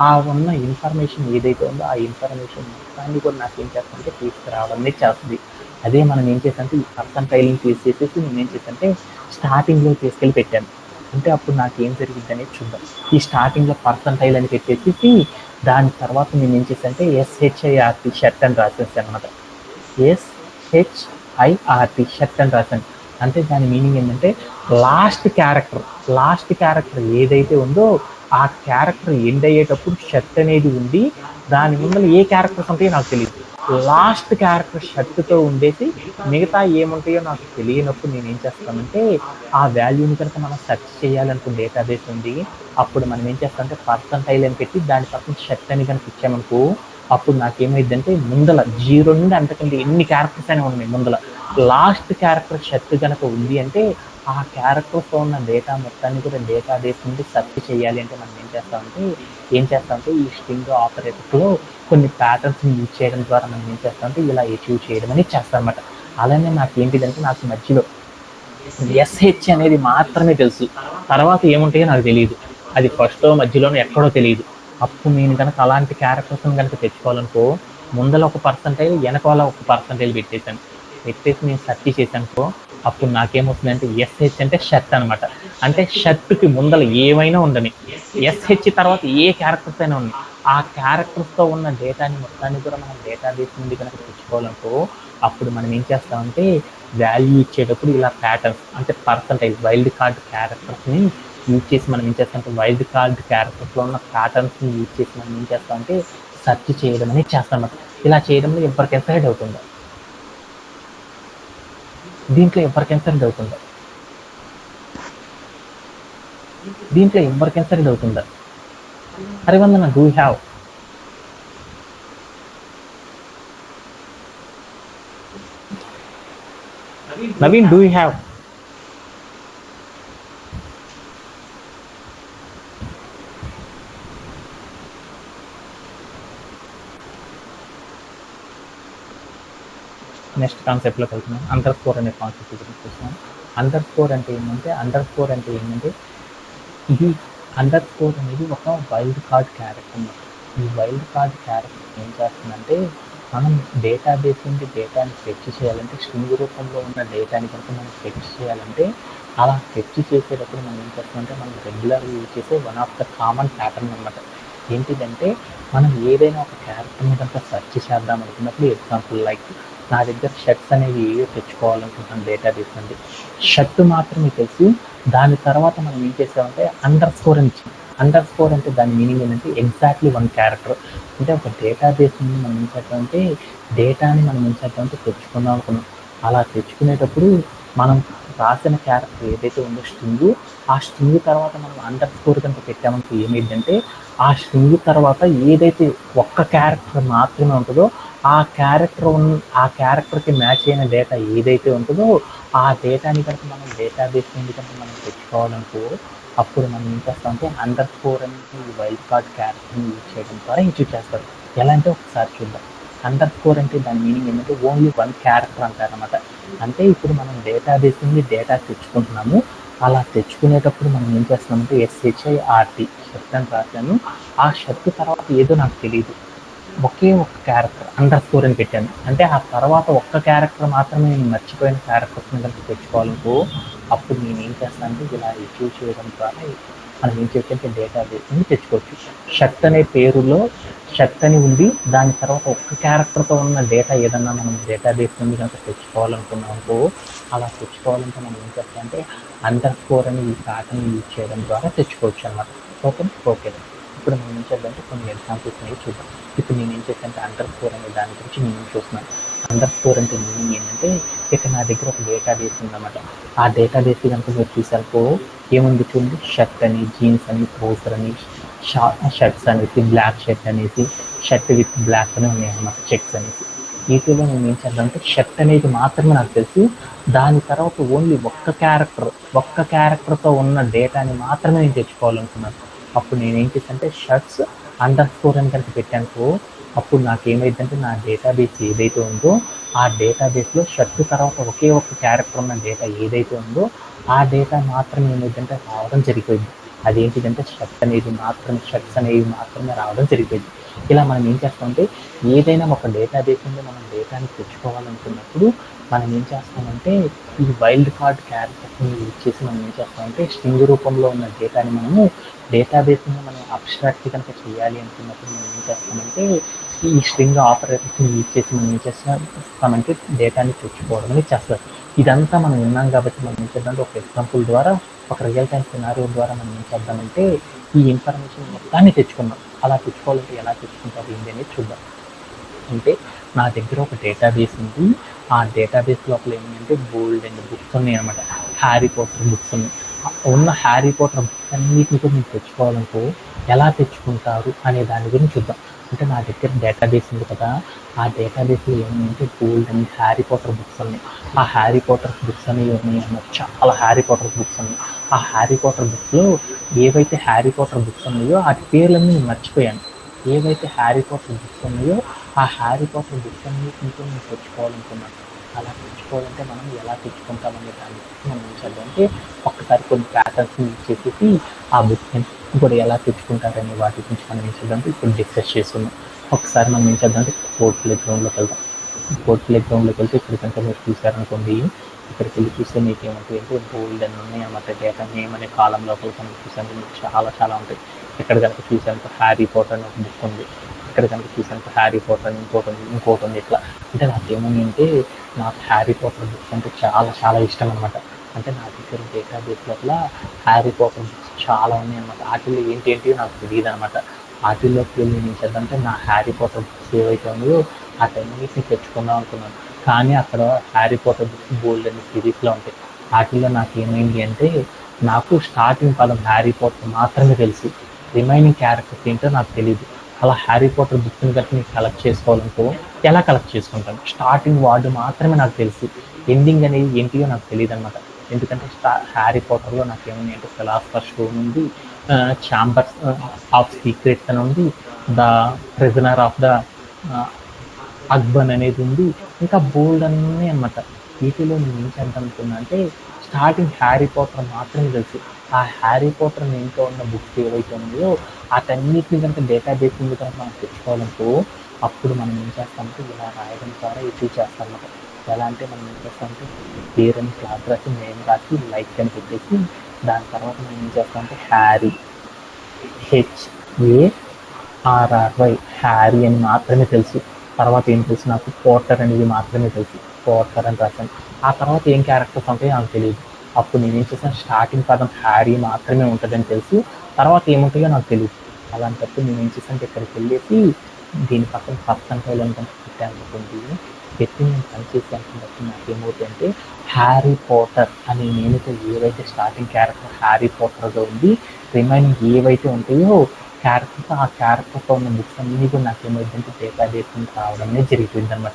ఆ ఉన్న ఇన్ఫర్మేషన్ ఏదైతే ఉందో ఆ ఇన్ఫర్మేషన్ మొత్తాన్ని కూడా నాకేం చేస్తుందంటే తీసుకురావడం అనేది చేస్తుంది. అదే మనం ఏం చేసామంటే ఈ పర్సంటైల్ని తీసేసేసి నేను ఏం చేశానంటే స్టార్టింగ్లో తీసుకెళ్ళి పెట్టాను. అంటే అప్పుడు నాకు ఏం జరిగింది అనేది చూద్దాం. ఈ స్టార్టింగ్లో పర్సంటైల్ అని పెట్టేసి దాని తర్వాత నేను ఏం చేశానంటే SHIRT షర్ట్ అని రాసేసాను అనమాట. SHIRT షర్ట్ అని రాశాను. అంటే దాని మీనింగ్ ఏంటంటే లాస్ట్ క్యారెక్టర్ ఏదైతే ఉందో ఆ క్యారెక్టర్ ఎండ్ అయ్యేటప్పుడు షర్ట్ అనేది ఉండి దాని ముందర ఏ క్యారెక్టర్స్ ఉంటాయో నాకు తెలియదు. లాస్ట్ క్యారెక్టర్ షర్ట్తో ఉండేసి మిగతా ఏముంటాయో నాకు తెలియనప్పుడు నేను ఏం చేస్తానంటే ఆ వాల్యూని కనుక మనం సెర్చ్ చేయాలనుకో డేటాబేస్ ఉంది, అప్పుడు మనం ఏం చేస్తామంటే పర్సంటైల్ అని పెట్టి దాని పక్కన షర్ట్ అని కనుక ఇచ్చామనుకో, అప్పుడు నాకేమైందంటే ముందల 0 నుండి అంతకంటే ఎన్ని క్యారెక్టర్స్ అయినా ఉన్నాయి ముందల లాస్ట్ క్యారెక్టర్ షర్ట్ కనుక ఉంది అంటే ఆ క్యారెక్టర్స్తో ఉన్న డేటా మొత్తాన్ని కూడా డేటాబేస్ నుండి సెర్చ్ చేయాలి అంటే మనం ఏం చేస్తామంటే ఈ స్ట్రింగ్ ఆపరేటర్స్లో కొన్ని ప్యాటర్న్స్ని యూజ్ చేయడం ద్వారా మనం ఏం చేస్తామంటే ఇలా అచీవ్ చేయడం అనేది చేస్తామన్నమాట. అలానే ఏంటిదంటే నాకు మధ్యలో SH అనేది మాత్రమే తెలుసు. తర్వాత ఏముంటాయో నాకు తెలియదు. అది ఫస్టో మధ్యలోనో ఎక్కడో తెలియదు. అప్పుడు నేను కనుక అలాంటి క్యారెక్టర్స్ని కనుక తెచ్చుకోవాలనుకో ముందల ఒక పర్సంటైల్ వెనకాల ఒక పర్సంటైల్ పెట్టేసి నేను సెర్చ్ చేశానుకో అప్పుడు నాకేమవుతుందంటే SH అంటే షర్ట్ అనమాట. అంటే షర్ట్కి ముందల ఏమైనా ఉండని SH తర్వాత ఏ క్యారెక్టర్స్ అయినా ఉన్నాయి ఆ క్యారెక్టర్స్తో ఉన్న డేటాని మొత్తాన్ని కూడా మనం డేటాబేస్ నుండి కనుక తెచ్చుకోవాలనుకో అప్పుడు మనం ఏం చేస్తామంటే వాల్యూ ఇచ్చేటప్పుడు ఇలా ప్యాటర్న్స్ అంటే పర్సంటైల్ వైల్డ్ కార్డ్ క్యారెక్టర్స్ని యూజ్ చేసి మనం ఏం చేస్తామంటే వైల్డ్ కార్డ్ క్యారెక్టర్స్లో ఉన్న ప్యాటర్న్స్ని యూజ్ చేసి మనం ఏం చేస్తామంటే సెర్చ్ చేయడం అనేది చేస్తాం. ఇలా చేయడంలో ఎవరికైనా సైడ్ అవుతుందా? దీంట్లో ఎవరికైనా సైడ్ అవుతుందా? Harivandana do have Naveen, do you have? Next కాన్సెప్ట్లోకి వెళ్తున్నాం. అండర్ స్కోర్ అనే కాన్సెప్ట్ గురించి చూస్తున్నాం. అండర్ స్కోర్ అంటే ఏంటంటే ఇది అండర్ స్కోర్ అనేది ఒక వైల్డ్ కార్డ్ క్యారెక్టర్ అన్నమాట. ఈ వైల్డ్ కార్డ్ క్యారెక్టర్ ఏం చేస్తుందంటే మనం డేటాబేస్ నుండి డేటాని ఫెచ్ చేయాలంటే స్ట్రింగ్ రూపంలో ఉన్న డేటాని కనుక మనం ఫెచ్ చేయాలంటే అలా ఫెచ్ చేసేటప్పుడు మనం ఏం చేస్తామంటే మనం రెగ్యులర్గా యూజ్ చేసే one of the common pattern అనమాట. ఏంటిదంటే మనం ఏదైనా ఒక క్యారెక్టర్ని కనుక సెర్చ్ చేద్దాం అనుకున్నప్పుడు ఎగ్జాంపుల్ లైక్ నా దగ్గర షర్ట్స్ అనేవి ఏవో తెచ్చుకోవాలనుకుంటున్నాను డేటాబేస్ నుండి. షర్ట్ మాత్రమే తెలిసి దాని తర్వాత మనం ఏం చేసామంటే అండర్ స్కోర్ అని ఇచ్చాం. అండర్ స్కోర్ అంటే దాని మీనింగ్ ఏంటంటే ఎగ్జాక్ట్లీ వన్ క్యారెక్టర్. అంటే ఒక డేటాబేస్ నుండి మనం ఏం చేద్దామంటే డేటాని మనం ఏం చేద్దామంటే తెచ్చుకుందాం అనుకున్నాం. అలా తెచ్చుకునేటప్పుడు మనం రాసిన క్యారెక్టర్ ఏదైతే ఉందో స్ట్రింగ్, ఆ స్ట్రింగ్ తర్వాత మనం అండర్ స్కోర్ కనుక పెట్టామనుకో ఏమైందంటే ఆ స్ట్రింగ్ తర్వాత ఏదైతే ఒక్క క్యారెక్టర్ మాత్రమే ఉంటుందో ఆ క్యారెక్టర్కి మ్యాచ్ అయిన డేటా ఏదైతే ఉంటుందో ఆ డేటాని కనుక మనం డేటాబేస్ నుండి కనుక మనం తెచ్చుకోవాలనుకో అప్పుడు మనం ఏం చేస్తామంటే అండర్ స్కోర్ అనేది ఈ వైల్డ్ కార్డ్ క్యారెక్టర్ని యూజ్ చేయడం ద్వారా ఇంచు చేస్తారు. ఎలా అంటే ఒకసారి చూద్దాం. అండర్ స్కోర్ అంటే దాని మీనింగ్ ఏంటంటే ఓన్లీ వన్ క్యారెక్టర్ అంటారనమాట. అంటే ఇప్పుడు మనం డేటాబేస్ నుండి డేటా తెచ్చుకుంటున్నాము. అలా తెచ్చుకునేటప్పుడు మనం ఏం చేస్తున్నామంటే SHIRT షర్ట్ అని రాశాను. ఆ షర్ట్ తర్వాత ఏదో నాకు తెలియదు, ఒకే ఒక్క క్యారెక్టర్ అండర్ స్కోర్ అని పెట్టాను. అంటే ఆ తర్వాత ఒక్క క్యారెక్టర్ మాత్రమే నేను మర్చిపోయిన క్యారెక్టర్స్ని కనుక తెచ్చుకోవాలనుకో అప్పుడు నేను ఏం చేస్తానంటే ఇలా ఇష్యూ చేయడం ద్వారా మనం ఏం చేయొచ్చంటే డేటాబేస్ నుండి తెచ్చుకోవచ్చు. షర్ట్ అనే పేరులో షర్ట్ అని ఉండి దాని తర్వాత ఒక్క క్యారెక్టర్తో ఉన్న డేటా ఏదన్నా మనం డేటాబేస్ నుండి కనుక తెచ్చుకోవాలనుకున్నామనుకో అలా తెచ్చుకోవాలంటే మనం ఏం చేస్తామంటే అండర్ స్కోర్ అని ఈ ప్యాటర్న్ యూజ్ చేయడం ద్వారా తెచ్చుకోవచ్చు అనమాట. ఓకే. ఇప్పుడు మనం ఏం చేద్దామంటే కొన్ని ఎగ్జాంపుల్స్ అనేవి చూద్దాం. ఇప్పుడు నేను ఏం చేస్తానంటే అండర్ స్కోర్ అనే దాని గురించి నేను చూస్తున్నాను. అండర్ స్కోర్ అంటే మీనింగ్ ఏంటంటే ఇక్కడ నా దగ్గర ఒక డేటాబేస్ ఉందన్నమాట. ఆ డేటాబేస్ కనుక మీరు చూసారనుకో ఏముంది చూడండి, షర్ట్ అని, జీన్స్ అని, ట్రౌజర్ అని, షర్ట్స్ అనేసి, బ్లాక్ షర్ట్ అనేసి, షర్ట్ విత్ బ్లాక్ అని ఉన్నాయి అన్నమాట, చెక్స్ అనేసి. వీటిలో నేను ఏం చేద్దామంటే షర్ట్ అనేది మాత్రమే నాకు తెలిసి దాని తర్వాత ఓన్లీ ఒక్క క్యారెక్టర్తో ఉన్న డేటాని మాత్రమే నేను తెచ్చుకోవాలనుకున్నాను. అప్పుడు నేను ఏం చేశానంటే షర్ట్స్ అండర్ స్కోర్ అని కనుక పెట్టానుకో అప్పుడు నాకేమైందంటే నా డేటాబేస్ ఏదైతే ఉందో ఆ డేటాబేస్లో షర్ట్ తర్వాత ఒకే ఒక్క క్యారెక్టర్ ఉన్న డేటా ఏదైతే ఉందో ఆ డేటా మాత్రమే ఏమైందంటే రావడం జరిగిపోయింది. అదేంటిదంటే షర్ట్స్ అనేవి మాత్రమే రావడం జరిగిపోయింది. ఇలా మనం ఏం చేస్తామంటే ఏదైనా ఒక డేటాబేస్ నుండి మనం డేటాని తెచ్చుకోవాలనుకున్నప్పుడు మనం ఏం చేస్తామంటే ఈ వైల్డ్ కార్డ్ క్యారెక్టర్స్ని యూజ్ చేసి మనం ఏం చేస్తామంటే స్ట్రింగ్ రూపంలో ఉన్న డేటాని మనము డేటాబేస్ నుండి మనం అబ్స్ట్రాక్ట్ కనుక చేయాలి అనుకున్నప్పుడు మనం ఏం చేస్తామంటే ఈ స్ట్రింగ్ ఆపరేటర్స్ని యూజ్ చేసి మనం ఏం చేస్తామంటే డేటాని తెచ్చుకోవడం అనేది చేస్తారు. ఇదంతా మనం విన్నాం కాబట్టి మనం ఏం చేద్దామంటే ఒక ఎగ్జాంపుల్ ద్వారా ఒక రియల్ టైం సినారియో ద్వారా మనం ఏం చేద్దామంటే ఈ ఇన్ఫర్మేషన్ మొత్తాన్ని తెచ్చుకుందాం. అలా తెచ్చుకోవాలంటే ఎలా తెచ్చుకుంటారు ఏంటి అనేది చూద్దాం. అంటే నా దగ్గర ఒక డేటాబేస్ ఉంది. ఆ డేటాబేస్ లోపల ఏమంటే బోల్డ్ అండ్ బుక్స్ ఉన్నాయి అనమాట. హ్యారీ పోటర్ బుక్స్ ఉన్నాయి. ఉన్న హ్యారీ పోటర్ బుక్స్ అన్నిటిని కూడా నేను తెచ్చుకోవాలనుకో ఎలా తెచ్చుకుంటారు అనే దాని గురించి చూద్దాం. అంటే నా దగ్గర డేటాబేస్ ఉంది కదా, ఆ డేటాబేస్లో ఏమంటే బోల్డ్ అండ్ హ్యారీ పోటర్ బుక్స్ ఉన్నాయి. ఆ హ్యారీ పోటర్ బుక్స్ అనేవి ఉన్నాయి అన్నమాట. చాలా హ్యారీ పోటర్ బుక్స్ ఉన్నాయి. ఆ హ్యారీ పోటర్ బుక్స్లో ఏవైతే హ్యారీ పోటర్ బుక్స్ ఉన్నాయో వాటి పేర్లన్నీ నేను మర్చిపోయాను. ఏవైతే హ్యారీ పోటర్ బుక్స్ ఉన్నాయో ఆ హ్యారీ పోటర్ బుక్స్ అన్నిటిని నేను తెచ్చుకోవాలనుకున్నాను. అలా తెచ్చుకోవాలంటే మనం ఎలా తెచ్చుకుంటామనే దాన్ని మనం ఏం చేద్దామంటే ఒక్కసారి కొన్ని ప్యాటర్న్స్ యూజ్ చేసేసి ఆ బుక్స్ని కూడా ఎలా తెచ్చుకుంటారనే వాటి గురించి మనం ఏం చేద్దామంటే ఇప్పుడు డిస్కస్ చేస్తున్నాం. ఒకసారి మనం ఏం చేద్దామంటే కోడ్ ప్లే గ్రౌండ్లోకి వెళ్దాం. కోడ్ ప్లే గ్రౌండ్లోకి వెళ్తే ఇక్కడ కనుక మీరు చూసారనుకోండి, ఇక్కడికి వెళ్ళి చూస్తే మీకు ఏమంటాయి అంటే బోల్డ్ అని ఉన్నాయి అన్నమాట. డేటా నేమ్ అనే కాలం లోపల కనుక చూసాను మీకు చాలా ఉంటాయి. ఇక్కడ కనుక చూసాను హ్యారీ పోటర్ అని ఒక బుక్ ఉంది. ఇక్కడ కనుక చూసాను హ్యారీ పోటర్ అని ఇంకోటి ఉంది. ఇట్లా అంటే నాకేమని అంటే నాకు హ్యారీ పోటర్ బుక్స్ అంటే చాలా ఇష్టం అనమాట. అంటే నా దగ్గర డేటాబేస్ లోపల హ్యారీ పోటర్ బుక్స్ చాలా ఉన్నాయి అనమాట. వాటిల్లో ఏంటియో నాకు తెలియదు అనమాట. వాటిల్లోకి వెళ్ళి నేను చేద్దామంటే నా హ్యారీ పోటర్ బుక్స్ ఏవైతే ఉన్నాయో వాటన్నిటిని తెచ్చుకుందాం అనుకున్నాను. కానీ అక్కడ హ్యారీ పోటర్ బుక్స్ బోల్డ్ అనే సిరీస్లో ఉంటాయి. వాటిల్లో నాకు ఏమైంది అంటే నాకు స్టార్టింగ్ పదం హ్యారీ పోటర్ మాత్రమే తెలుసు, రిమైనింగ్ క్యారెక్టర్స్ ఏంటో నాకు తెలియదు. అలా హ్యారీ పోటర్ బుక్స్ని కనుక నేను కలెక్ట్ చేసుకోవాలనుకో ఎలా కలెక్ట్ చేసుకుంటాను? స్టార్టింగ్ వర్డ్ మాత్రమే నాకు తెలుసు, ఎండింగ్ అనేది ఏంటియో నాకు తెలియదు అనమాట. ఎందుకంటే హ్యారీ పోటర్లో నాకు ఏమన్నా అంటే ఫిలాసఫర్ స్టోన్ ఉంది, ఛాంబర్స్ ఆఫ్ సీక్రెట్స్ అని ఉంది, the prisoner of the Akbar అనేది ఉంది, ఇంకా బోల్డ్ అన్నీ అనమాట. వీటిలో నేను ఏం చేద్దాం అనుకున్నా అంటే స్టార్టింగ్ హ్యారీ పోటర్ మాత్రమే తెలుసు. ఆ హ్యారీ పోటర్ ఇంట్లో ఉన్న బుక్స్ ఏవైతే ఉన్నాయో వాటన్నిటిని కనుక డేటాబేస్ నుండి కనుక మనం తెచ్చుకోవాలనుకో అప్పుడు మనం ఏం చేస్తామంటే ఇలా రాయడం ద్వారా అచీవ్ చేస్తాం అన్నమాట. ఎలా అంటే మనం ఏం చేస్తామంటే పేరు అని క్లాస్ రాసి నేమ్ రాసి లైక్ అని పెట్టేసి దాని తర్వాత మనం ఏం చేస్తామంటే హ్యారీ HARRY హ్యారీ అని మాత్రమే తెలుసు. తర్వాత ఏం తెలుసు నాకు పోటర్ అనేది మాత్రమే తెలుసు. పోటర్ అని రాశాను. ఆ తర్వాత ఏం క్యారెక్టర్స్ ఉంటాయో నాకు తెలియదు. అప్పుడు నేను ఏం చేశాను స్టార్టింగ్ పదం హ్యారీ మాత్రమే ఉంటుందని తెలుసు. తర్వాత ఏముంటాయో నాకు తెలియదు. అలాంటప్పుడు నేను ఏం చేశాను ఇక్కడికి వెళ్ళేసి దీని పక్కన పర్సంటైల్ అని కనుక పెట్టాను అనుకోండి, పెట్టి నేను పనిచేసాను బట్టి నాకు ఏమవుతుందంటే హ్యారీ పోటర్ అనే నేమ్తో ఏవైతే స్టార్టింగ్ క్యారెక్టర్ హ్యారీ పోటర్గా ఉంది రిమైనింగ్ ఏవైతే ఉంటాయో క్యారెక్టర్స్ ఆ క్యారెక్టర్తో ఉన్న బుక్స్ అన్నీ కూడా నాకు ఏమైందంటే డేటాబేస్ నుంచి రావడం అనేది జరిగిపోయింది అనమాట.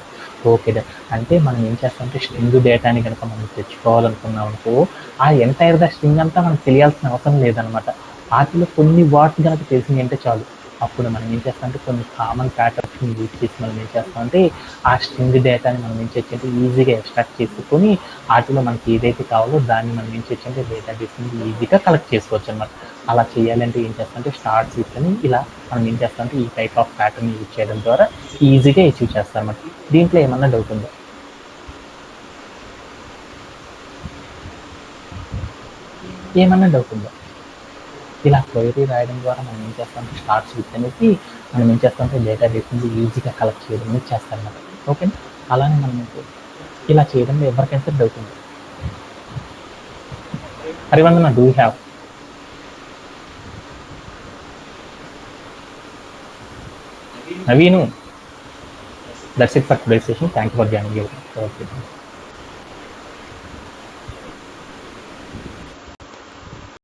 ఓకే అంటే మనం ఏం చేస్తామంటే స్ట్రింగ్ డేటాని కనుక మనం తెచ్చుకోవాలనుకున్నాం అనుకో ఆ ఎంటైర్ ద స్ట్రింగ్ అంతా మనకు తెలియాల్సిన అవసరం లేదనమాట. వాటిలో కొన్ని వాటి కనుక తెలిసింది అంటే చాలు. అప్పుడు మనం ఏం చేస్తామంటే కొన్ని కామన్ ప్యాటర్న్స్ని యూజ్ చేసి మనం ఏం చేస్తామంటే ఆ స్ట్రింగ్ డేటాని మనం ఏం చేయొచ్చంటే ఈజీగా ఎక్స్ట్రాక్ట్ చేసుకొని వాటిలో మనకి ఏదైతే కావాలో దాన్ని మనం ఏం చేయొచ్చంటే డేటాబేస్ నుండి ఈజీగా కలెక్ట్ చేసుకోవచ్చు అనమాట. అలా చేయాలంటే ఏం చేస్తామంటే స్టార్ట్ స్విచ్ అని ఇలా మనం ఏం చేస్తామంటే ఈ టైప్ ఆఫ్ ప్యాటర్న్ యూజ్ చేయడం ద్వారా ఈజీగా అచీవ్ చేస్తాం అన్నమాట. దీంట్లో ఏమన్నా డౌట్ ఉందా? ఏమన్నా డౌట్ ఉందా? ఇలా క్వైరీ రాయడం ద్వారా మనం ఏం చేస్తామంటే స్టార్ట్ స్విచ్ అనేసి మనం ఏం చేస్తామంటే డేటాబేస్ నుండి ఈజీగా కలెక్ట్ చేయడం అనేది చేస్తాం అన్నమాట. ఓకే, అలానే మనం ఇలా చేయడంలో ఎవరికైనా సరే డౌట్ ఉంది. Harivandana, do you have? Naveen, that's it for today's session. Thank you for joining. Okay.